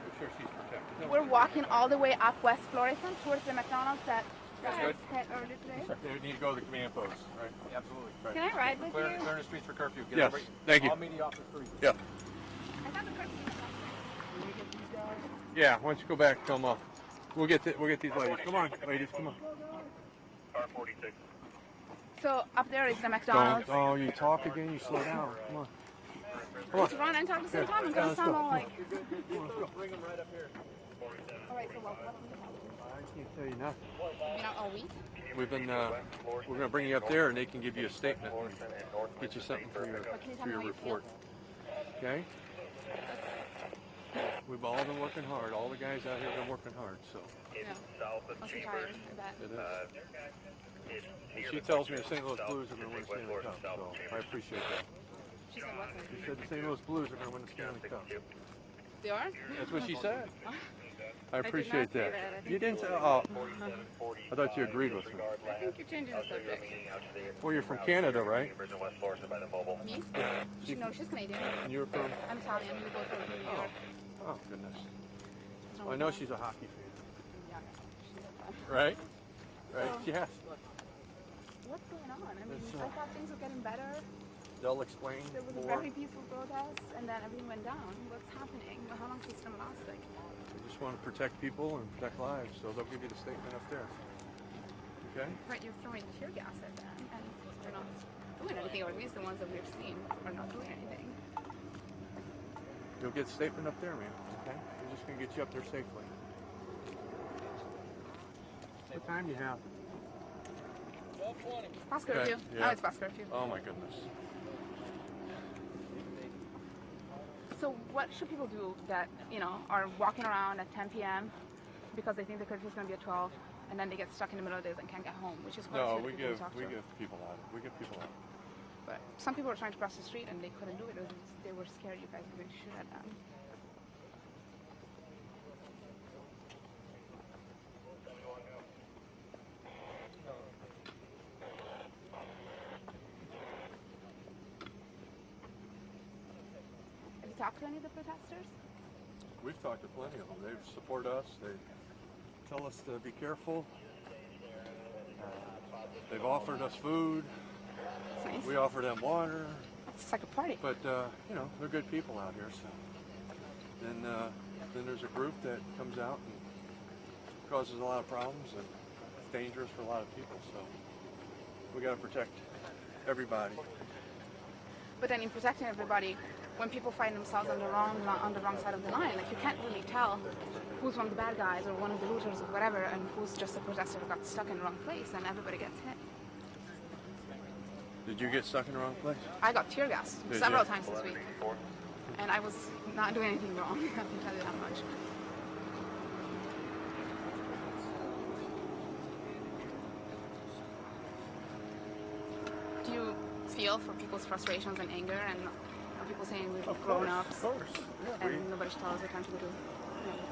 Make sure she's protected. We're walking all the way up West Florissant towards the McDonald's that That's was good. hit earlier today. They need to go to the command post, right? Absolutely. Right. Can I ride with Clear you? the streets for curfew. Get Yes, everybody- thank you. I'll meet you off the street. Yeah. I thought the curfew was up. Yeah, why don't you go back and come up. We'll get these ladies. Come on, ladies, come on. Car 46. So up there is the McDonald's. Don't, oh, you talk again, you slow down. Come on. Come on. Let's run and talk at the same Yeah. time. I'm Yeah, gonna let's sound go. all like. Bring them right up here. All right, so what can you tell me? I can't tell you nothing. Been out all week? We've been, we're going to bring you up there and they can give you a statement and get you something for your report. Okay? We've all been working hard. All the guys out here have been working hard, so. Yeah. Must be tired, I bet. It is. She tells me the St. Louis Blues are going to win the Stanley Cup, so I appreciate that. She said what? She said the St. Louis Blues are going to win the Stanley Cup. They are? That's what she said. I did appreciate not say that. that. I think You didn't say, oh, I thought you agreed with me. I think you're changing the subject. Well, you're from Canada, right? Me? No, she's Canadian. And you're from? I'm Italian. We both live in New York. Oh, goodness. Well, I know she's a hockey fan. Yeah, she's a fan. Right? Right? So- Yes. What's going on? I mean, It's, I thought things were getting better. They'll explain There was a more. very peaceful protest, and then everything went down. What's happening? How long is this going to last? Like, We just want to protect people and protect lives, so they'll give you the statement up there. Okay? right, you're throwing tear gas at them, and they're not doing anything, or at least the ones that we've seen are not doing anything. You'll get a statement up there, man. Okay? We're just going to get you up there safely. What time do you have? Past curfew. Yeah. Now it's past curfew. Oh my goodness. So what should people do that, you know, are walking around at 10 p.m. because they think the curfew is going to be at 12, and then they get stuck in the middle of the day and can't get home, which is quite a No, few we people give talk to. people out. We give people out. But some people were trying to cross the street and they couldn't do it. They were scared you guys were going to shoot at them. Have you talked to any of the protesters? We've talked to plenty of them. They support us. They tell us to be careful. They've offered us food. That's nice. We offer them water. It's like a party. But you know, they're good people out here. So then there's a group that comes out and causes a lot of problems, and it's dangerous for a lot of people. So we got to protect everybody. But then in protecting everybody, when people find themselves on the wrong side of the line, like you can't really tell who's one of the bad guys or one of the looters or whatever, and who's just a protester who got stuck in the wrong place, and everybody gets hit. Did you get stuck in the wrong place? I got tear gas Did several you? times this week, and I was not doing anything wrong. I can tell you that much. Do you feel for people's frustrations and anger, and are people saying we've grown up, Of course. Yeah, and nobody should tell us what time to go to,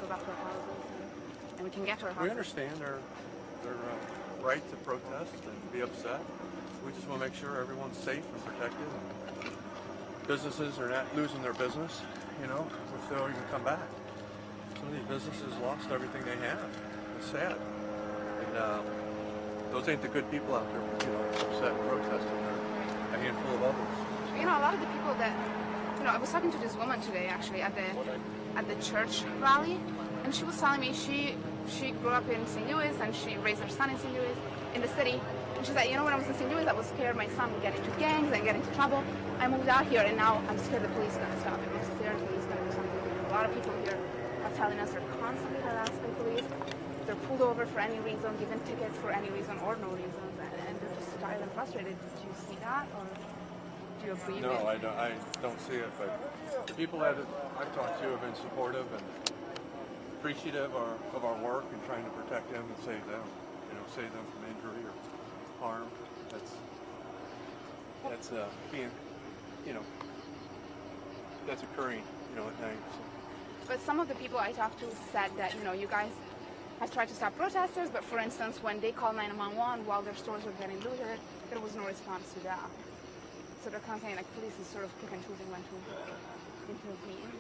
go back to our houses, and we can get to our houses? we understand their right to protest and be upset. We just want to make sure everyone's safe and protected. And businesses are not losing their business, you know, if they'll even come back. Some of these businesses lost everything they have. It's sad. And those ain't the good people out there, you know, upset and protesting. They're a handful of others. You know, a lot of the people that, you know, I was talking to this woman today actually at the church rally, and she was telling me she grew up in St. Louis and she raised her son in St. Louis, in the city. And she said, you know, when I was in St. Louis, I was scared my son would get into gangs and get into trouble. I moved out here and now I'm scared the police are going to stop him. I'm scared the police are going to do something. A lot of people here are telling us they're constantly harassed by police. They're pulled over for any reason, given tickets for any reason or no reasons, and they're just tired and frustrated. Do you see that, or do you agree? No, I don't see it, but the people that I've talked to have been supportive and appreciative of our work and trying to protect them and save them, you know, save them from injury or harm. That's being, you know, that's occurring, you know, at night. So. But some of the people I talked to said that, you know, you guys have tried to stop protesters, but for instance, when they called 911 while their stores were getting looted, there was no response to that. So they're kind of saying, like, police is sort of pick and choosing when to intervene.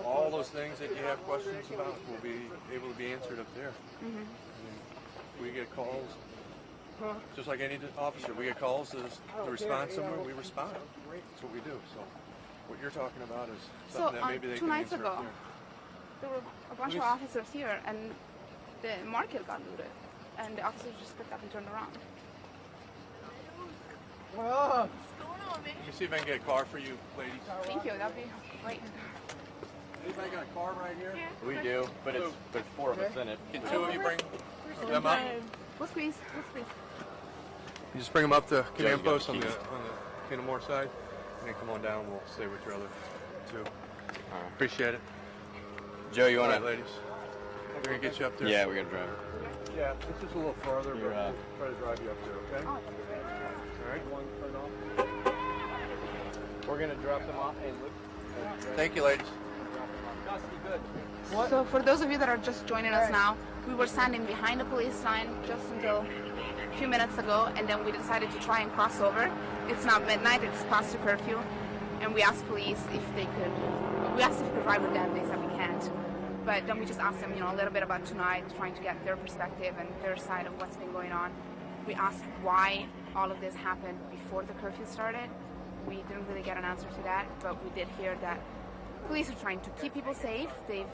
All those things that you have questions about will be able to be answered up there. Mm-hmm. We get calls, just like any officer, we get calls to respond somewhere, we respond. That's what we do. So what you're talking about is something that maybe they 2 can nights answer ago, up there. there were a bunch of officers here, and the market got looted, and the officers just picked up and turned around. Let me see if I can get a car for you, ladies. Thank you, that'd be great. Anybody got a car right here? We do, but it's four of us in it. Can two of you bring them up? We'll squeeze, we'll squeeze. You just bring them up to command you got post on keys. the Kenmore side, and then come on down. We'll stay with your other two. All right. Appreciate it. Joe, you All want right, ladies? We're gonna get you up there. Yeah, we gotta drive. Yeah, it's just a little farther, but we'll try to drive you up there, okay? Oh, All right. We're gonna drop them off. Hey, look. Thank you, ladies. Dusty, good. So for those of you that are just joining us now, we were standing behind the police line just until a few minutes ago, and then we decided to try and cross over. It's now midnight, it's past the curfew, and we asked police if they could, we asked if we could ride with them, they said we can't. But then we just asked them, you know, a little bit about tonight, trying to get their perspective and their side of what's been going on. We asked why all of this happened before the curfew started, we didn't really get an answer to that, but we did hear that police are trying to keep people safe. They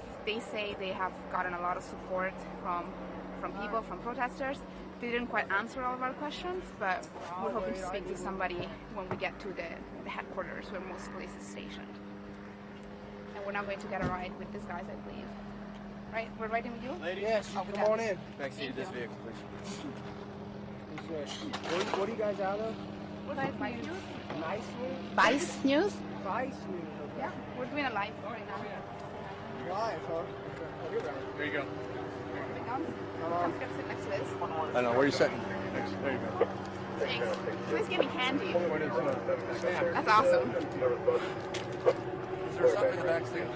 say they have gotten a lot of support from people, from protesters. They didn't quite answer all of our questions, but we're hoping to speak to somebody when we get to the headquarters where most police is stationed. And we're now going to get a ride with these guys, I believe. Right? We're riding with you? Ladies, yes, come on in. Backseat of this vehicle, please. What are you guys out of? Vice News. Nice News? Vice News? Vice News. Okay. Yeah, we're doing a live right now. Live, huh? There you go. Come sit next to this. I know. Where are you sitting? Next. There you go. Thanks. Please give me candy. What is Sam? That's awesome. Is there something in the back seat?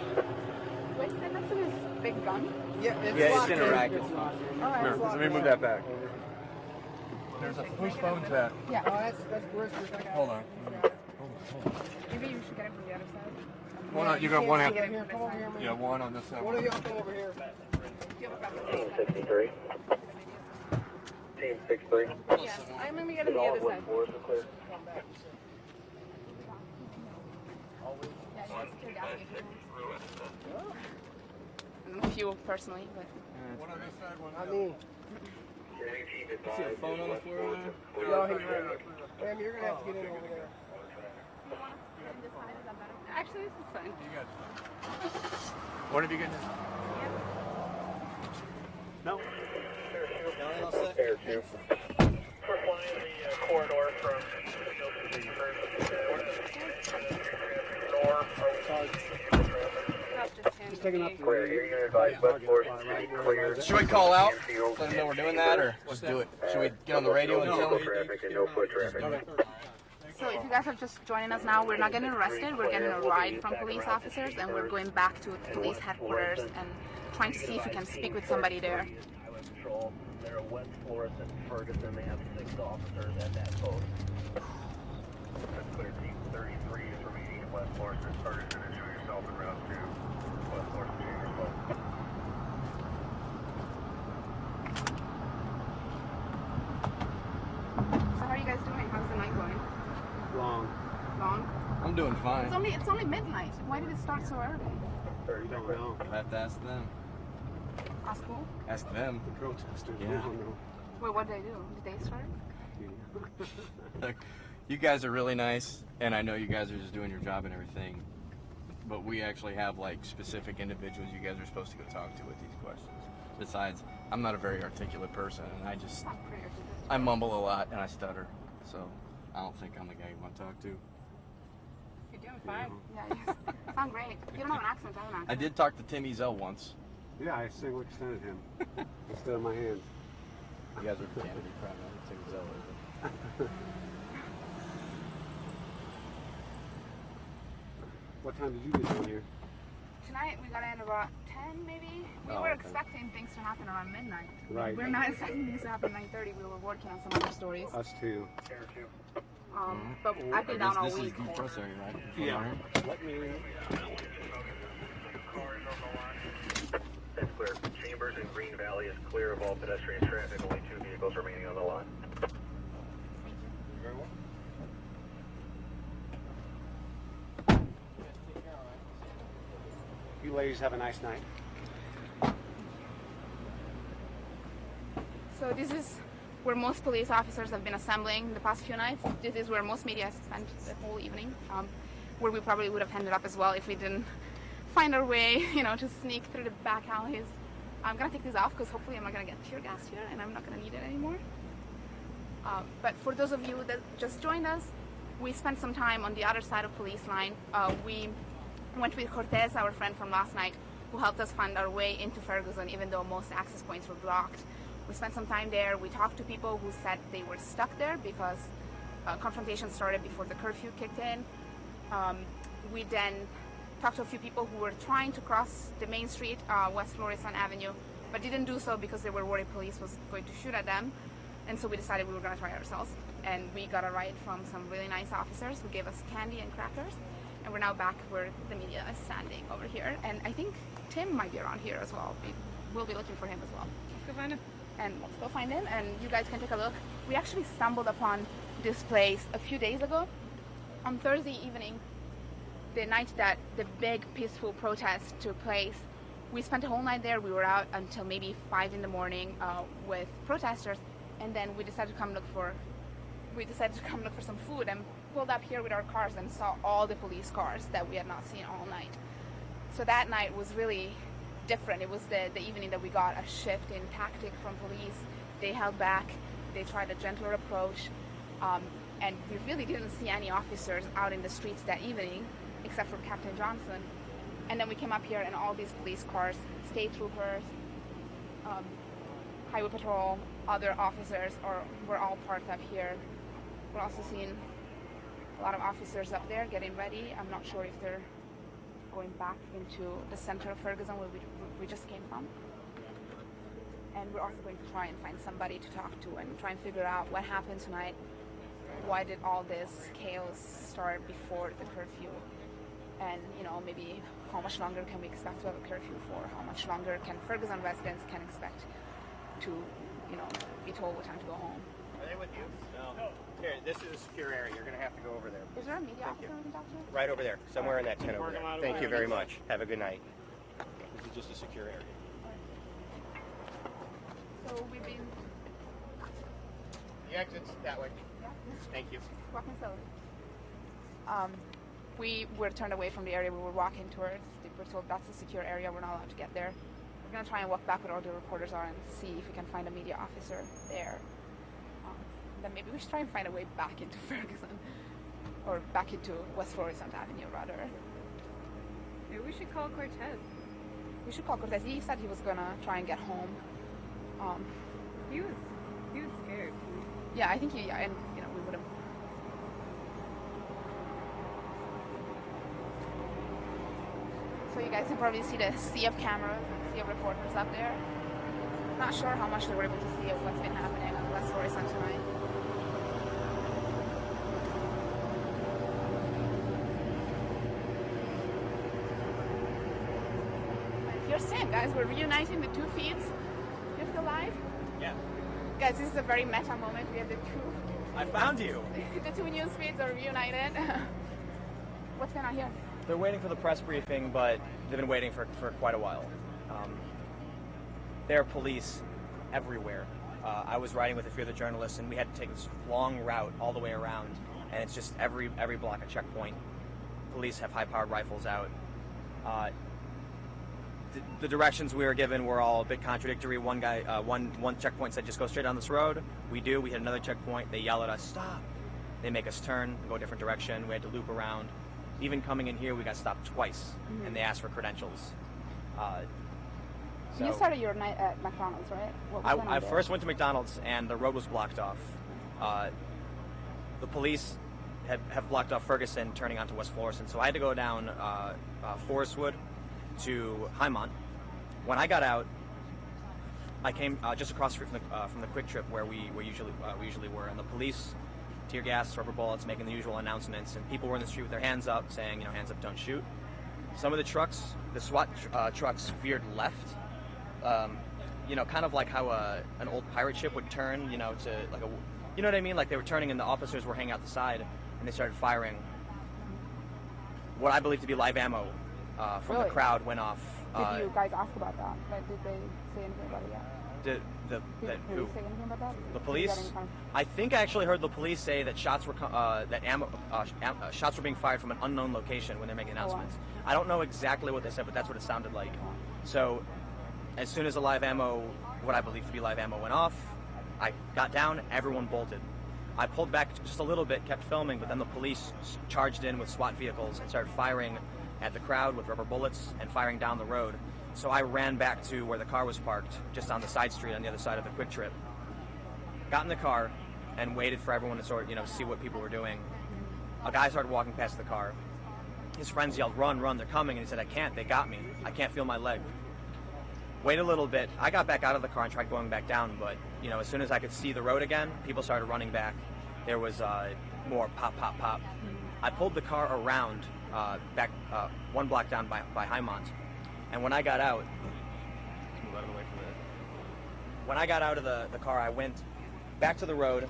Wait, sit next to this big gun? Yeah, it's in a rack. All right. Here, let me move that back. There's a whose phone's that? Yeah. Oh, that's Brewster's. Hold on. Maybe you should get it from the other side. One on, you got one hand. Here, come over here, man. Yeah, one on this side. One of y'all come over here. Team 63. Team 63. Yeah, I'm going to get it from the other side. Yeah, just clear gas station. I don't know fuel personally, but... One on this side, one on I the mean, see a phone on the floor over there? y'all here. Ma'am, you're going to have to get in over there. Actually, this is fine. What have you gotten? No. Air 2. We're flying the corridor from Just taking up the Should we call out? Let them know we're doing that, or just do it? Should we get on the radio and tell them? So if you guys are just joining us now, we're not getting arrested, we're getting a ride from police officers, and we're going back to police headquarters and trying to see if we can speak with somebody there. They're a West Florissant, Ferguson. They have 6 officers at that post. That's clear. Team 33 is remaining in West Florissant, Ferguson, and show yourself en route to West Florissant Junior Post. So how are you guys doing? How's the night going? Long. Long? I'm doing fine. It's only midnight. Why did it start so early? You don't know. I have to ask them. Ask who? Ask them. The protesters. Yeah. We don't know. Wait, what did they do? Did they start? Look, you guys are really nice, and I know you guys are just doing your job and everything, but we actually have like specific individuals you guys are supposed to go talk to with these questions. Besides, I'm not a very articulate person, and I mumble a lot and I stutter, so I don't think I'm the guy you want to talk to. You're doing fine. Yeah, you sound great. You don't have an accent, I have an accent. I did talk to Timmy Zell once. Yeah, I single extended him instead of my hands. You guys are pretending to be proud of Timmy Zell, isn't it? What time did you get down here? Tonight we got in about 10 maybe. We were expecting things to happen around midnight. Right. We're not expecting things to happen at 9:30. We were working on some other stories. Us too. But I've been down all this week. Is the press area, right? Yeah. Let me... That's clear. Chambers and Green Valley is clear of all pedestrian traffic. Only 2 vehicles remaining on the line. Very well. You ladies have a nice night. So this is where most police officers have been assembling the past few nights. This is where most media has spent the whole evening, where we probably would have ended up as well if we didn't find our way, to sneak through the back alleys. I'm gonna take this off because hopefully I'm not gonna get tear gas here and I'm not gonna need it anymore. But for those of you that just joined us, we spent some time on the other side of police line. We went with Cortez, our friend from last night, who helped us find our way into Ferguson even though most access points were blocked. We spent some time there. We talked to people who said they were stuck there because confrontation started before the curfew kicked in. We then talked to a few people who were trying to cross the main street, West Florissant Avenue, but didn't do so because they were worried police was going to shoot at them. And so we decided we were going to try ourselves. And we got a ride from some really nice officers who gave us candy and crackers. And we're now back where the media is standing over here. And I think Tim might be around here as well. We'll be looking for him as well. Let's go find him. And let's go find him, and you guys can take a look. We actually stumbled upon this place a few days ago. On Thursday evening, the night that the big peaceful protest took place, we spent the whole night there. We were out until maybe 5 in the morning with protesters, and then we decided to come look for some food, and pulled up here with our cars and saw all the police cars that we had not seen all night. So that night was really different. It was the evening that we got a shift in tactic from police. They held back. They tried a gentler approach. And we really didn't see any officers out in the streets that evening, except for Captain Johnson. And then we came up here and all these police cars, state troopers, highway patrol, other officers were all parked up here. We're also seeing a lot of officers up there getting ready. I'm not sure if they're going back into the center of Ferguson where we just came from. And we're also going to try and find somebody to talk to and try and figure out what happened tonight. Why did all this chaos start before the curfew? And, you know, maybe how much longer can we expect to have a curfew for? How much longer can Ferguson residents expect to, you know, be told what time to go home? Are they with you? No. Here, this is a secure area. You're going to have to go over there. Is there a media officer we can talk to? Right over there, somewhere in that tent over there. Thank you very much. Have a good night. This is just a secure area. So we've been... The exit's that way. Yeah. Thank you. Walking slowly. We were turned away from the area we were walking towards. We were told that's a secure area. We're not allowed to get there. We're going to try and walk back where all the reporters are and see if we can find a media officer there. Then maybe we should try and find a way back into Ferguson. Or back into West Florissant Avenue, rather. Maybe we should call Cortez. We should call Cortez. He said he was going to try and get home. He was scared. Yeah, I think and you know, we would have. So you guys can probably see the sea of cameras, sea of reporters up there. Not sure how much they were able to see of what's been happening on West Florissant tonight. You're Sam, guys. We're reuniting the two feeds. You're still alive? Yeah. Guys, this is a very meta moment. We have the two. I found you. The two news feeds are reunited. What's going on here? They're waiting for the press briefing, but they've been waiting for quite a while. There are police everywhere. I was riding with a few other journalists, and we had to take this long route all the way around, and it's just every block a checkpoint. Police have high-powered rifles out. The directions we were given were all a bit contradictory. One guy, one checkpoint said, just go straight down this road. We do. We hit another checkpoint. They yell at us, stop. They make us turn, go a different direction. We had to loop around. Even coming in here, we got stopped twice, and they asked for credentials. So you started your night at McDonald's, right? I first went to McDonald's, and the road was blocked off. The police have blocked off Ferguson, turning onto West Florissant, so I had to go down Forestwood to Highmont. When I got out, I came just across the street from the Quick Trip where we usually were, and the police, tear gas, rubber bullets, making the usual announcements, and people were in the street with their hands up, saying, you know, hands up, don't shoot. Some of the trucks, the SWAT trucks, veered left. You know, kind of like how an old pirate ship would turn, you know, to like you know what I mean? Like they were turning, and the officers were hanging out the side, and they started firing what I believe to be live ammo. From the crowd went off. Did you guys ask about that? Like, did they say anything about it yet? Did the police say anything about that? The police? I think I actually heard the police say that shots were shots were being fired from an unknown location when they're making announcements. I don't know exactly what they said, but that's what it sounded like. So, as soon as the live ammo, what I believe to be live ammo, went off, I got down. Everyone bolted. I pulled back just a little bit, kept filming, but then the police charged in with SWAT vehicles and started firing at the crowd with rubber bullets and firing down the road. So I ran back to where the car was parked, just on the side street on the other side of the Quick Trip. Got in the car and waited for everyone to sort of, you know, see what people were doing. A guy started walking past the car. His friends yelled, run, run, they're coming. And he said, I can't, they got me. I can't feel my leg. Wait a little bit. I got back out of the car and tried going back down, but, you know, as soon as I could see the road again, people started running back. There was more pop, pop, pop. I pulled the car around back one block down by Highmont. And when I got out, when I got out of the car, I went back to the road,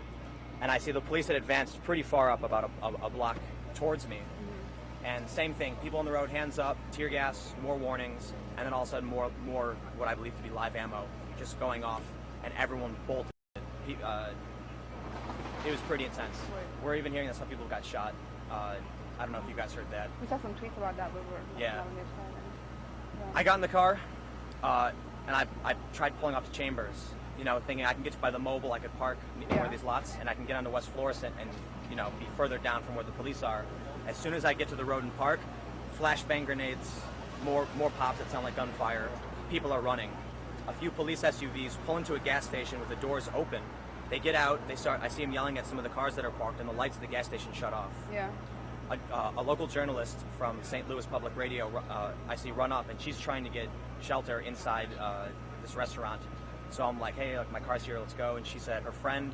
and I see the police had advanced pretty far up, about a block towards me. And same thing, people on the road, hands up, tear gas, more warnings, and then all of a sudden more what I believe to be live ammo just going off, and everyone bolted. It was pretty intense. We're even hearing that some people got shot. I don't know if you guys heard that. We saw some tweets about that. Yeah. I got in the car, and I tried pulling off to Chambers, you know, thinking I can get by the mobile, I could park near these lots, and I can get onto West Florissant and, you know, be further down from where the police are. As soon as I get to the road and park, flashbang grenades, more pops that sound like gunfire. People are running. A few police SUVs pull into a gas station with the doors open. They get out, I see them yelling at some of the cars that are parked, and the lights of the gas station shut off. Yeah. A local journalist from St. Louis Public Radio, I see run up, and she's trying to get shelter inside this restaurant. So I'm like, hey, my car's here, let's go. And she said her friend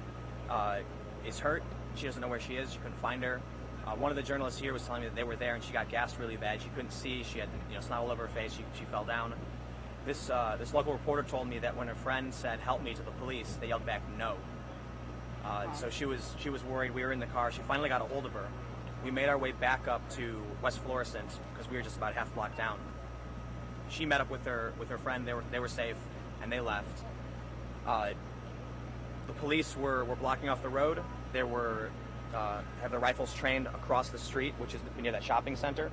is hurt. She doesn't know where she is. She couldn't find her. One of the journalists here was telling me that they were there and she got gassed really bad. She couldn't see. She had, you know, snot all over her face. She fell down. This local reporter told me that when her friend said, help me, to the police, they yelled back, no. So she was worried. We were in the car. She finally got a hold of her. We made our way back up to West Florissant because we were just about half block down. She met up with her friend. They were safe, and they left. The police were blocking off the road. They were have their rifles trained across the street, which is near that shopping center,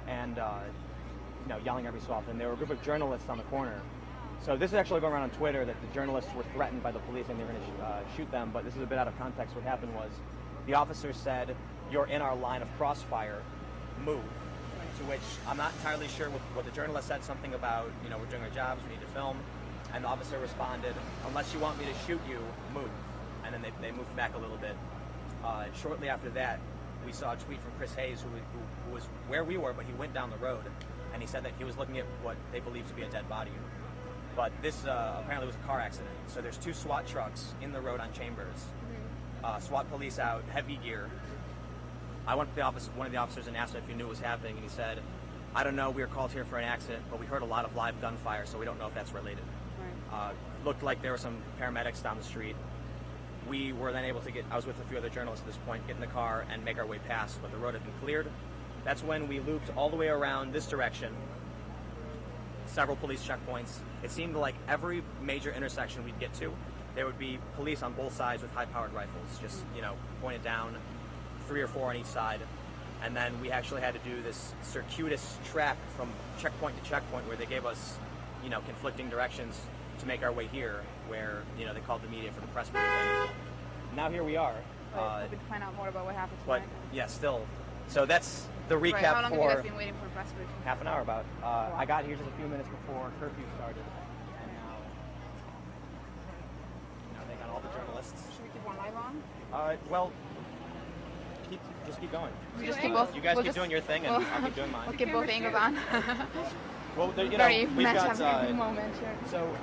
and you know, yelling every so often. There were a group of journalists on the corner. So this is actually going around on Twitter that the journalists were threatened by the police and they were going to shoot them, but this is a bit out of context. What happened was the officer said, you're in our line of crossfire, move. To which I'm not entirely sure what the journalist said, something about, you know, we're doing our jobs, we need to film. And the officer responded, unless you want me to shoot you, move. And then they moved back a little bit. Shortly after that, we saw a tweet from Chris Hayes, who was where we were, but he went down the road, and he said that he was looking at what they believed to be a dead body. But this apparently was a car accident. So there's 2 SWAT trucks in the road on Chambers. SWAT police out, heavy gear. I went to the office, one of the officers, and asked him if he knew what was happening, and he said, I don't know, we were called here for an accident, but we heard a lot of live gunfire, so we don't know if that's related. Right. Looked like there were some paramedics down the street. We were then able to I was with a few other journalists at this point, get in the car and make our way past, but the road had been cleared. That's when we looped all the way around this direction, several police checkpoints. It seemed like every major intersection we'd get to, there would be police on both sides with high-powered rifles, just, you know, pointed down, 3 or 4 on each side. And then we actually had to do this circuitous track from checkpoint to checkpoint where they gave us, you know, conflicting directions to make our way here, where, you know, they called the media for the press briefing. Now here we are. Hoping to find out more about what happened tonight. But yeah, still. So that's the recap. Right. How long have you guys been waiting for the press briefing? Half an hour about. I got here just a few minutes before curfew started, and now they got all the journalists. Should we keep one live on? Well, just keep going. We just keep both. You guys keep doing your thing, and I'll keep doing mine. We'll keep both angles on. Well, you know, Very we've got moment here. So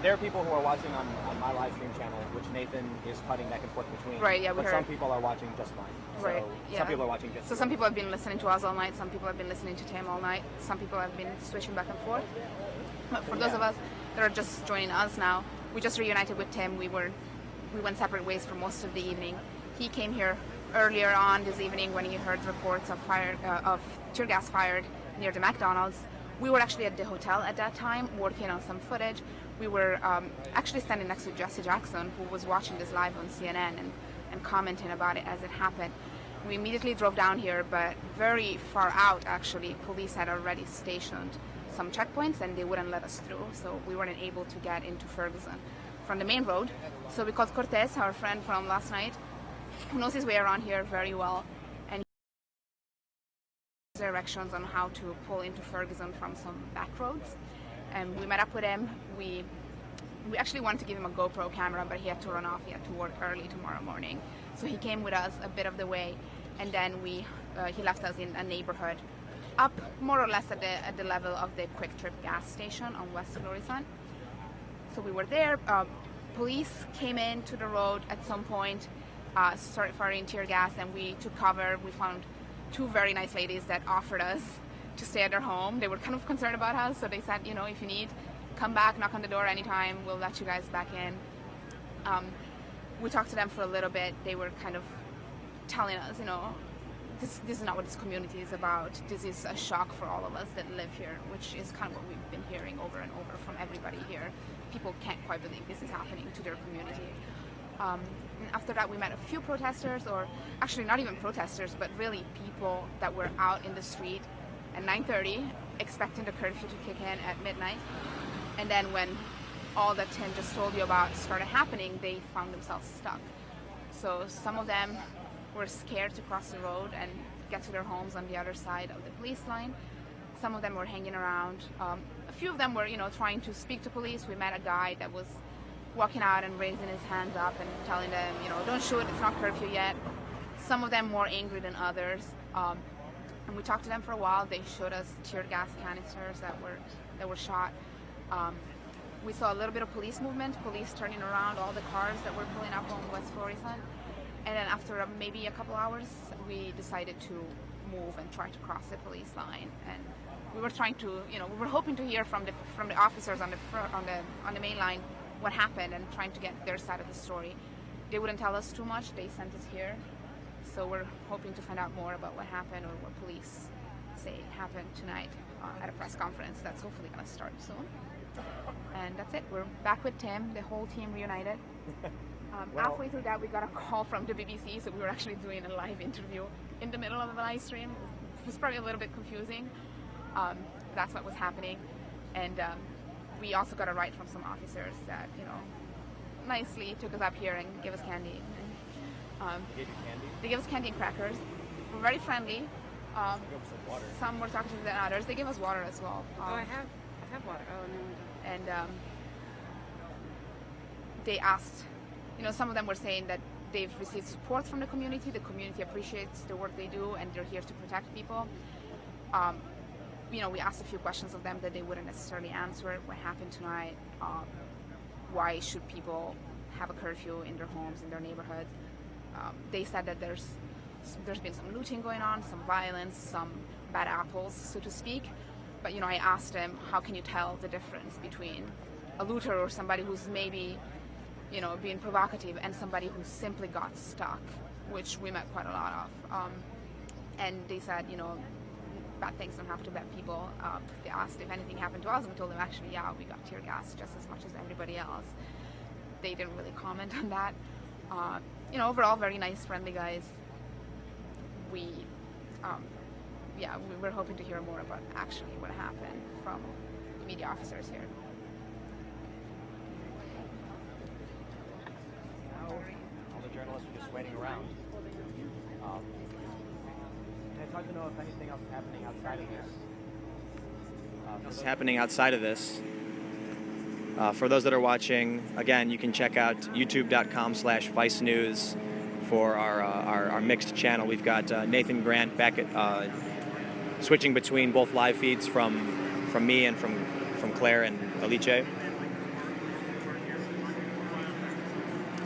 there are people who are watching on my live stream channel, which Nathan is cutting back and forth between. Right. Yeah, we but heard. some people are watching just fine. Right. So yeah. Some people are watching just. So some people have been listening to us all night. Some people have been listening to Tim all night. Some people have been switching back and forth. But for those of us that are just joining us now, we just reunited with Tim. We went separate ways for most of the evening. He came here earlier on this evening when he heard reports of tear gas fired near the McDonald's. We were actually at the hotel at that time working on some footage. We were actually standing next to Jesse Jackson, who was watching this live on CNN and commenting about it as it happened. We immediately drove down here, but very far out actually, police had already stationed some checkpoints and they wouldn't let us through, so we weren't able to get into Ferguson from the main road. So we called Cortez, our friend from last night, who knows his way around here very well, and directions on how to pull into Ferguson from some back roads. And we met up with him. We actually wanted to give him a GoPro camera, but he had to run off. He had to work early tomorrow morning. So he came with us a bit of the way, and then he left us in a neighborhood up more or less at the level of the Quick Trip gas station on West Florissant. So we were there. Police came in to the road at some point, started firing tear gas, and we took cover. We found 2 very nice ladies that offered us to stay at their home. They were kind of concerned about us, so they said, you know, if you need, come back, knock on the door anytime, we'll let you guys back in. We talked to them for a little bit. They were kind of telling us, you know, this is not what this community is about. This is a shock for all of us that live here, which is kind of what we've been hearing over and over from everybody here. People can't quite believe this is happening to their community. And after that, we met a few protesters, or actually not even protesters, but really people that were out in the street at 9:30, expecting the curfew to kick in at midnight. And then when all that Tim just told you about started happening, they found themselves stuck. So some of them were scared to cross the road and get to their homes on the other side of the police line. Some of them were hanging around. A few of them were, trying to speak to police. We met a guy that was walking out and raising his hands up and telling them, don't shoot, it's not curfew yet. Some of them more angry than others. And we talked to them for a while. They showed us tear gas canisters that were shot. We saw a little bit of police movement, police turning around all the cars that were pulling up on West Florissant. And then after maybe a couple hours, we decided to move and try to cross the police line. And we were trying to, we were hoping to hear from the officers on the main line what happened and trying to get their side of the story. They wouldn't tell us too much. They sent us here. So we're hoping to find out more about what happened or what police say happened tonight at a press conference that's hopefully going to start soon. And that's it. We're back with Tim, the whole team reunited. Halfway through that, we got a call from the BBC, so we were actually doing a live interview in the middle of the live stream. It was probably a little bit confusing. That's what was happening. And we also got a ride from some officers that, nicely took us up here and gave us candy. They gave you candy? They gave us candy and crackers. We're very friendly. They gave us some water. Some more talkative than others. They gave us water as well. I have water. Oh, no. And they asked, some of them were saying that they've received support from the community appreciates the work they do, and they're here to protect people. We asked a few questions of them that they wouldn't necessarily answer. What happened tonight? Why should people have a curfew in their homes, in their neighborhoods? They said that there's been some looting going on, some violence, some bad apples, so to speak. But, I asked them, how can you tell the difference between a looter or somebody who's maybe, being provocative and somebody who simply got stuck, which we met quite a lot of. And they said, bad things don't have to bad people. They asked if anything happened to us, and we told them, actually, yeah, we got tear gas just as much as everybody else. They didn't really comment on that. Overall, very nice, friendly guys. We're hoping to hear more about actually what happened from the media officers here. All the journalists are just waiting around. And it's hard to know if anything else is happening outside of this. Happening outside of this. For those that are watching, again, you can check out youtube.com/Vice News for our mixed channel. We've got Nathan Grant back at switching between both live feeds from me and from Claire and Alice.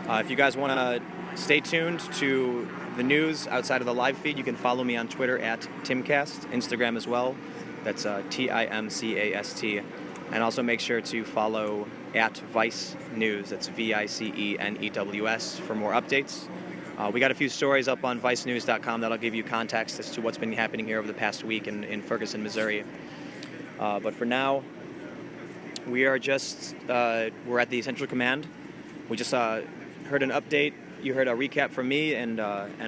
If you guys want to stay tuned to the news outside of the live feed, you can follow me on Twitter at Timcast, Instagram as well. That's TIMCAST. And also make sure to follow at Vice News. That's VICENEWS for more updates. We got a few stories up on vicenews.com that'll give you context as to what's been happening here over the past week in Ferguson, Missouri. But for now, we are we're at the Central Command. We just heard an update. You heard a recap from me and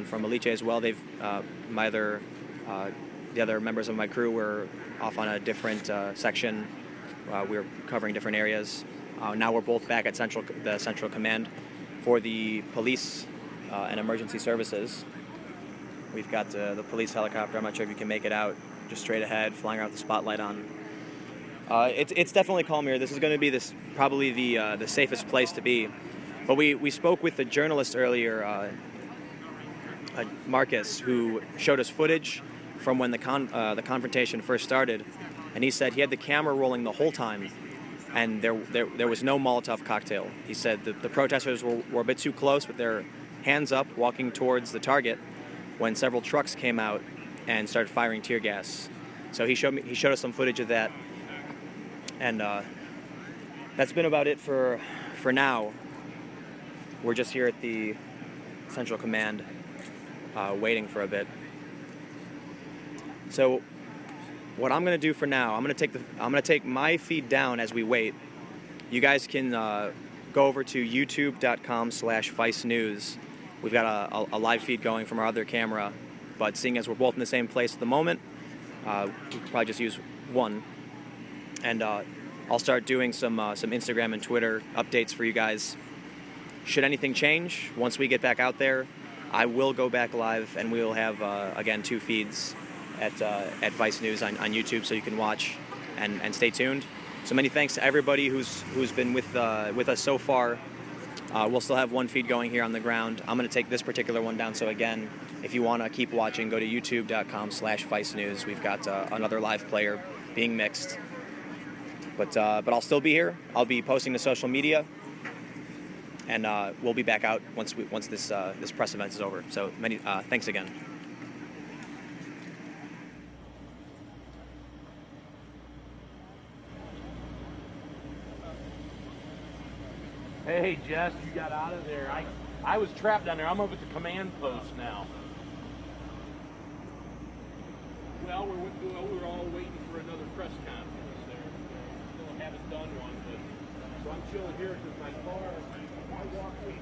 from Alice as well. They've the other members of my crew were off on a different section. We were covering different areas. Now we're both back at the Central Command for the police and emergency services. We've got the police helicopter. I'm not sure if you can make it out. Just straight ahead, flying around with the spotlight on. It's definitely calm here. This is going to be probably the safest place to be. But we spoke with the journalist earlier, Marcus, who showed us footage from when the confrontation first started, and he said he had the camera rolling the whole time, and there was no Molotov cocktail. He said the protesters were a bit too close with their hands up, walking towards the target, when several trucks came out and started firing tear gas. So he showed us some footage of that, and that's been about it for now. We're just here at the Central Command, waiting for a bit. So what I'm gonna do for now, I'm gonna take my feed down as we wait. You guys can go over to youtube.com/Vice News. We've got a live feed going from our other camera, but seeing as we're both in the same place at the moment, we could probably just use one. And I'll start doing some Instagram and Twitter updates for you guys. Should anything change, once we get back out there, I will go back live, and we will have, again, 2 feeds at Vice News on YouTube, so you can watch and stay tuned. So many thanks to everybody who's been with us so far. We'll still have 1 feed going here on the ground. I'm going to take this particular one down, so again, if you want to keep watching, go to youtube.com/Vice News. We've got another live player being mixed. But I'll still be here. I'll be posting to social media, and we'll be back out once this press event is over. So many thanks again. Hey, Jess, you got out of there. I was trapped down there. I'm over at the command post now. Well, we're all waiting for another press conference there. Still haven't done one, but so I'm chilling here because my car. I walked in.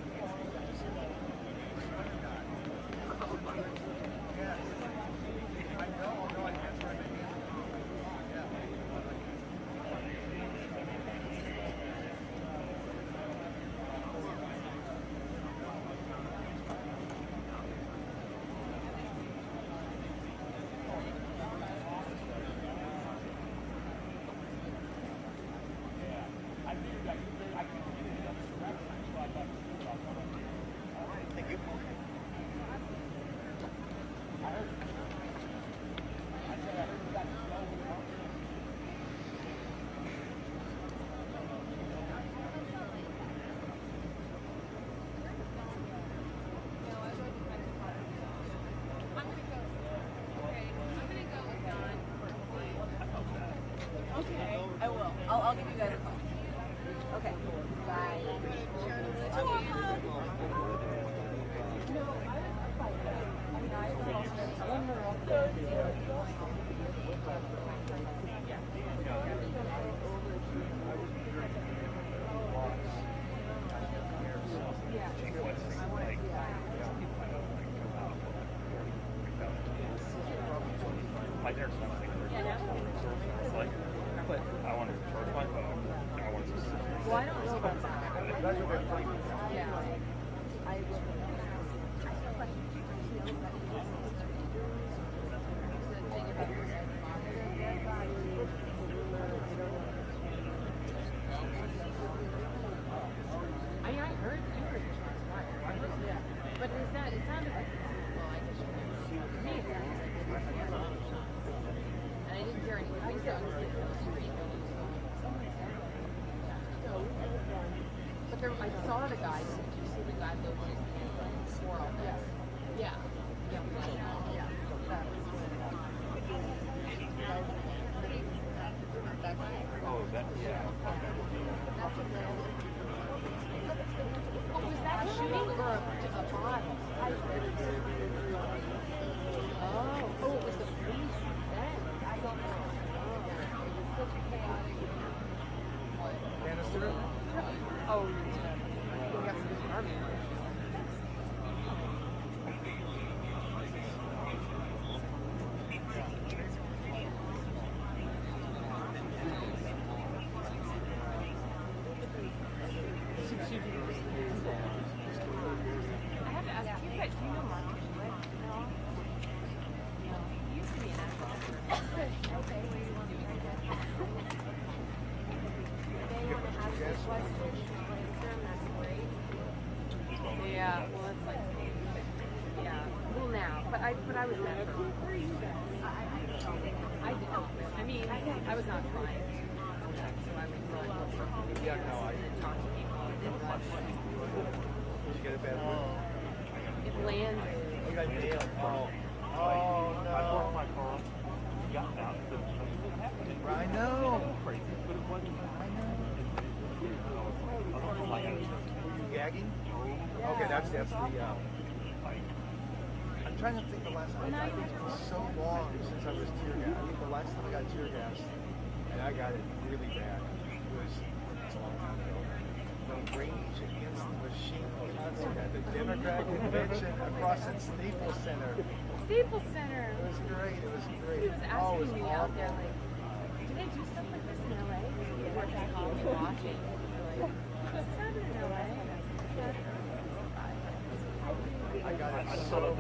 I'll give you guys a call. Okay. Bye. I want to charge my phone. I want to. Well, I don't know about that. Yeah. I heard you were yeah. But it sounded like to me it sounded like and I didn't hear anything. But there, I saw the guy. Did you see the guy that was swirl? Yes. Yeah. Yeah. Oh, that, yeah. Oh, was that a shooting or a body? Oh, it was the police then. I don't know. It was such a chaotic. Bannister? Oh, we have to do the army. I have to ask you guys, do you know Mark? No. He used to be an actor. Okay, what do you want to do? They want to ask you questions, that's great. Yeah, well, it's like, yeah, well now, but I was never. I did. I mean, I was not trying to. So I was like, yeah, no, I didn't talk to people. I didn't watch. Did you get it bad? It landed. You got nailed. Oh, no. I parked my car. Got out. I know. Crazy, but it wasn't. I know. Were you gagging? Okay, that's the. trying to think the last time. I think it's been so long since I was tear gassed. I think the last time I got tear gassed, and I got it really bad, was a long time ago. The Rage Against the Machine concert at the Democrat convention across at Staples Center. Staples Center. It was great. It was great. He was asking me out there, like, do they do stuff like this in LA? We're back home watching. Like, what's happening in LA? I got it so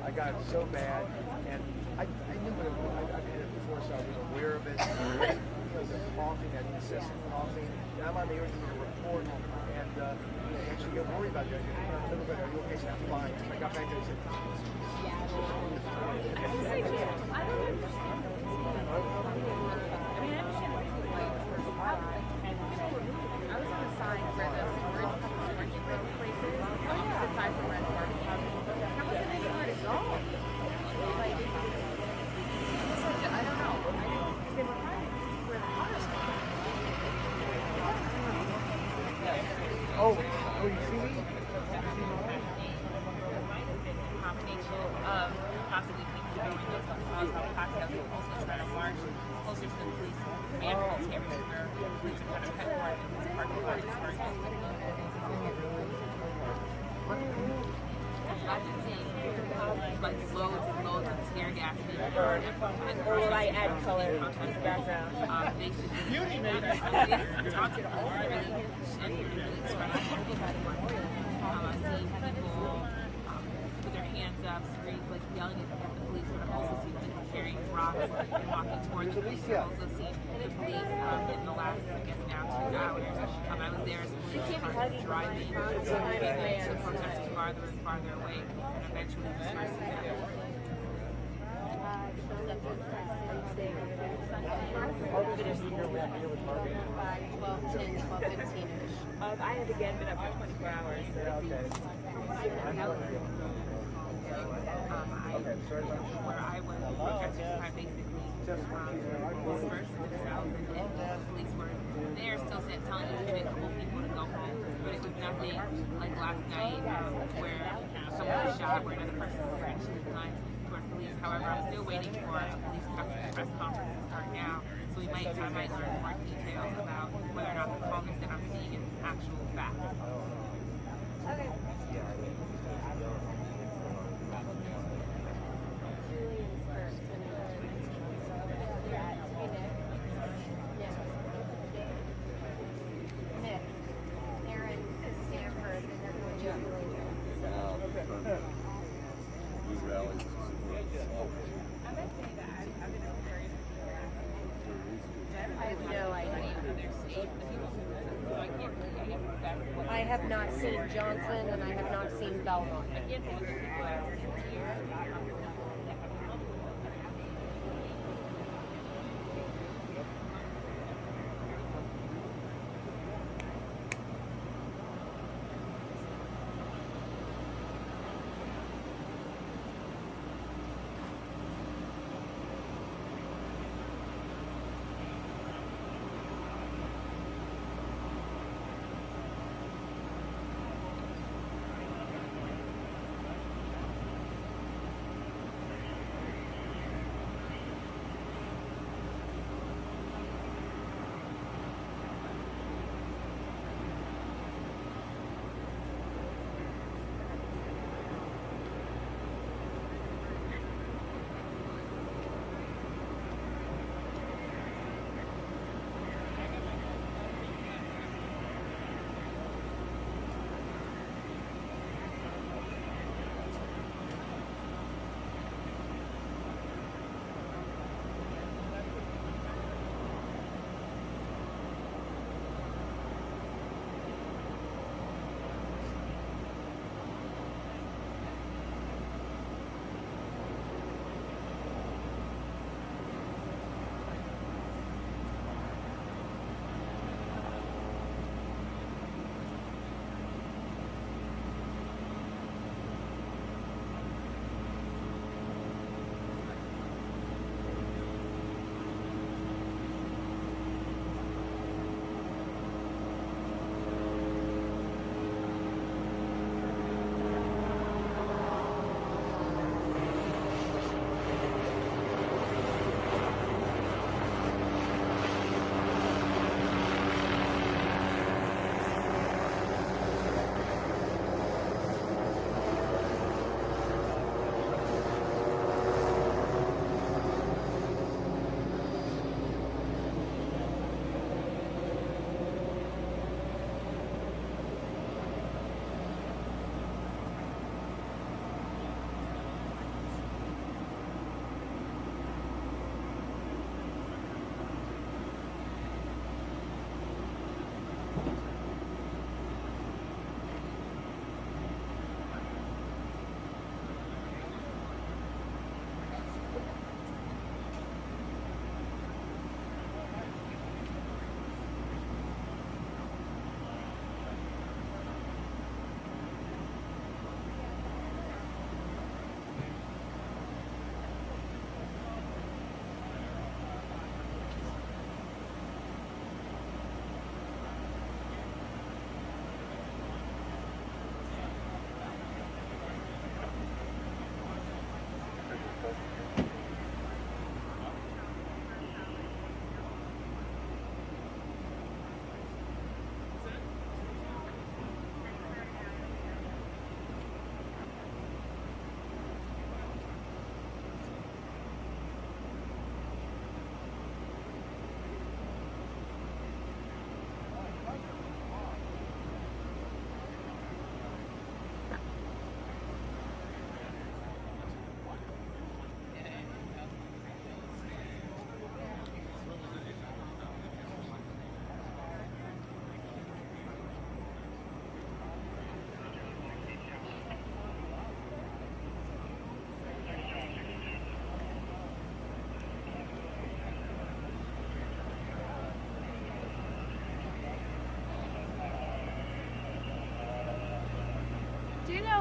I got it so bad, and I knew what it was. I did it before, so I was aware of it. The coughing, that incessant coughing. Now my neighbors did a report, and they actually get worried about that. Everybody, are you okay? So I'm fine. I got back there and said, I don't understand. I mean, I understand why I was on the side where the storage working places, opposite side from Red Park. There wasn't anywhere to go. Like, I don't know. They were finding where the cars were. oh, you see me? Combination of possibly people going to cocktails and also trying to march closer to the police command post everywhere. Police are kind of headquartered in this parking lot. I've been seeing like loads and loads of tear gas being poured or like add color to the background. They should be talk to the whole really and really spread out everybody. I've seen people with their hands up, screaming, like yelling at the police, but I've also seen people carrying rocks and walking towards the police. I've also seen the police in the last, I guess now, 2 hours. I was there as the police cars driving the protesters farther and farther away, and eventually dispersing them. 12:15-ish. I had again been up for 24 hours. So where I was, protesters had basically dispersed themselves, and the police were there still telling a couple people to go home, but it was nothing like last night where someone was shot, where another person was hurt. She was behind towards police. However, I'm still waiting for a police press conference to start now, so I might learn more details about whether or not the calmness that I'm seeing is actual fact. Okay. I have not seen Johnson and I have not seen Belmont.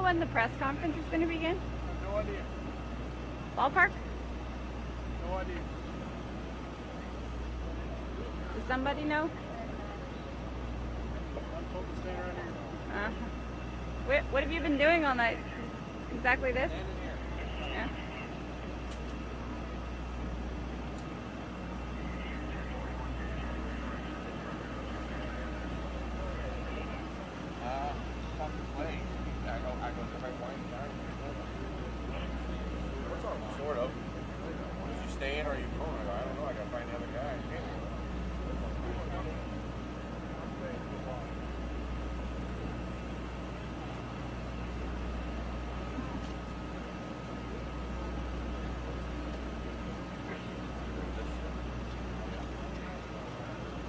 when the press conference is going to begin? No idea. Ballpark? No idea. Does somebody know? I'm told to stay around here. What have you been doing all night? Exactly this? Yeah. Sort of. Is you staying or are you going? I don't know. I gotta find the other guy.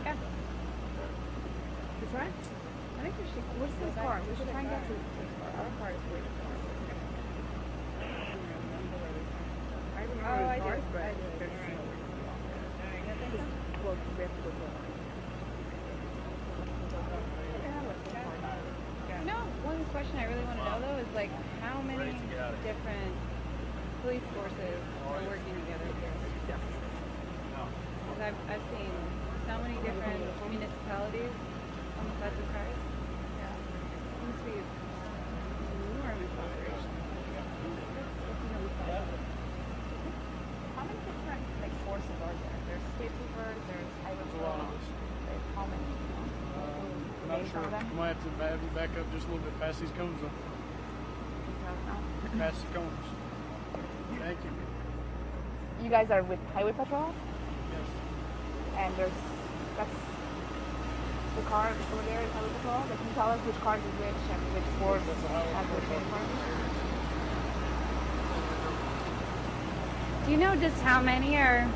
Yeah. Which one? I think we should. What's this car? We should try and get to this car. Our car is way too far. I remember the cars, but they're slow. Well, we have to go slow. No, one question I really want to know though is like how many different police forces are working together here? Because I've seen so many different municipalities on the sides of cars. Yeah. Seems to be enormous operation. How many different like forces are there? There's state troopers, there's highway patrol. There's how many? I'm not sure. I might have to back up just a little bit past these cones though. Past the cones. Thank you. You guys are with highway patrol? Yes. And that's the car over there is highway patrol. Can you tell us which cars is which and which force has which car? Do you know just how many are?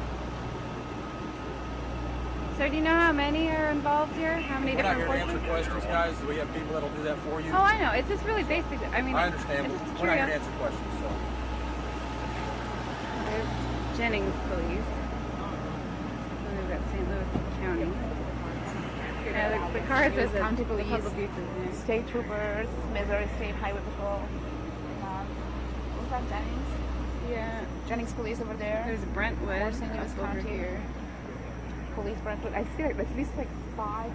So do you know how many are involved here? How many We're not different here to answer forces? questions, guys. Do we have people that'll do that for you? Oh, I know. It's just really basic. I mean, I understand. it's just We're not here to curious. answer questions, so. There's Jennings Police. And we've got St. Louis County. Yeah, the cars There's is county police, yeah. state troopers, Missouri State Highway Patrol. What's that, Jennings? Yeah. Jennings Police over there. There's Brentwood St. Louis over County. here. Police Brentwood. I see like at least like 5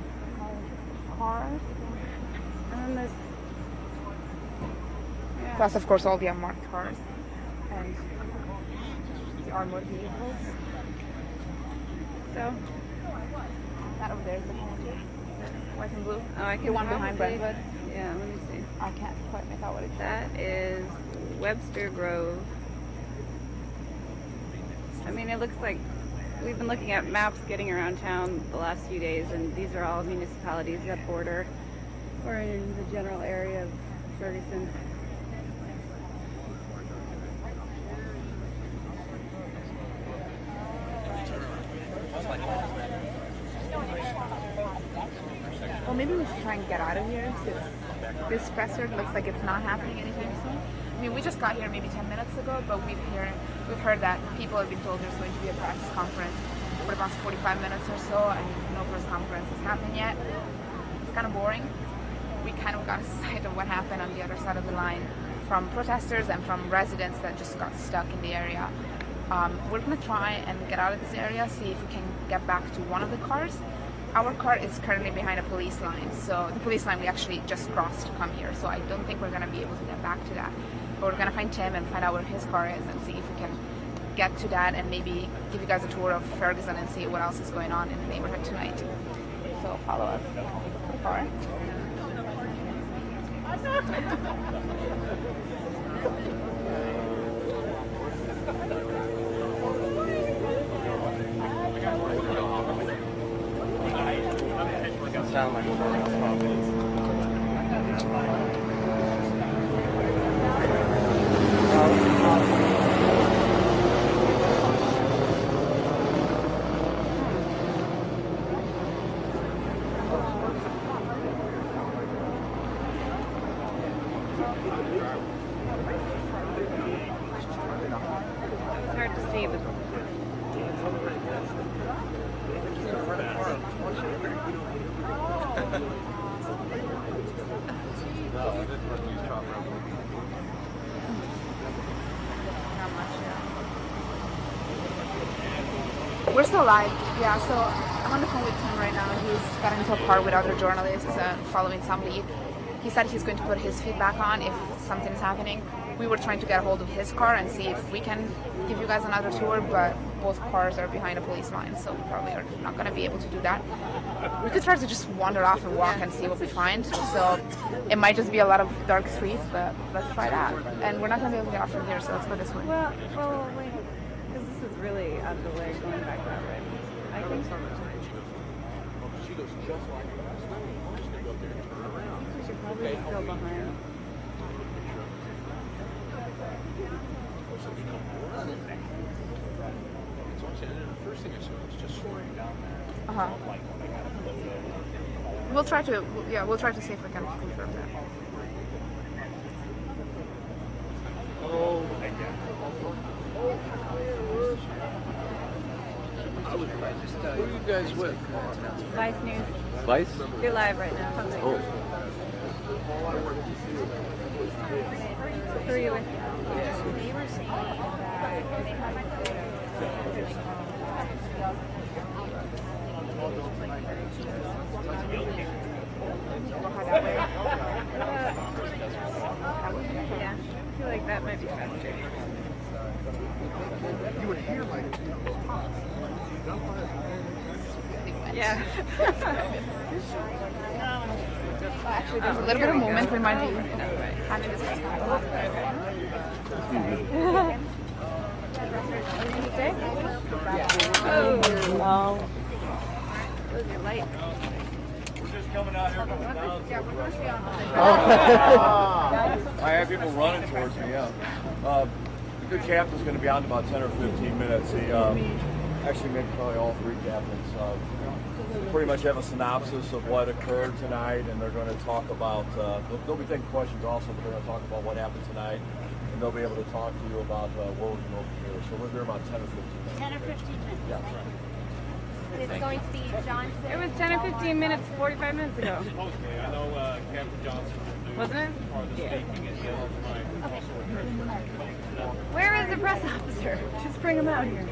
cars. And then there's Plus, of course, all the unmarked cars and the armored vehicles. So, that over there is the county. White and blue. Oh, I can the one behind probably- Brentwood. Yeah, let me see. I can't quite make out what it is. That is Webster Grove. I mean, it looks like we've been looking at maps getting around town the last few days, and these are all municipalities that border or in the general area of Ferguson. Well, maybe we should try and get out of here since this presser looks like it's not happening anytime soon. I mean, we just got here maybe 10 minutes ago, but we've heard that people have been told there's going to be a press conference for the past 45 minutes or so, and no press conference has happened yet. It's kind of boring. We kind of got a sight of what happened on the other side of the line from protesters and from residents that just got stuck in the area. We're going to try and get out of this area, see if we can get back to one of the cars. Our car is currently behind a police line, so the police line we actually just crossed to come here, so I don't think we're going to be able to get back to that. But we're going to find Tim and find out where his car is and see if we can get to that and maybe give you guys a tour of Ferguson and see what else is going on in the neighborhood tonight. So follow us. Car. Sound like It's hard to see, but We're still live. Yeah, so I'm on the phone with Tim right now. He's got into a car with other journalists following some lead. He said he's going to put his feedback on if something is happening. We were trying to get a hold of his car and see if we can give you guys another tour, but both cars are behind a police line, so we probably are not going to be able to do that. We could try to just wander off and walk and see what we find. So it might just be a lot of dark streets, but let's try that. And we're not going to be able to get off from here, so let's go this way. Well, wait, because this is really out of the way going back that way. I think She goes just like last night. I'm just going to go up there and turn around. we should probably just go behind. First thing I saw was just soaring down there. Uh-huh. Like when I got a photo. We'll try to see if we can confirm that. Oh, who are you guys with? Vice News. Vice? You're live right now. Oh. Who are you with? Yeah, I feel like that might be faster. You would hear like yeah. Actually, there's a little bit of movement. We might be having this Oh, no. Those are light. We're just coming out here from the I have people running towards me, yeah. The good captain's going to be on in about 10 or 15 minutes. He actually maybe probably all three captains. Pretty much have a synopsis of what occurred tonight, and they're going to talk about, they'll be taking questions also, but they're going to talk about what happened tonight, and they'll be able to talk to you about where we're going over here. So we're there about 10 or 15 minutes. 10 or 15 minutes. Yeah. It's going to be Johnson. It was 10 or 15 minutes, 45 minutes ago. Okay, I know Captain Johnson will do Wasn't it? part of the speaking at the end of the night. Where is the press officer? Just bring him out here.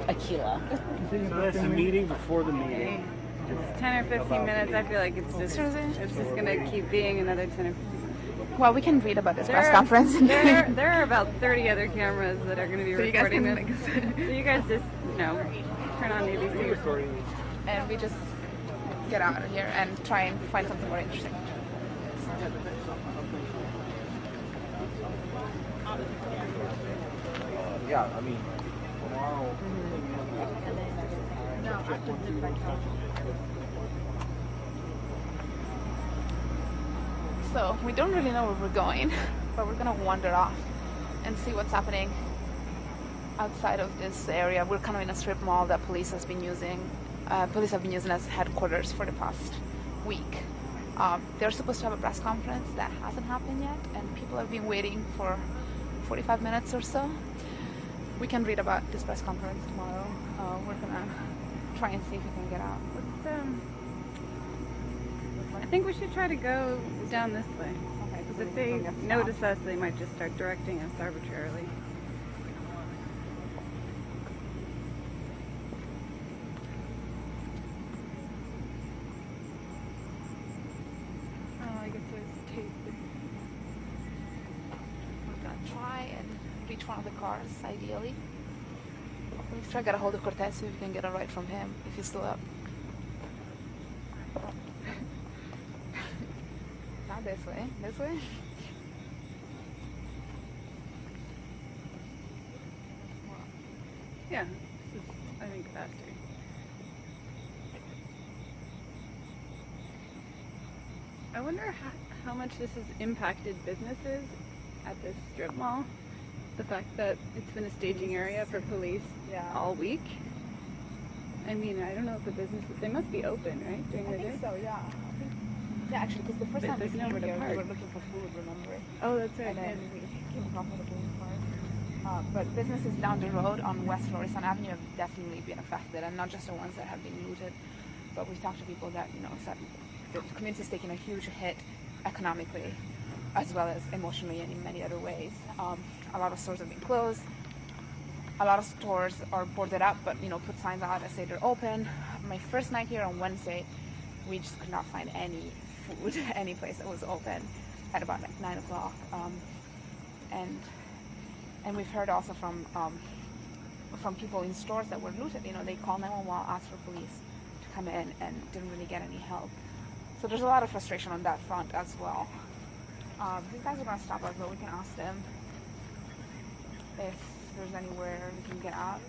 Aquila. It's a meeting before the meeting. It's 10 or 15 minutes. I feel like it's just going to keep being another 10 or 15 minutes. Well, we can read about this press conference. There are about 30 other cameras that are going to be recording this. So you guys just, turn on ABC. And we just get out of here and try and find something more interesting. Yeah, I mean, tomorrow. So we don't really know where we're going, but we're gonna wander off and see what's happening outside of this area. We're kind of in a strip mall that police have been using as headquarters for the past week. They're supposed to have a press conference that hasn't happened yet, and people have been waiting for 45 minutes or so. We can read about this press conference tomorrow. We're gonna try and see if we can get out. I think we should try to go down this way. Because if they notice us, they might just start directing us arbitrarily. I guess there's tape. We're gonna try and reach one of the cars, ideally. Let's try to get a hold of Cortez, see if we can get a ride from him, if he's still up. Not this way. This way? Yeah, this is, I think, faster. I wonder how much this has impacted businesses at this strip mall. The fact that it's been a staging area for police all week. I mean, I don't know if the businesses, they must be open, right, during the day? I think so, yeah. Yeah, actually, because the first time we came here, we were looking for food, remember? Oh, that's right. And then we came across one of the police cars. But businesses down the road on West Florissant Avenue have definitely been affected, and not just the ones that have been looted. But we've talked to people that, said the community's taking a huge hit economically as well as emotionally and in many other ways. A lot of stores have been closed. A lot of stores are boarded up, but put signs out that say they're open. My first night here on Wednesday, we just could not find any food, any place that was open at about like 9 o'clock. And we've heard also from people in stores that were looted. They called 911, asked for police to come in, and didn't really get any help. So there's a lot of frustration on that front as well. These guys are going to stop us, but we can ask them if there's anywhere we can get out.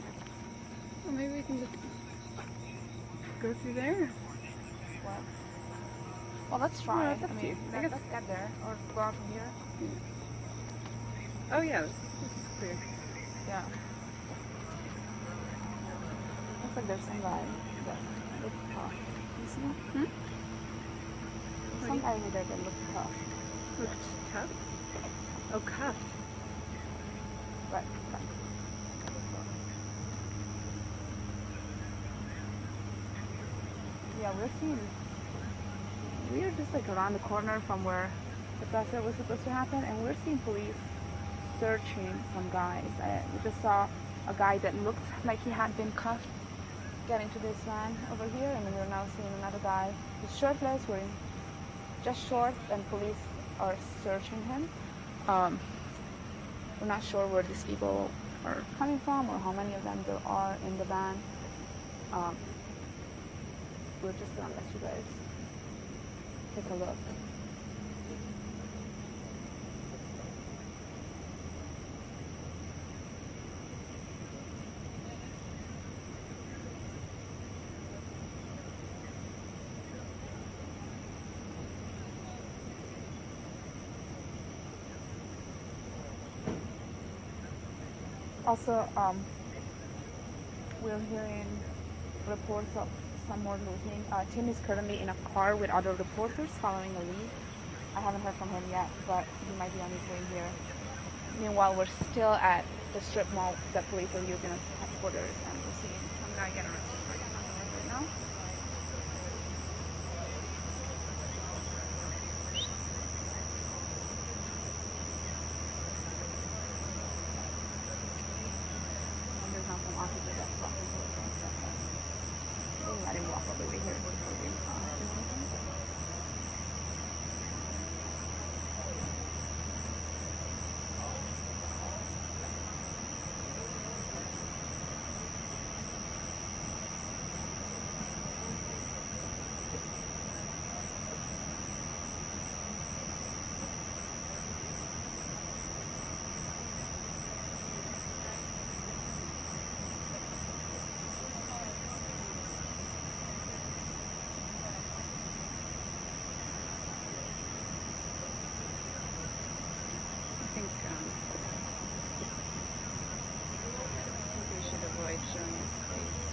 Well, maybe we can just go through there. What? Well, let's try. Well, it's up to you. I guess. Let's get there, or go out from here. Oh yeah, this is clear. Yeah. Looks like there's some guy that looked tough. You see? Some guy over there that looked tough. Looked tough? Oh, cuffed. Right. Yeah, we're just like around the corner from where the protest was supposed to happen, and we're seeing police searching some guys. We just saw a guy that looked like he had been cuffed get into this van over here, and we're now seeing another guy who's shirtless, wearing just shorts, and police are searching him. We're not sure where these people are coming from or how many of them there are in the van. We're just gonna let you guys take a look. Also, we're hearing reports of some more looting. Tim is currently in a car with other reporters following a lead. I haven't heard from him yet, but he might be on his way here. Meanwhile, we're still at the strip mall that police are using as headquarters, and we're seeing some guy get arrested right now. Let him walk all the way here before we cross.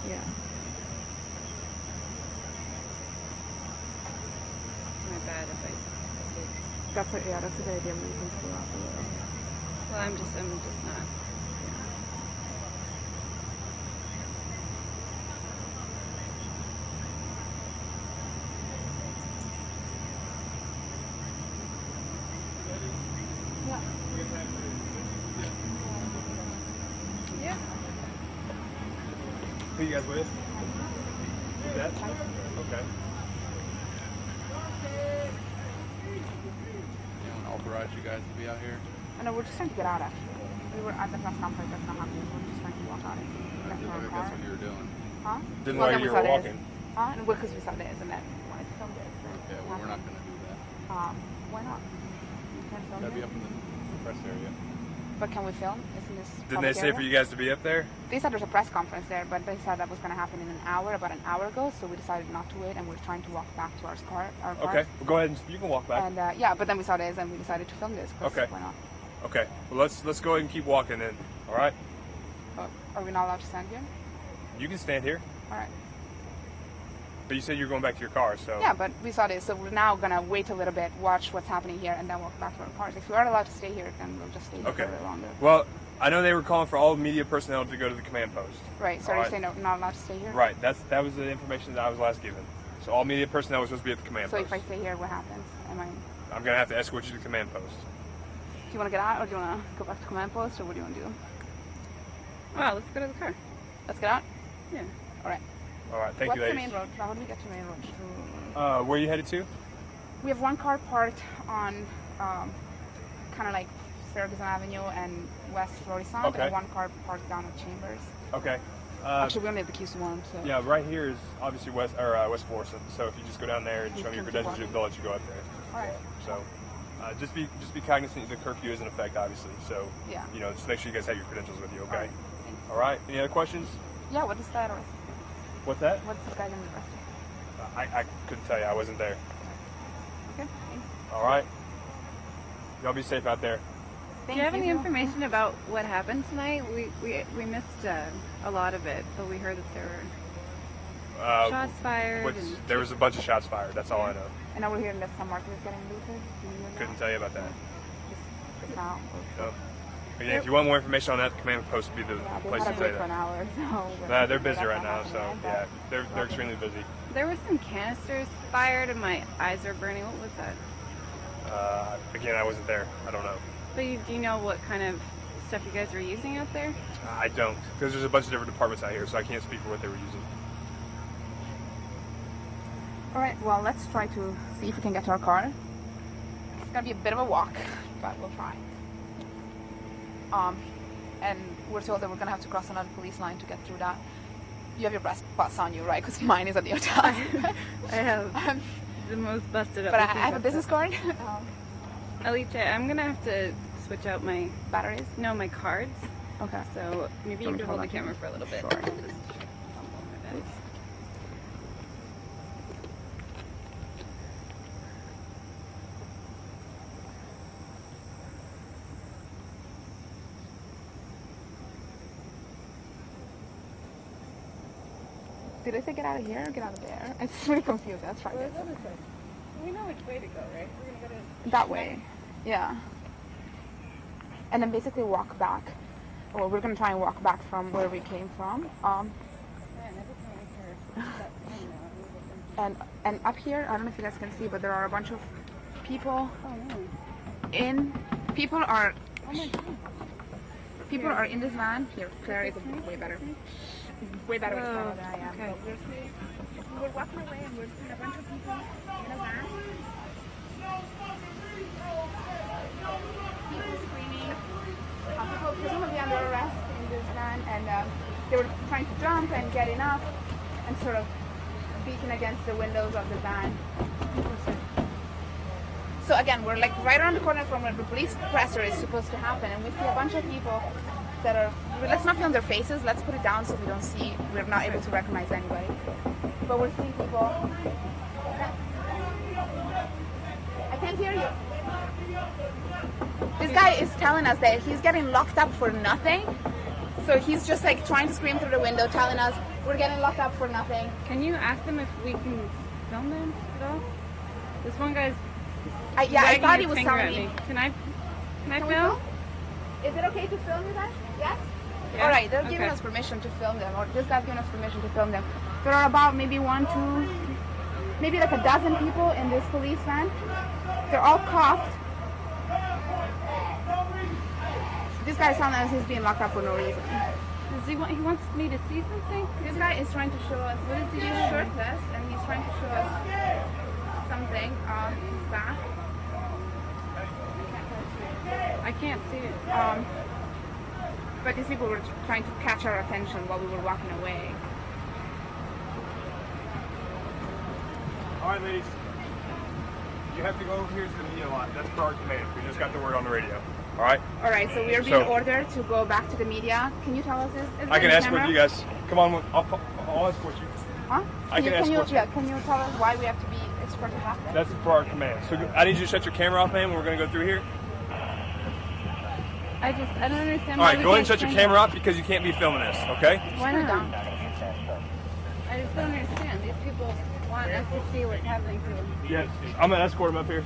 Yeah. It's not bad if I did. That's a good idea. We can pull out a little. Well, I'm just not. Yeah. Who you guys with? Who's that? Okay. I'll barrage you guys to be out here. No, we're just trying to get out actually. We were at the press conference, that's not happening. We're just trying to walk out. That's what you were doing. Huh? Didn't know you were walking. Huh? And because we saw this and then we wanted to film this. Okay, well, we're not going to do that. Why not? You can't film Gotta be it? up in the press area. But can we film? Isn't this Didn't they say for you guys to be up there? They said there's a press conference there, but they said that was going to happen in an hour, about an hour ago, so we decided not to wait, and we're trying to walk back to our car. Okay, well, go ahead and you can walk back. And yeah, but then we saw this and we decided to film this. Okay. Why not? Okay, well let's go ahead and keep walking then. All right. Are we not allowed to stand here? You can stand here. All right. But you said you're going back to your car, so. Yeah, but we saw this, so we're now gonna wait a little bit, watch what's happening here, and then walk back to our cars. If we are allowed to stay here, then we'll just stay here for a little longer. Well, I know they were calling for all media personnel to go to the command post. Right. So all you're saying that we're not allowed to stay here? Right. That was the information that I was last given. So all media personnel was supposed to be at the command So post. if I stay here, what happens? Am I? I'm gonna have to escort you to command post. Do you want to get out, or do you want to go back to command post, or what do you want to do? Well, let's go to the car. Let's get out? Yeah. All right. All right, thank What's you, ladies. the main road? How do we get to main road? Where are you headed to? We have one car parked on kind of like Ferguson Avenue and West Florissant, Okay. and one car parked down at Chambers. Okay. Actually, we only have the keys to one, so. Yeah, right here is obviously West Florissant. So if you just go down there and show me your credentials, they'll let you go up there. All right. So just be cognizant the curfew is in effect, obviously. So Yeah. you know, just make sure you guys have your credentials with you. Okay. All right. All right. Any other questions? Yeah, what is that? What's that? What's the guy going to arrested? I couldn't tell you. I wasn't there. Okay, thanks. All right. Y'all be safe out there. Do you have any information about what happened tonight? We missed a lot of it, but we heard that there were shots fired. There was a bunch of shots fired. That's all I know. And now we're hearing that some market is getting looted. Couldn't tell you about that. Just now. No. But yeah, if you want more information on that, the command post would be the place to say for an that. hour, so Nah, they're busy right now, so yeah, they're extremely busy. There were some canisters fired, and my eyes are burning. What was that? Again, I wasn't there. I don't know. But do you know what kind of stuff you guys were using out there? I don't, because there's a bunch of different departments out here, so I can't speak for what they were using. All right, well, let's try to see if we can get to our car. It's gonna be a bit of a walk, but we'll try. And we're told that we're gonna have to cross another police line to get through that. You have your breast bus on you, right? Because mine is at the hotel. I have the most busted up. But I have a business card. Alicia, I'm gonna have to switch out my batteries. No, my cards. Okay. So maybe you can hold the camera for a little bit. Sure. Did I say get out of here or get out of there? It's really confused. Let's try this. We know which way to go, right? We're gonna go to That way. Yeah. And then basically walk back. Or we're gonna try and walk back from where we came from. And up here, I don't know if you guys can see, but there are a bunch of people people are in this van. Here, Claire is way better. Way better with camera than I am. Okay. But we're walking away and we're seeing a bunch of people in a van. People screaming. People presumably under arrest in this van, and they were trying to jump and get enough and sort of beating against the windows of the van. So again, we're like right around the corner from where the police presser is supposed to happen, and we see a bunch of people that are, let's not film their faces, let's put it down so we don't see, we're not able to recognize anybody. But we're seeing people. I can't hear you. This guy is telling us that he's getting locked up for nothing. So he's just like trying to scream through the window, telling us we're getting locked up for nothing. Can you ask them if we can film them at all? This one guy's I thought he was telling me. Can I Can we film? film? Is it okay to film you guys? Yes? Yeah? All right, they're giving Okay. us permission to film them, or this guy's giving us permission to film them. There are about maybe maybe like a dozen people in this police van. They're all cuffed. This guy's telling us he's being locked up for no reason. He wants me to see something? This guy is trying to show us, he's shirtless, and he's trying to show us something on his back. I can't see it. But these people were trying to catch our attention while we were walking away. All right, ladies. You have to go over here to the media lot. That's per our command. We just got the word on the radio. All right? All right, so we are being ordered to go back to the media. Can you tell us this? I can escort you guys. Come on, I'll escort you. Huh? I can escort you. Yeah, can you tell us why we have to be escorted back there? That's per our command. So I need you to shut your camera off, man, when we're going to go through here. I don't understand. All right, go ahead and shut your camera off because you can't be filming this, okay? Why not? I just don't understand. These people want us to see what's happening to them. Yes, I'm going to escort them up here.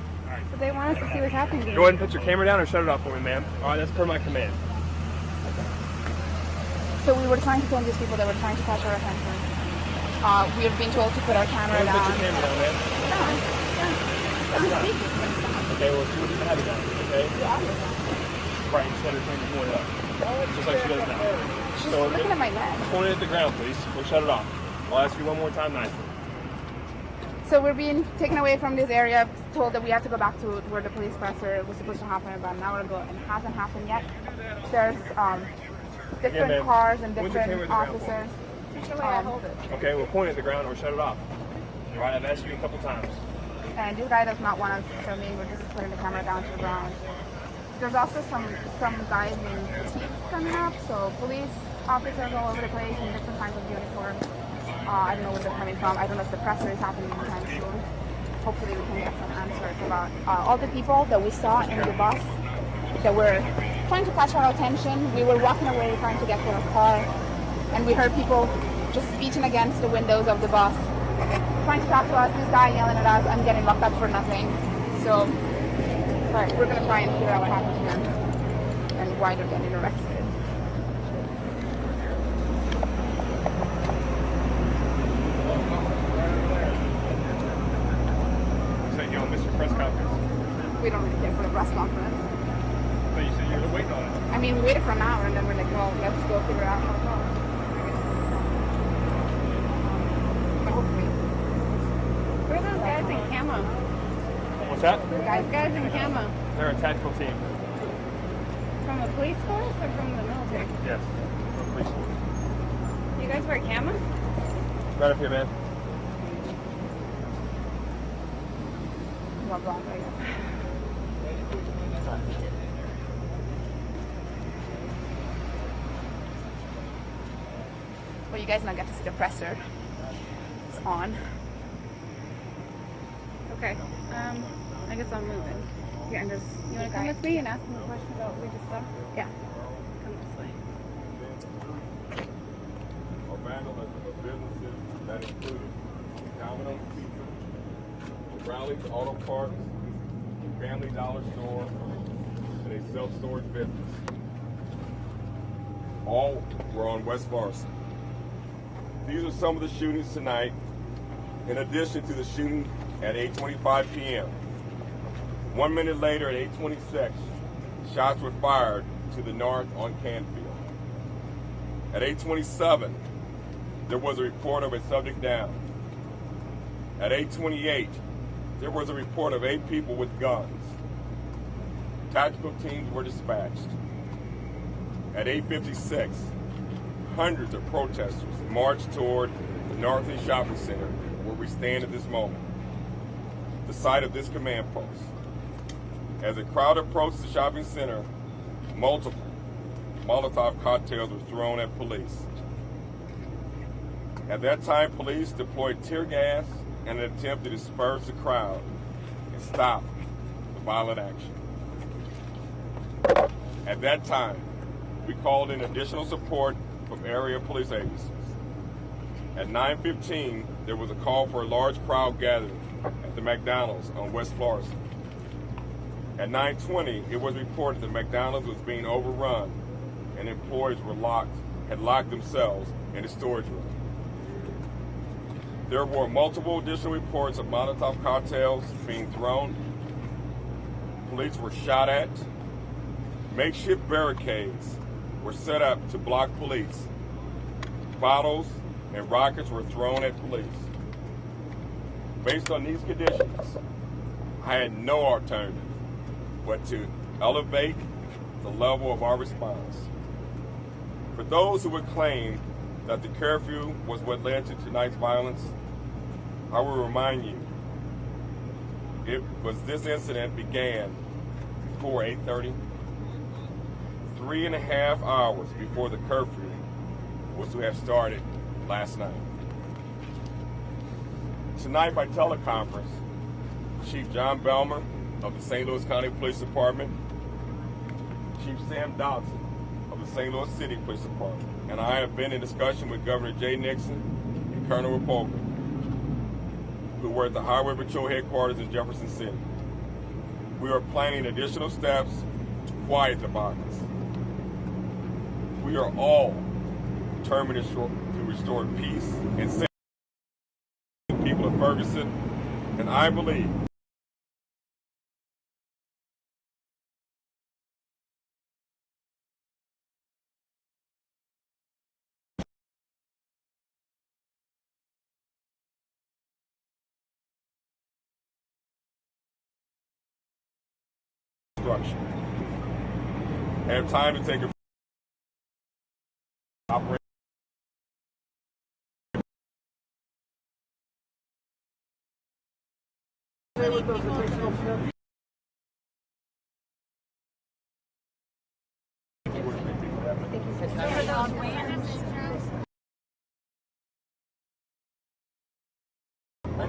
So they want us to see what's happening to them. Go ahead and put your camera down or shut it off for me, ma'am. All right, that's per my command. So we were trying to film these people that were trying to catch our attention. We have been told to put our camera down. Put your camera down, man. Yeah. Okay, well, she would even have a gun, okay? Right, you just let her turn your point up. Just like she does now. She's looking at my leg. Point it at the ground, please. We'll shut it off. I'll ask you one more time nicely. So we're being taken away from this area, told that we have to go back to where the police presser was supposed to happen about an hour ago, and it hasn't happened yet. There's different cars and different officers. Okay, we'll point it at the ground or shut it off. All right, I've asked you a couple times. And this guy does not want us filming. We're just putting the camera down to the ground. There's also some guys in fatigues coming up, so police officers all over the place in different kinds of uniforms. I don't know where they're coming from. I don't know if the presser is happening anytime soon. Hopefully we can get some answers about all the people that we saw in the bus that were trying to catch our attention. We were walking away trying to get to our car, and we heard people just beating against the windows of the bus, trying to talk to us. This guy yelling at us, I'm getting locked up for nothing. So we're going to try and figure out what happened to them and why they're getting arrested. Press conference. We don't really care for the press conference. But you said you were waiting on it. I mean, we waited for an hour and then we're like, well, let's go figure out how it goes. But hopefully. Who are those guys in camo? What's that? The guys in camo. They're a tactical team. From the police force or from the military? Yes, from the police force. You guys wear camo? Right up here, man. Well, you guys now get to see the presser. It's on. Okay. I guess I'll move in. Yeah, and you want to come with me and ask him a question about what we just saw? Yeah. Come this way. Or vandalism of businesses that include Domino's Pizza, Rally's Auto Parts, Family Dollar Store, and a self-storage business. All were on West Ferguson. These are some of the shootings tonight, in addition to the shooting at 8:25 p.m. 1 minute later at 8:26, shots were fired to the north on Canfield. At 8:27, there was a report of a subject down. At 8:28, there was a report of 8 people with guns. Tactical teams were dispatched. At 8:56, hundreds of protesters marched toward the Northeast Shopping Center where we stand at this moment, the site of this command post. As the crowd approached the shopping center, multiple Molotov cocktails were thrown at police. At that time, police deployed tear gas in an attempt to disperse the crowd and stop the violent action. At that time, we called in additional support from area police agencies. At 9:15, there was a call for a large crowd gathering at the McDonald's on West Florissant. At 9:20, it was reported that McDonald's was being overrun and employees had locked themselves in the storage room. There were multiple additional reports of Molotov cocktails being thrown. Police were shot at. Makeshift barricades were set up to block police. Bottles and rockets were thrown at police. Based on these conditions, I had no alternative but to elevate the level of our response. For those who would claim that the curfew was what led to tonight's violence, I will remind you, this incident began before 8:30, 3.5 hours before the curfew was to have started last night. Tonight by teleconference, Chief John Belmer of the St. Louis County Police Department, Chief Sam Dodson of the St. Louis City Police Department, and I have been in discussion with Governor Jay Nixon and Colonel Rapoga, who were at the Highway Patrol headquarters in Jefferson City. We are planning additional steps to quiet the violence. We are all determined to restore peace and safety to the people of Ferguson, and I believe structure. Have time to take a operate.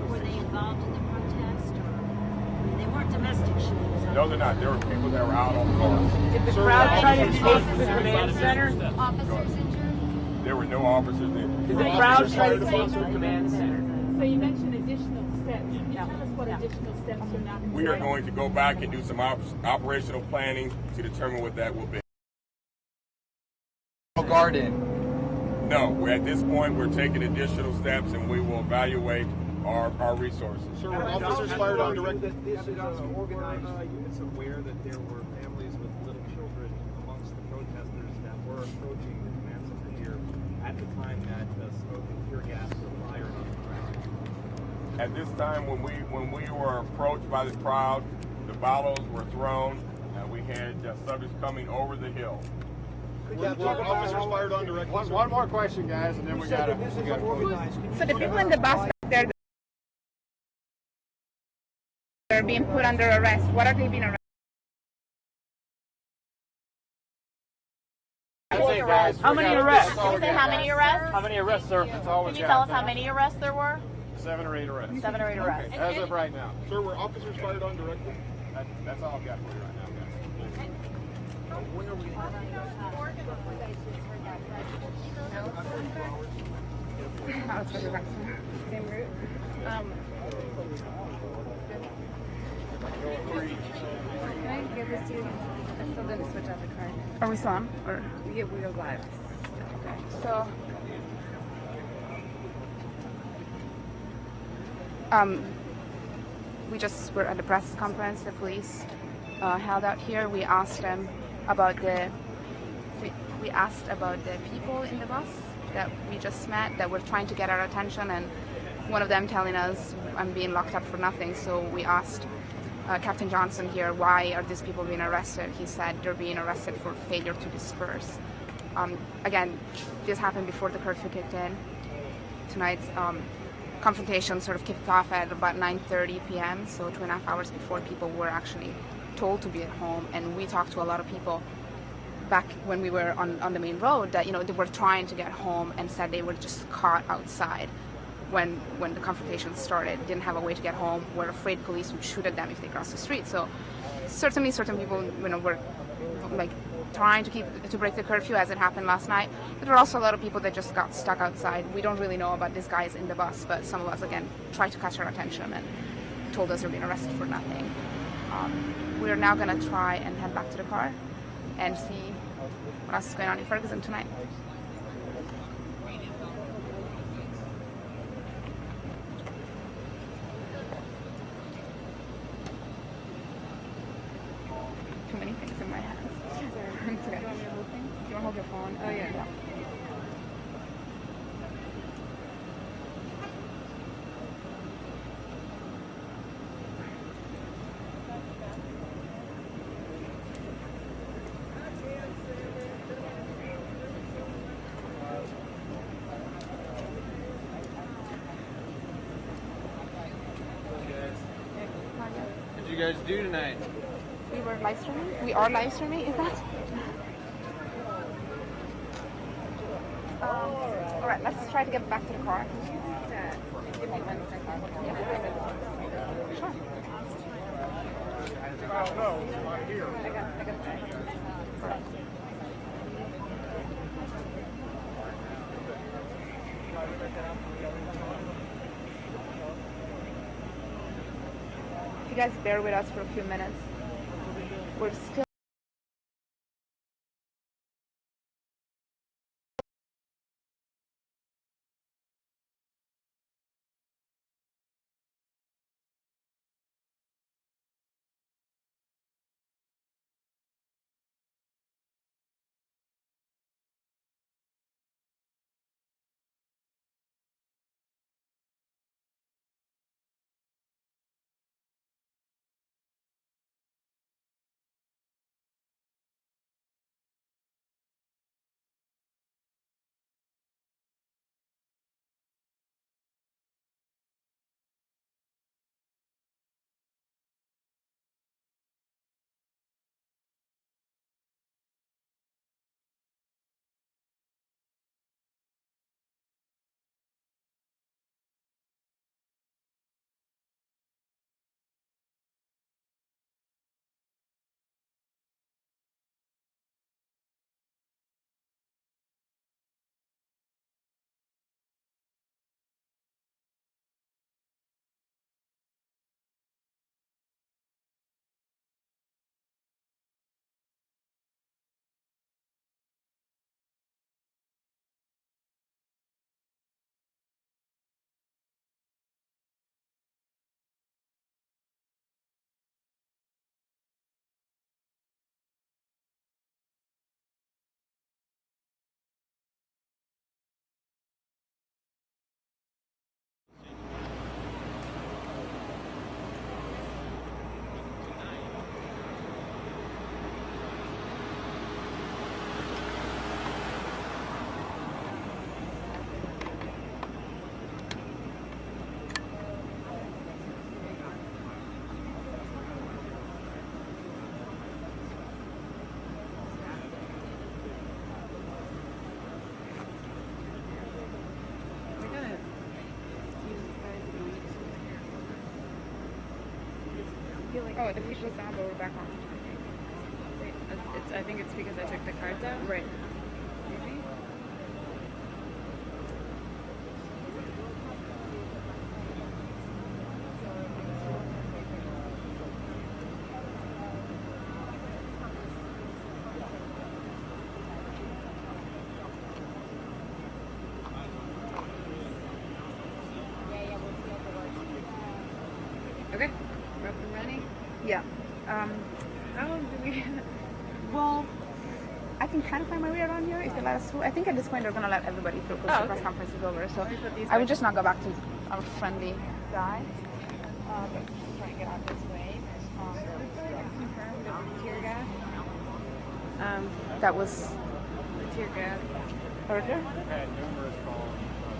Were they involved in the protest, or they weren't domestic shootings? No, they're not. There were people that were out on cars. Did the crowd try to take the command center? Officers injured? There were no officers there. Did the crowd try to take the command center? So you mentioned additional steps. Can you tell us what additional steps you're now considering? We are going to go back and do some operational planning to determine what that will be. Garden. No, at this point we're taking additional steps and we will evaluate our resources. Sir, were officers fired on direct? This is organized units aware that there were families with little children amongst the protesters that were approaching the command center here at the time that smoke and tear gas were fired on the crowd. At this time, when we were approached by the crowd, the bottles were thrown, and we had subjects coming over the hill. Officers fired on direct. One more question, guys, and then we got to. So the people in the bus back there, they're being put under arrest. What are they being arrested? How many arrests? Can you say how many arrests? How many arrests, sir? Can you tell us how many arrests there were? 7 or 8 arrests. 7 or 8 arrests. As of right now. Sir, were officers fired on directly? That's all I've got for you right now, guys. When are we? Same route. Can I give this to you? I still didn't switch out the card. Are we still on? Or we are live. okay. So we just were at the press conference. The police held out here. We asked them about we asked about the people in the bus that we just met that were trying to get our attention, and one of them telling us, I'm being locked up for nothing. So we asked Captain Johnson here, why are these people being arrested? He said they're being arrested for failure to disperse. Again, this happened before the curfew kicked in. Tonight's confrontation sort of kicked off at about 9:30 p.m., so 2.5 hours before people were actually told to be at home. And we talked to a lot of people back when we were on the main road that, you know, they were trying to get home and said they were just caught outside when the confrontation started, didn't have a way to get home, were afraid police would shoot at them if they crossed the street. So certainly certain people, you know, were like trying to break the curfew as it happened last night. But there were also a lot of people that just got stuck outside. We don't really know about these guys in the bus, but some of us, again, tried to catch our attention and told us they're being arrested for nothing. We're now going to try and head back to the car and see what else is going on in Ferguson tonight. Too many things in my hands. It's okay. Do you want me to hold things? Do you want to hold your phone? Oh, yeah. What did you guys do tonight? We were live streaming? We are live streaming, is that? Alright, let's try to get back to the car. Give me 1 second. Yeah. Sure. I got that. Alright. If you guys bear with us for a few minutes, we're still Oh, the people saw, but we're back on. I think it's because I took the cards out. Right. Maybe. Okay. We're up and running. Yeah. How long do we? Well, I can kind of find my way around here if they let us through. I think at this point they're going to let everybody through because the press conference is over. So I would just not go back to our friendly guy. But just trying to get out this way. Tear gas. That was The tear gas. earlier. Had numerous calls.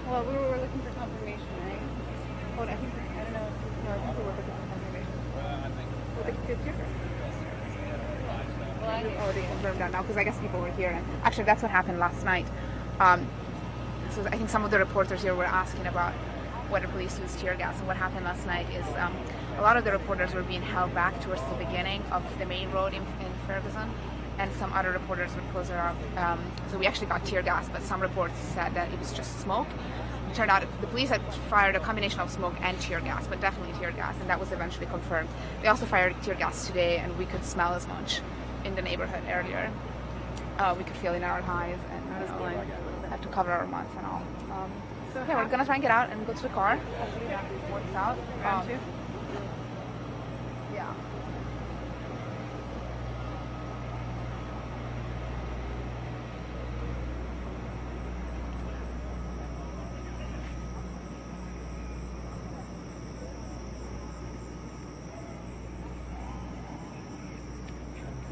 Well, we were looking for confirmation, right? Hold on, I think I don't know. No, I think we were looking for confirmation. Well, the tear gas. Oh, they confirmed that now because I guess people were here. And actually, that's what happened last night. So I think some of the reporters here were asking about whether police used tear gas. And what happened last night is a lot of the reporters were being held back towards the beginning of the main road in Ferguson, and some other reporters were closer up. So we actually got tear gas, but some reports said that it was just smoke. It turned out the police had fired a combination of smoke and tear gas, but definitely tear gas, and that was eventually confirmed. They also fired tear gas today, and we could smell as much in the neighborhood earlier. We could feel it in our eyes, and had to cover our mouths and all. So yeah, we're gonna try and get out and go to the car. Hopefully that works out. Yeah.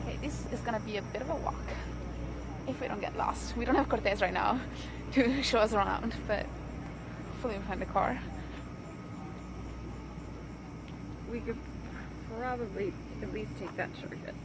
Okay, this is gonna be a bit of a walk if we don't get lost. We don't have Cortez right now to show us around, but hopefully we'll find the car. We could probably at least take that shortcut.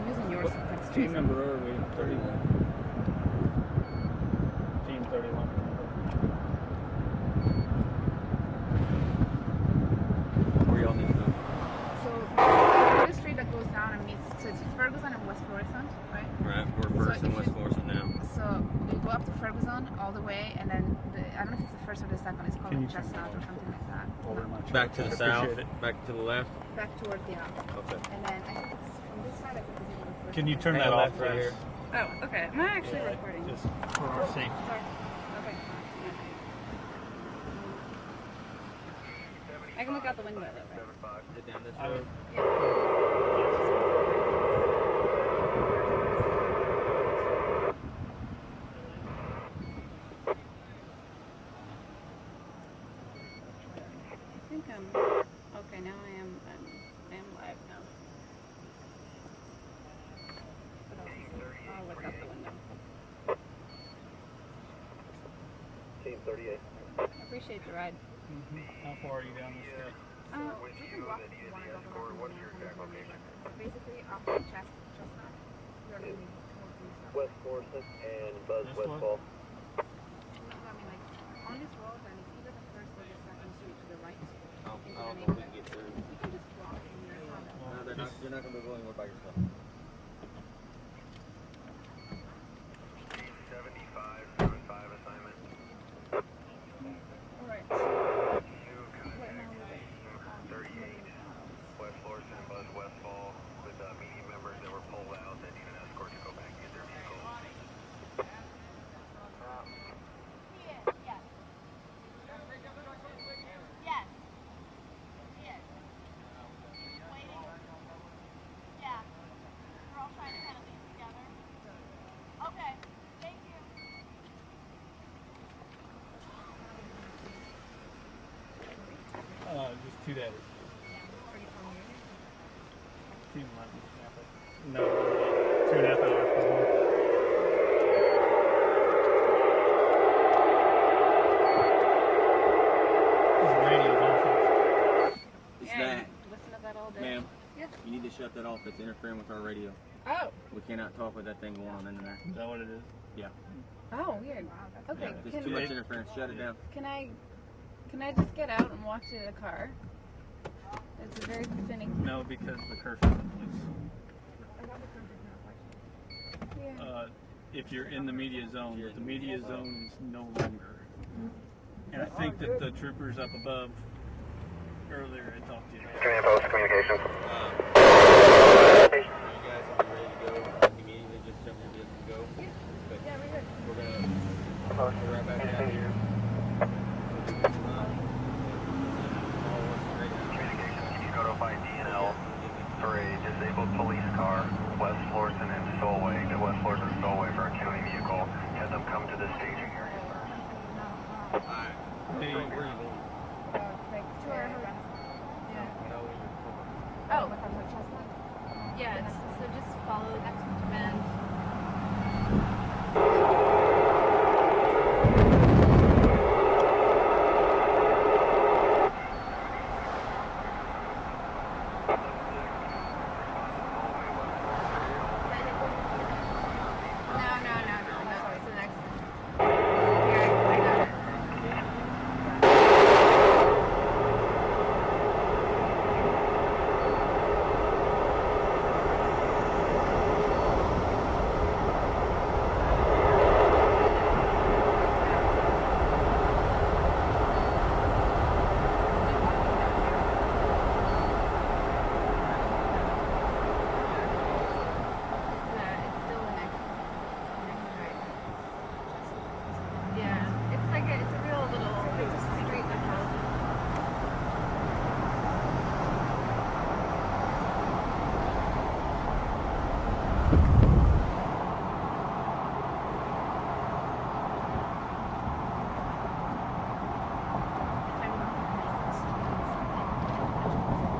I'm using yours. Team number are we? 31. Team 31. Where y'all need to go? So the street that goes down and meets, so it's Ferguson and West Florissant, right? Right, we're first in West Florissant now. So we go up to Ferguson all the way, and then I don't know if it's the first or the second. It's called like Chestnut or something like that. Back to the south, back to the left. Back towards the Okay. And then I think it's from this side. I think it's even the first. Can you turn Hang that on, off left right here? Oh, okay. I'm not actually recording. Just for our sake. Sorry. Okay. I can look out the window though, right? Head down this road. I think I'm okay. Now I am live now. I'll look out the window. Team 38. I appreciate the ride. How far are you down the street? We can walk if you want to go around. What's your exact location? Basically, off the Chestnut. You're going to be West Florissant and Buzz Westfall. I mean, like, on this road, then it's either the first or the second street to the right. I don't know if we can get through. You can just walk in your house. No, you're not going to be going by yourself. 75 assignment. Alright. 38 West Florissant, Buzz Westfall with media members that were pulled out that need an escort to go back and get their vehicle. Yes. Yes. Yes. Waiting. Yeah. We're all trying to kind of leave together. Okay. Thank you. Just 2 days. Team 11. No, 2.5 hours from home. This radio's awful. It's Yeah, that. you listen to that all day. Ma'am, Yeah. you need to shut that off. It's interfering with our radio. Oh. We cannot talk with that thing going on in there. Is that what it is? Yeah. Oh, weird. Okay. Yeah, there's too much interference. Shut it down. Can I just get out and watch it in a car? It's a very finicky. No, because the curfew in place. Yeah. If you're in the media zone, but the media zone is no longer. And I think that the troopers up above earlier had talked to you. Post communications. You guys are ready to go immediately. Just jump in your vehicle and go. But Yeah, we're good. we're gonna be right back out here. Communications, you notify DNL for a disabled police car, West Florissant and Stowaway, to West Florissant Stowaway for a county vehicle. Have them come to the staging area first. Alright. Hey, Where are you going? Like to our yeah. No, you're Oh. Yeah. So just follow the command. No. It's the next one. Here, I got it. It's still the next right. Yeah, it's a real little street with houses.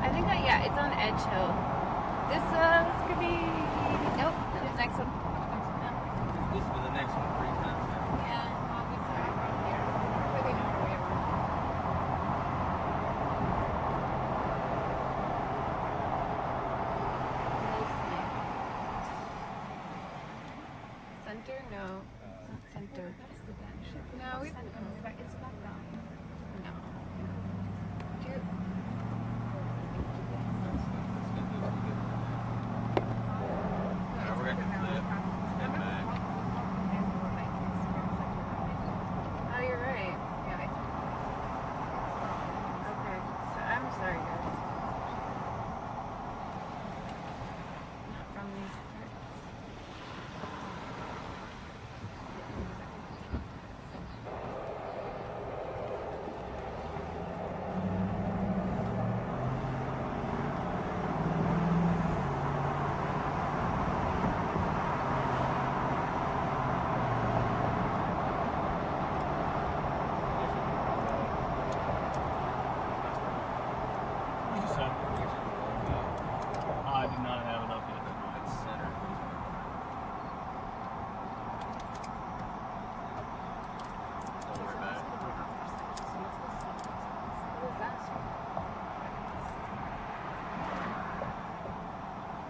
I think yeah, it's on Edge Hill. This could be nope. This next one. This is the next one 3 times now. Yeah, obviously from here. Really know where we are. Mostly. center? No. It's not center. That's the bench. No, we don't know. It's back down. No. Do you... Oh, you're right. Yeah, I think. Okay. So I'm sorry, guys. Not from these parts. I do not have enough yet. It's center. Don't worry about it.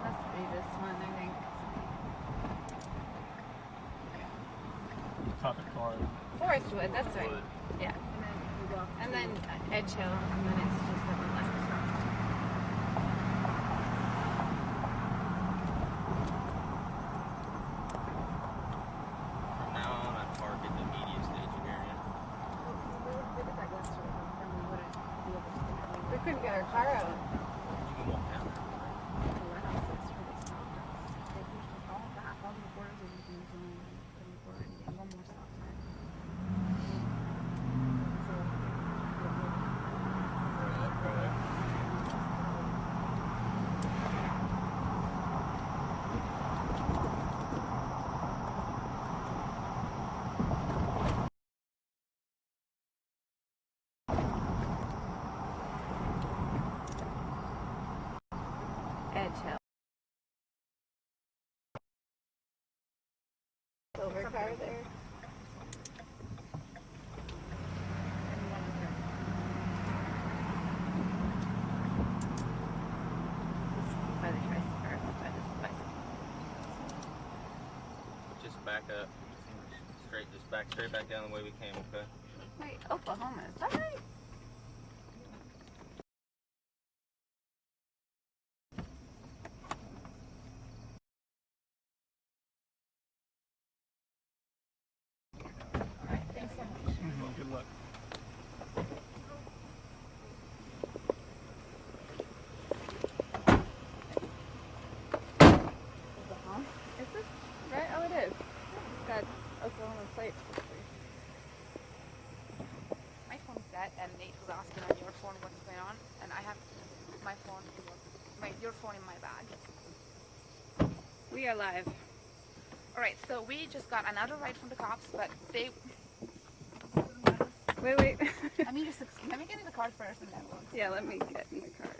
Must be this one, I think. Top of car. Forest Wood, that's right. Yeah. And then Edge Hill, and then it's just at the left. From now on, I park in the medium staging area. We couldn't get our car out. You can walk down there. Edge Hill. Silver car there. By the tricycle, by this bicycle. Just back up. Straight, just back straight back down the way we came, okay? Wait, Oklahoma, is that right? Alright, thanks so much. Good luck. Oklahoma? Is this right? Oh, it is. It's got Oklahoma plates. My phone's dead, and Nate was asking on your phone what's going on, and I have my phone, your phone in my bag. We are live. Alright, so we just got another ride from the cops, but they... Wait. Let me get in the car first, and then we'll... Yeah, let me get in the car.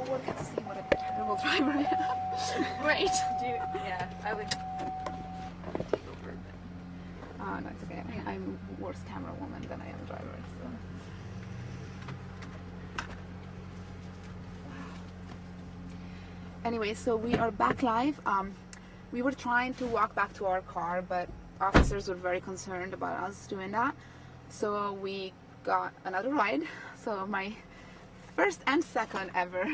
We'll get to see what a terrible driver I am. Right. Yeah, I would take over, but... Oh, no, it's okay. I'm worse camera woman than I am driver, so... Anyway, so we are back live. We were trying to walk back to our car, but officers were very concerned about us doing that. So we got another ride. So my first and second ever,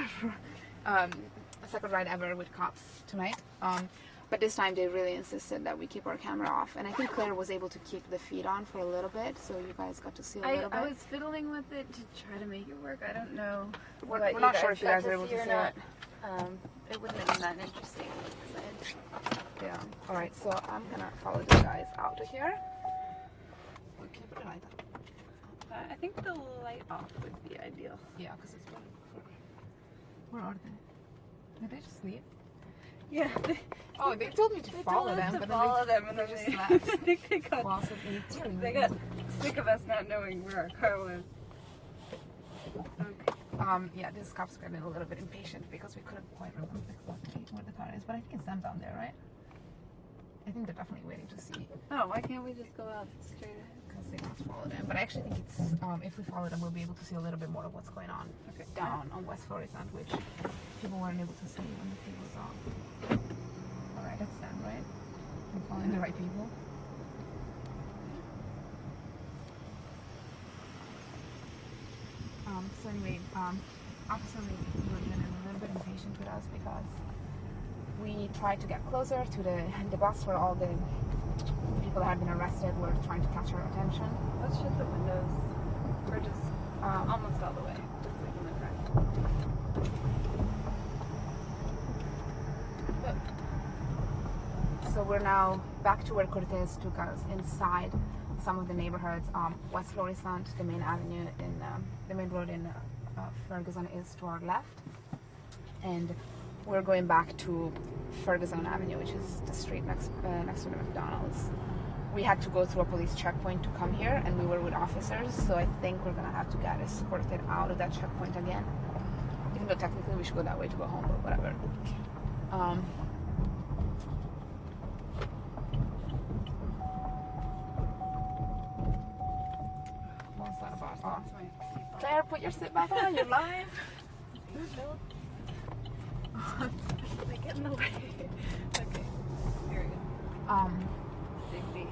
second ride ever with cops tonight. But this time they really insisted that we keep our camera off. And I think Claire was able to keep the feed on for a little bit, so you guys got to see a little bit. I was fiddling with it to try to make it work. I don't know. We're not sure if you guys were able to see it. It wouldn't have been that interesting. Yeah. Alright, so I'm gonna follow you guys out of here. Can you put the light on? I think the light off would be ideal. Yeah, because it's better. Where are they? Did they just leave? Yeah. They told me to follow them, but then they just left. I think they got sick of us not knowing where our car was. Okay. Yeah, this cop's getting a little bit impatient because we couldn't quite remember exactly where the car is, but I think it's them down there, right? I think they're definitely waiting to see. Oh, why can't we just go out straight ahead? Because they must follow them. But I actually think it's, if we follow them, we'll be able to see a little bit more of what's going on down on West Florissant, which people weren't able to see when the feed was on. Alright. Alright, that's them, right? I'm following the right people. So anyway, Officer was a little bit impatient with us because we tried to get closer to the bus where all the people that had been arrested were trying to catch our attention. Let's shut the windows. We're just almost all the way. Just like in the front. So we're now back to where Cortez took us, inside some of the neighborhoods. West Florissant, the main avenue in the main road in Ferguson, is to our left, and we're going back to Ferguson Avenue, which is the street next to the McDonald's. We had to go through a police checkpoint to come here, and we were with officers, so I think we're gonna have to get escorted out of that checkpoint again. Even though technically we should go that way to go home, but whatever. What's that about? Oh. Claire, put your seatbelt on. You're live. They get in the way. Okay. Here we go. Safety.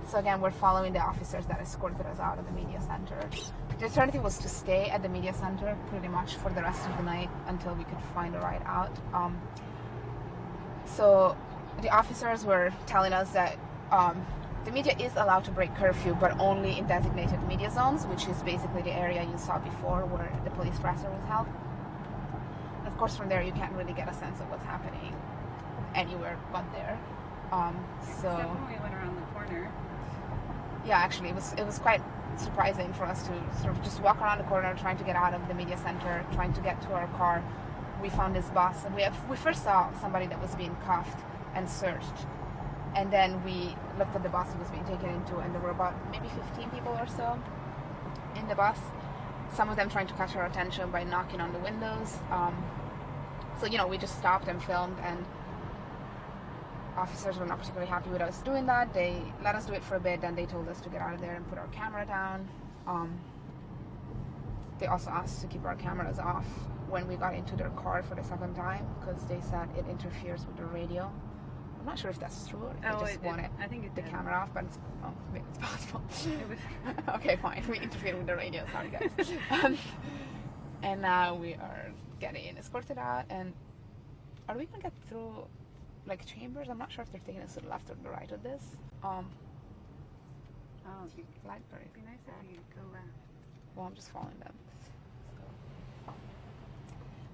So again, we're following the officers that escorted us out of the media center. The alternative was to stay at the media center pretty much for the rest of the night until we could find a ride out. So the officers were telling us that the media is allowed to break curfew, but only in designated media zones, which is basically the area you saw before where the police presser was held. And of course, from there you can't really get a sense of what's happening anywhere but there. Except when we went around the corner. Yeah, actually, it was quite surprising for us to sort of just walk around the corner, trying to get out of the media center, trying to get to our car. We found this bus, and we first saw somebody that was being cuffed and searched, and then we looked at the bus it was being taken into, and there were about maybe 15 people or so in the bus. Some of them trying to catch our attention by knocking on the windows. So we just stopped and filmed, and officers were not particularly happy with us doing that. They let us do it for a bit, then they told us to get out of there and put our camera down. They also asked to keep our cameras off when we got into their car for the second time, because they said it interferes with the radio. I'm not sure if that's true, or if they just wanted the camera off, but maybe it's possible. It was okay, fine. We interfered with the radio. Sorry, guys. And now we are getting escorted out. And are we gonna get through like chambers? I'm not sure if they're taking us to the left or the right of this. It'd be nice if you go left. Well, I'm just following them.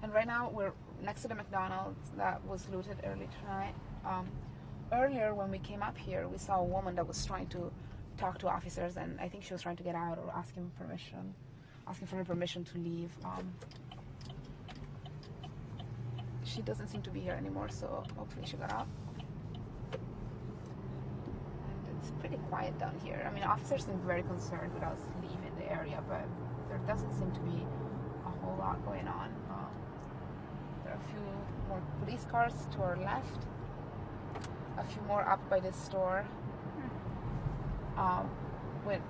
And right now we're next to the McDonald's that was looted early tonight. Earlier when we came up here, we saw a woman that was trying to talk to officers, and I think she was trying to get out or asking for their permission to leave. She doesn't seem to be here anymore, so hopefully she got out. And it's pretty quiet down here. I mean, officers seem very concerned with us leaving the area, but there doesn't seem to be a whole lot going on. There are a few more police cars to our left, a few more up by this store, with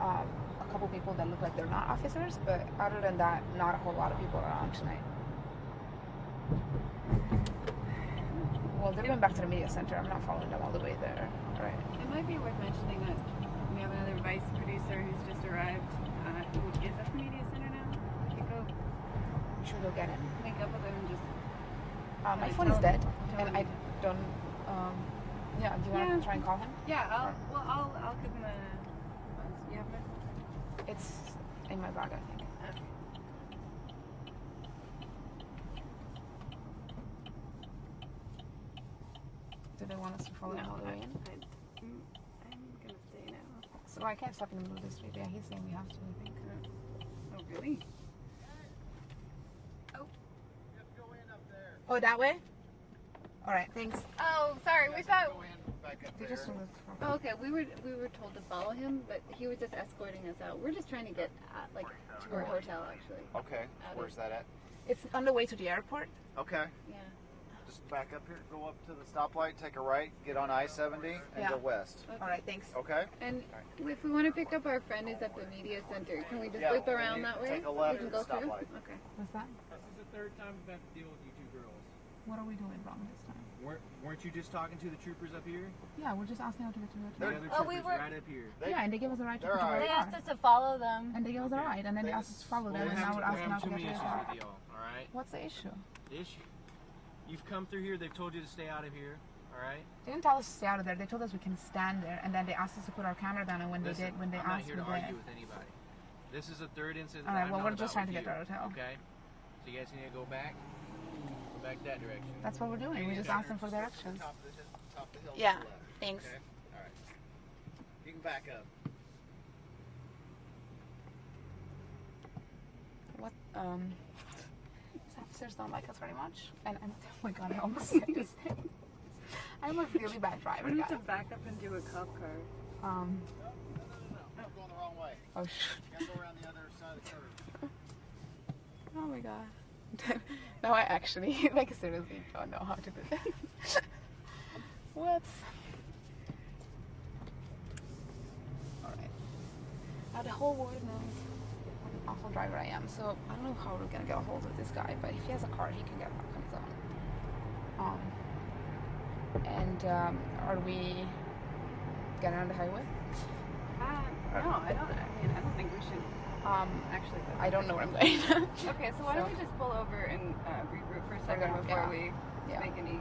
a couple people that look like they're not officers, but other than that, not a whole lot of people around tonight. Well, they're going back to the media center. I'm not following them all the way there. All right. It might be worth mentioning that we have another vice producer who's just arrived. Who is at the media center now? We could go. Should we go get him? Make up with him and just. My phone is dead, and I don't. Yeah. Do you want to try and call him? Yeah. I'll give him a. You have it? It's in my bag, I think. Okay. Do they want us to follow him all the way in? I'm gonna stay now. So I can't stop in the middle of the street. Yeah, he's saying we have to, I think. Oh, really? Oh, that way? All right, thanks. Oh, sorry. We thought. They just Oh, okay. We were told to follow him, but he was just escorting us out. We're just trying to get to our hotel, actually. Okay. Where's that at? It's on the way to the airport. Okay. Yeah. Just back up here, go up to the stoplight, take a right, get on I-70, and go west. Okay. All right, thanks. Okay. And if we want to pick up our friend who's at the media center, can we just loop around that way? Take a left we can at the go through? stoplight. Okay. What's that? This is the third time we've had to deal with you two girls. What are we doing wrong this time? Weren't you just talking to the troopers up here? Yeah, we're just asking how to get to the The other troopers right up here. Yeah, and they gave us a right to go to where They we asked are. us to follow them. And they gave us a right, and then they asked us to follow them, and now we're asking how to too get many to issues the car. with y'all, alright? What's the issue? The issue. You've come through here, they've told you to stay out of here, alright? They didn't tell us to stay out of there. They told us we can stand there, and then they asked us to put our camera down, and when they Listen, did, when they I'm not asked, here we to did. argue with anybody. This is the third incident. All right, that well, I we're know just about trying to with get to our you, hotel. Okay? So you guys need to go back that direction. That's what we're doing. We just asked them for directions. Top of the hill Yeah, to the left. thanks. Okay? Alright. You can back up. What? These officers don't like us very much, and oh my god, I almost said this thing. I'm a really bad driver. We need guys. to back up into a cop car. No, going the wrong way. Oh You gotta go around the other side of the curve. Oh my god. Now I actually, like, seriously don't know how to do this. What? Alright. Now the whole world knows what an awful driver I am, so I don't know how we're gonna get a hold of this guy, but if he has a car, he can get back on his own. Are we getting on the highway? No, I don't think we should. Actually, I don't know where I'm going. Okay, so why don't we just pull over and regroup for a second before we make any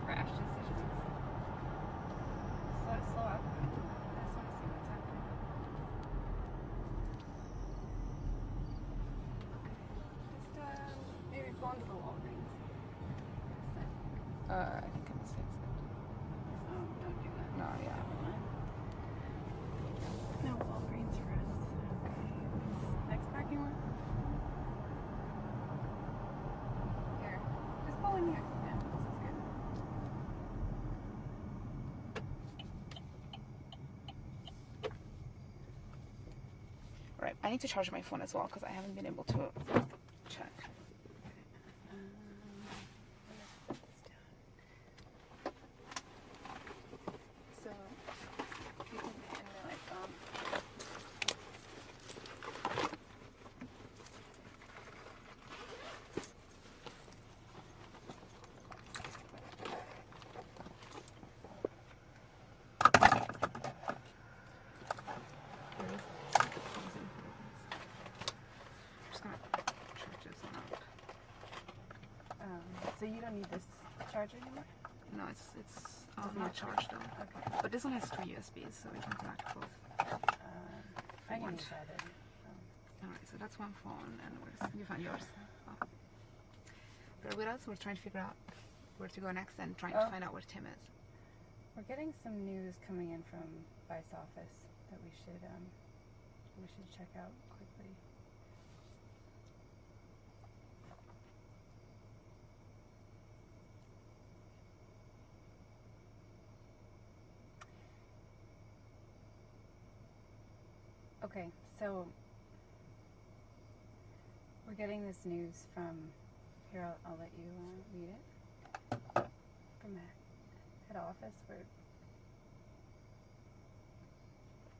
rash decisions? Slow up. I just want to see what's happening. Just maybe go into the Walgreens. I think I'm saying Oh, don't do that. no, yeah. No Walgreens for us. Okay. Next parking lot? Here. Just pull in here. Yeah, this is good. Right, I need to charge my phone as well because I haven't been able to check. So, you can end the light bulb. Just gonna charge this one up. So you don't need this charger anymore? No, it's not charged though. Okay. But this one has 3 USBs, so we can connect both. I can use that. Alright, so that's one phone, and you found yours. Oh. Bear with us, we're trying to figure out where to go next and trying to find out where Tim is. We're getting some news coming in from Vice Office that we should check out quickly. Okay, so we're getting this news from, here, I'll let you read it, from the head office where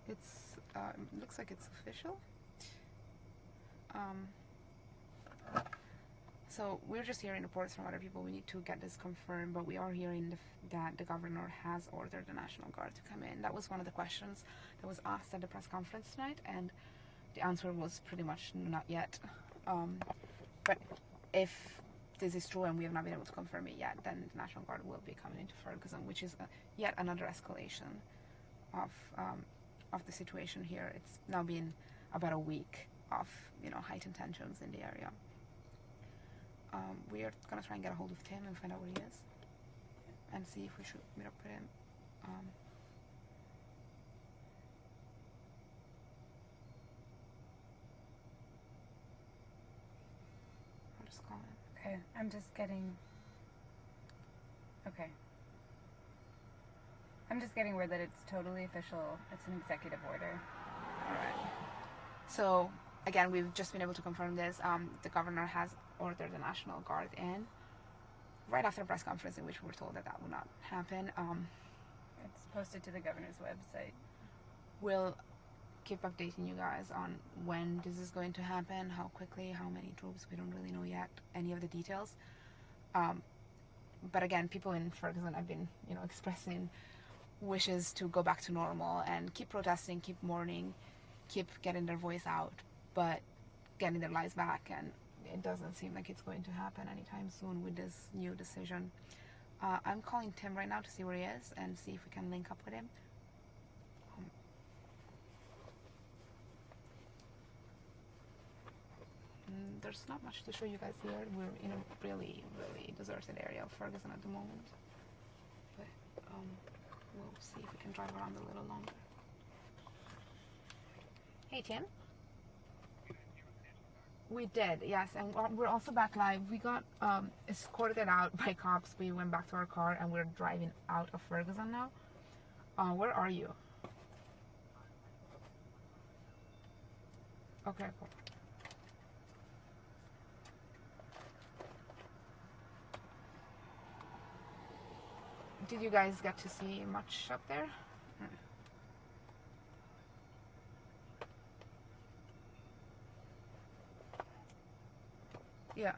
It's, looks like it's official. So we're just hearing reports from other people. We need to get this confirmed, but we are hearing that the governor has ordered the National Guard to come in. That was one of the questions that was asked at the press conference tonight, and the answer was pretty much not yet. But if this is true and we have not been able to confirm it yet, then the National Guard will be coming into Ferguson, which is yet another escalation of the situation here. It's now been about a week of heightened tensions in the area. We are gonna try and get a hold of Tim and find out where he is, and see if we should meet up with him. I'll just call him. Okay, I'm just getting. Okay. I'm just getting word that it's totally official. It's an executive order. Alright. So, again, we've just been able to confirm this. The governor has ordered the National Guard in right after a press conference in which we were told that that would not happen. It's posted to the governor's website. We'll keep updating you guys on when this is going to happen, how quickly, how many troops. We don't really know yet any of the details. But again, people in Ferguson have been, expressing wishes to go back to normal and keep protesting, keep mourning, keep getting their voice out, but getting their lives back. And it doesn't seem like it's going to happen anytime soon with this new decision. I'm calling Tim right now to see where he is and see if we can link up with him. There's not much to show you guys here. We're in a really, really deserted area of Ferguson at the moment. But we'll see if we can drive around a little longer. Hey, Tim? We did, yes. And we're also back live. We got escorted out by cops. We went back to our car and we're driving out of Ferguson now. Where are you? Okay, cool. Did you guys get to see much up there? Yeah.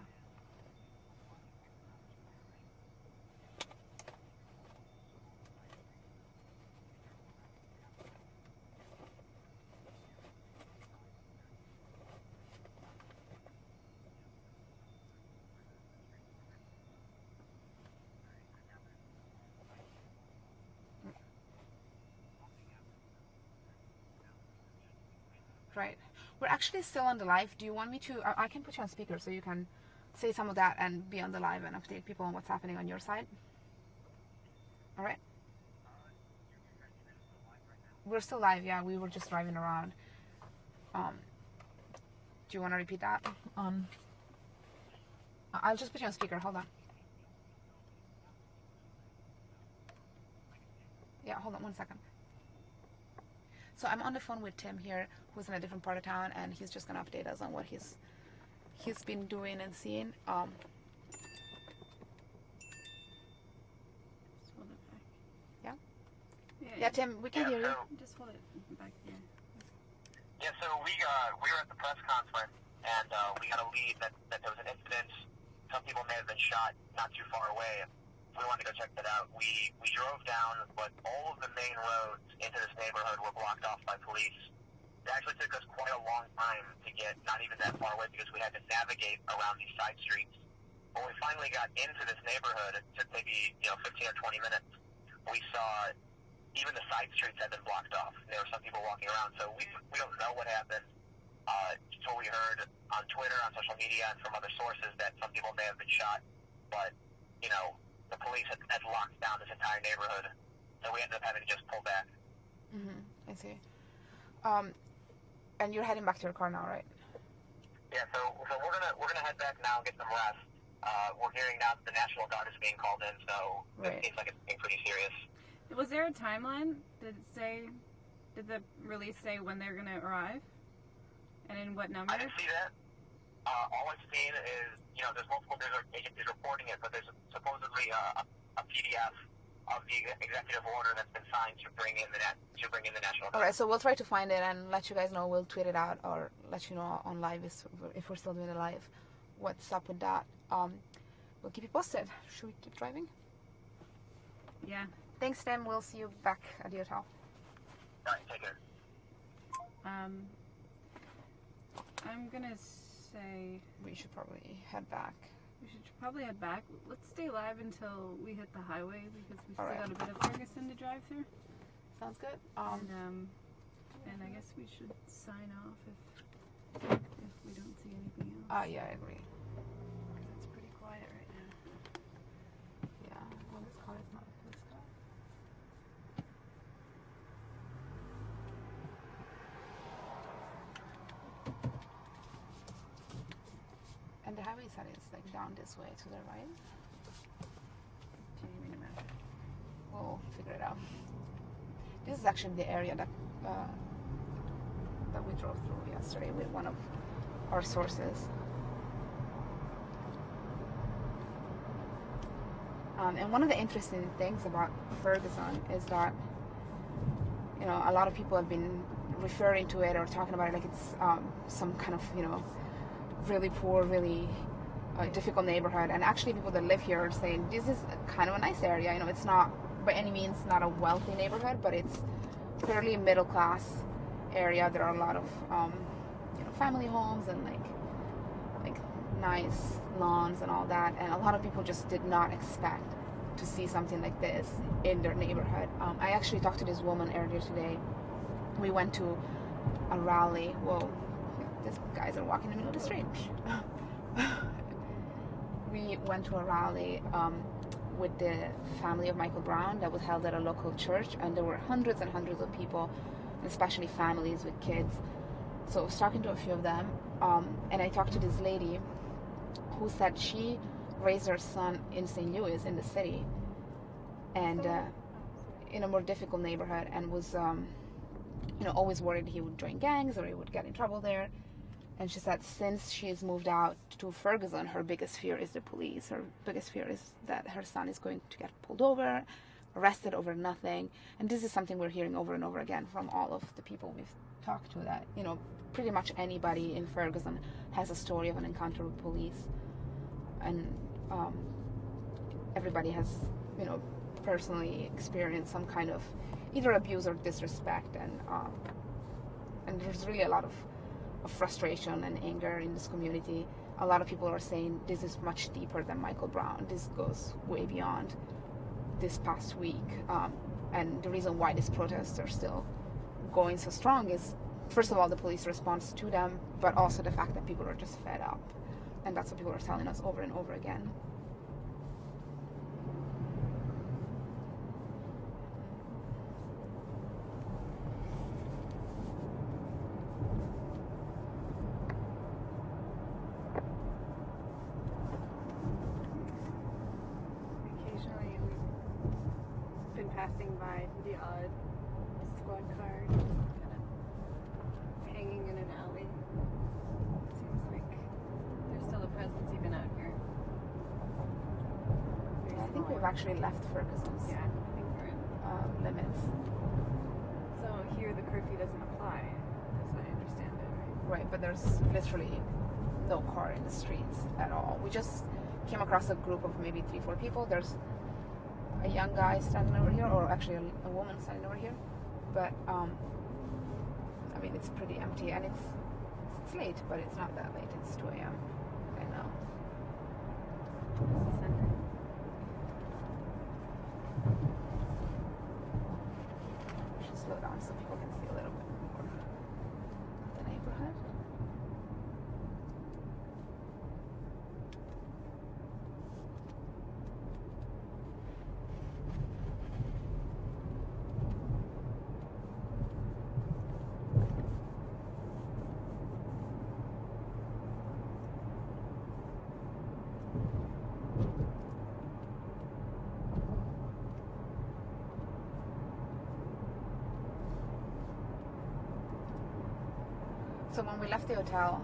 Right. We're actually still on the live. Do you want me to? I can put you on speaker so you can say some of that and be on the live and update people on what's happening on your side. All right. We're still live. Yeah, we were just driving around. Do you want to repeat that? I'll just put you on speaker. Hold on. Yeah, hold on 1 second. So I'm on the phone with Tim here, who's in a different part of town, and he's just gonna update us on what he's been doing and seeing. Just hold it back. Yeah? Yeah, Tim, we can hear you. Just hold it back here. Yeah, so we were at the press conference, and we got a lead that there was an incident. Some people may have been shot not too far away. We wanted to go check that out. We drove down, but all of the main roads into this neighborhood were blocked off by police. It actually took us quite a long time to get not even that far away because we had to navigate around these side streets. When we finally got into this neighborhood, it took maybe 15 or 20 minutes. We saw even the side streets had been blocked off. There were some people walking around, so we don't know what happened. So we heard on Twitter, on social media, and from other sources that some people may have been shot, but the police had locked down this entire neighborhood, so we ended up having to just pull back. I see. And you're heading back to your car now, right? Yeah, so we're gonna head back now and get some rest. We're hearing now that the National Guard is being called in, so it seems like it's being pretty serious. Was there a timeline? Did the release say when they're gonna arrive? And in what number? I didn't see that. All I've seen is, there's multiple news agencies reporting it, but there's supposedly a PDF of the executive order that's been signed to bring in the National Guard. All right, so we'll try to find it and let you guys know. We'll tweet it out or let you know on live if we're still doing a live. What's up with that? We'll keep you posted. Should we keep driving? Yeah. Thanks, Tim. We'll see you back at the hotel. All right, take care. I'm gonna say we should probably head back. We should probably head back. Let's stay live until we hit the highway because we still All right. got a bit of Ferguson to drive through. Sounds good. And I guess we should sign off if we don't see anything else. Yeah, I agree. It's pretty quiet right now. Yeah, well, this car is not a police car. And the highway side is like down this way to the right. Can you imagine? We'll figure it out. This is actually the area that we drove through yesterday with one of our sources. And one of the interesting things about Ferguson is that, a lot of people have been referring to it or talking about it like it's some kind of, really poor, really a difficult neighborhood, and actually people that live here are saying this is kind of a nice area. You know, it's not by any means not a wealthy neighborhood, but it's fairly middle class area. There are a lot of you know, family homes and like nice lawns and all that, and a lot of people just did not expect to see something like this in their neighborhood. I actually talked to this woman earlier today. We went to a rally. Whoa, these guys are walking in the middle of the street. We went to a rally with the family of Michael Brown that was held at a local church, and there were hundreds and hundreds of people, especially families with kids. So I was talking to a few of them, and I talked to this lady who said she raised her son in St. Louis, in the city, and in a more difficult neighborhood, and was you know, always worried he would join gangs or he would get in trouble there. And she said since she's moved out to Ferguson, her biggest fear is the police. Her biggest fear is that her son is going to get pulled over, arrested over nothing. And this is something we're hearing over and over again from all of the people we've talked to, that, you know, pretty much anybody in Ferguson has a story of an encounter with police. And everybody has, you know, personally experienced some kind of either abuse or disrespect, and there's really a lot of frustration and anger in this community. A lot of people are saying this is much deeper than Michael Brown. This goes way beyond this past week, and the reason why these protests are still going so strong is, first of all, the police response to them, but also the fact that people are just fed up. And that's what people are telling us over and over again. Occasionally we've been passing by the odd squad car, just kind of hanging in an alley. Seems like there's still a presence even out here. I think we've actually left Ferguson's I think we're in limits. So here the curfew doesn't apply, as I understand it, right? Right, but there's literally no car in the streets at all. We just came across a group of maybe 3-4 people. There's a young guy standing over here, or actually a woman standing over here. But I mean, it's pretty empty, and it's late, but it's not that late. It's 2 a.m. right now. We should slow down so people can see a little bit more of the neighborhood. So when we left the hotel,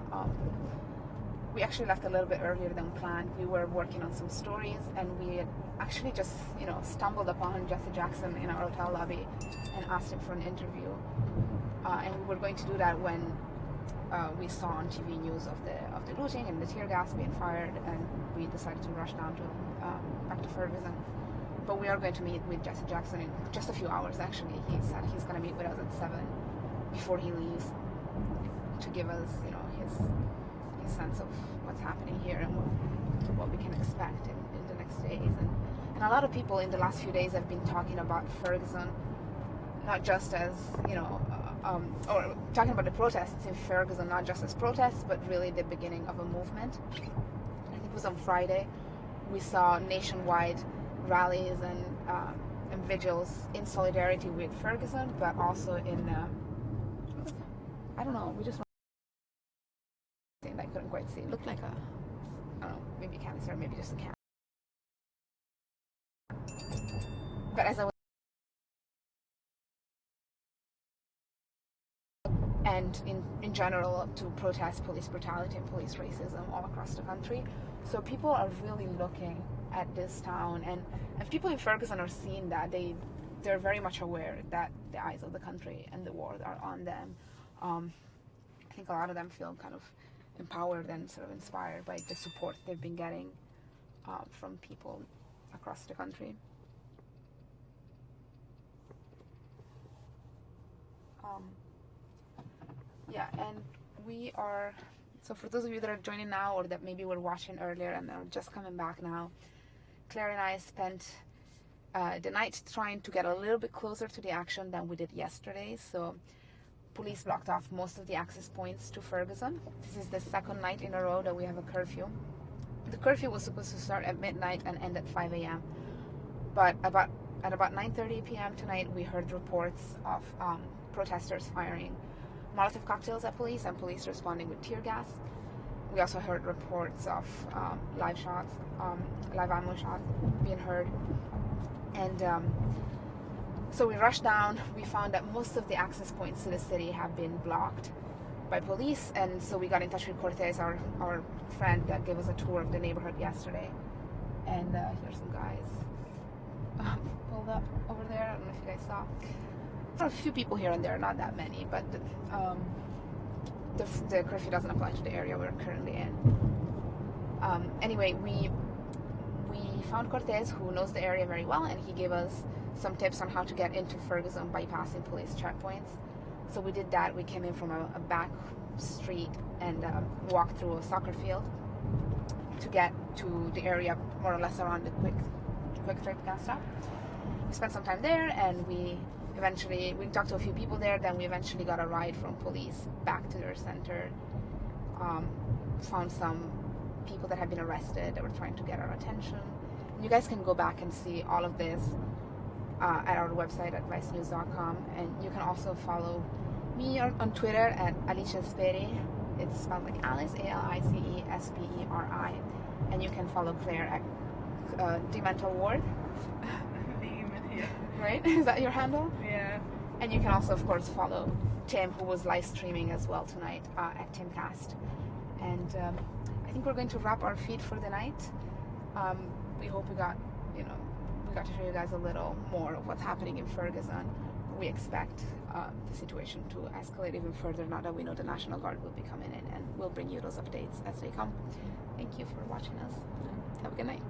we actually left a little bit earlier than planned. We were working on some stories, and we had actually just, you know, stumbled upon Jesse Jackson in our hotel lobby and asked him for an interview. And we were going to do that when we saw on TV news of the looting and the tear gas being fired, and we decided to rush down to back to Ferguson. But we are going to meet with Jesse Jackson in just a few hours. Actually, he said he's going to meet with us at 7 before he leaves, to give us, you know, his sense of what's happening here and what we can expect in the next days. And a lot of people in the last few days have been talking about Ferguson, not just as, you know, or talking about the protests in Ferguson, not just as protests, but really the beginning of a movement. I think it was on Friday. We saw nationwide rallies and vigils in solidarity with Ferguson, but also in, I don't know, we just I couldn't quite see. It looked like a, I don't know, maybe a canister, maybe just a can. But as I was, and in general, to protest police brutality and police racism all across the country. So people are really looking at this town, and people in Ferguson are seeing that. They're very much aware that the eyes of the country and the world are on them. I think a lot of them feel kind of empowered and sort of inspired by the support they've been getting from people across the country. Yeah, and we are, so for those of you that are joining now or that maybe were watching earlier and are just coming back now, Claire and I spent the night trying to get a little bit closer to the action than we did yesterday. So police blocked off most of the access points to Ferguson. This is the second night in a row that we have a curfew. The curfew was supposed to start at midnight and end at 5 a.m. But at about 9:30 p.m. tonight, we heard reports of protesters firing Molotov cocktails at police and police responding with tear gas. We also heard reports of live ammo shots being heard. And so we rushed down. We found that most of the access points to the city have been blocked by police, and so we got in touch with Cortez, our friend that gave us a tour of the neighborhood yesterday. And here's some guys pulled up over there. I don't know if you guys saw. There are a few people here and there, not that many, but the curfew doesn't apply to the area we're currently in. Anyway, we found Cortez, who knows the area very well, and he gave us some tips on how to get into Ferguson bypassing police checkpoints. So we did that. We came in from a back street and walked through a soccer field to get to the area more or less around the quick trip gas stop. We spent some time there, and we talked to a few people there. Then we eventually got a ride from police back to their center. Found some people that had been arrested that were trying to get our attention. And you guys can go back and see all of this at our website at vicenews.com, and you can also follow me on Twitter at Alicia Speri. It's spelled like Alice, ALICESPERI, and you can follow Claire at The Mental Ward. Right? Is that your handle? Yeah. And you can also, of course, follow Tim, who was live streaming as well tonight at Timcast. And I think we're going to wrap our feed for the night. We hope we got to show you guys a little more of what's happening in Ferguson. We expect the situation to escalate even further now that we know the National Guard will be coming in, and we'll bring you those updates as they come. Thank you for watching us. Have a good night.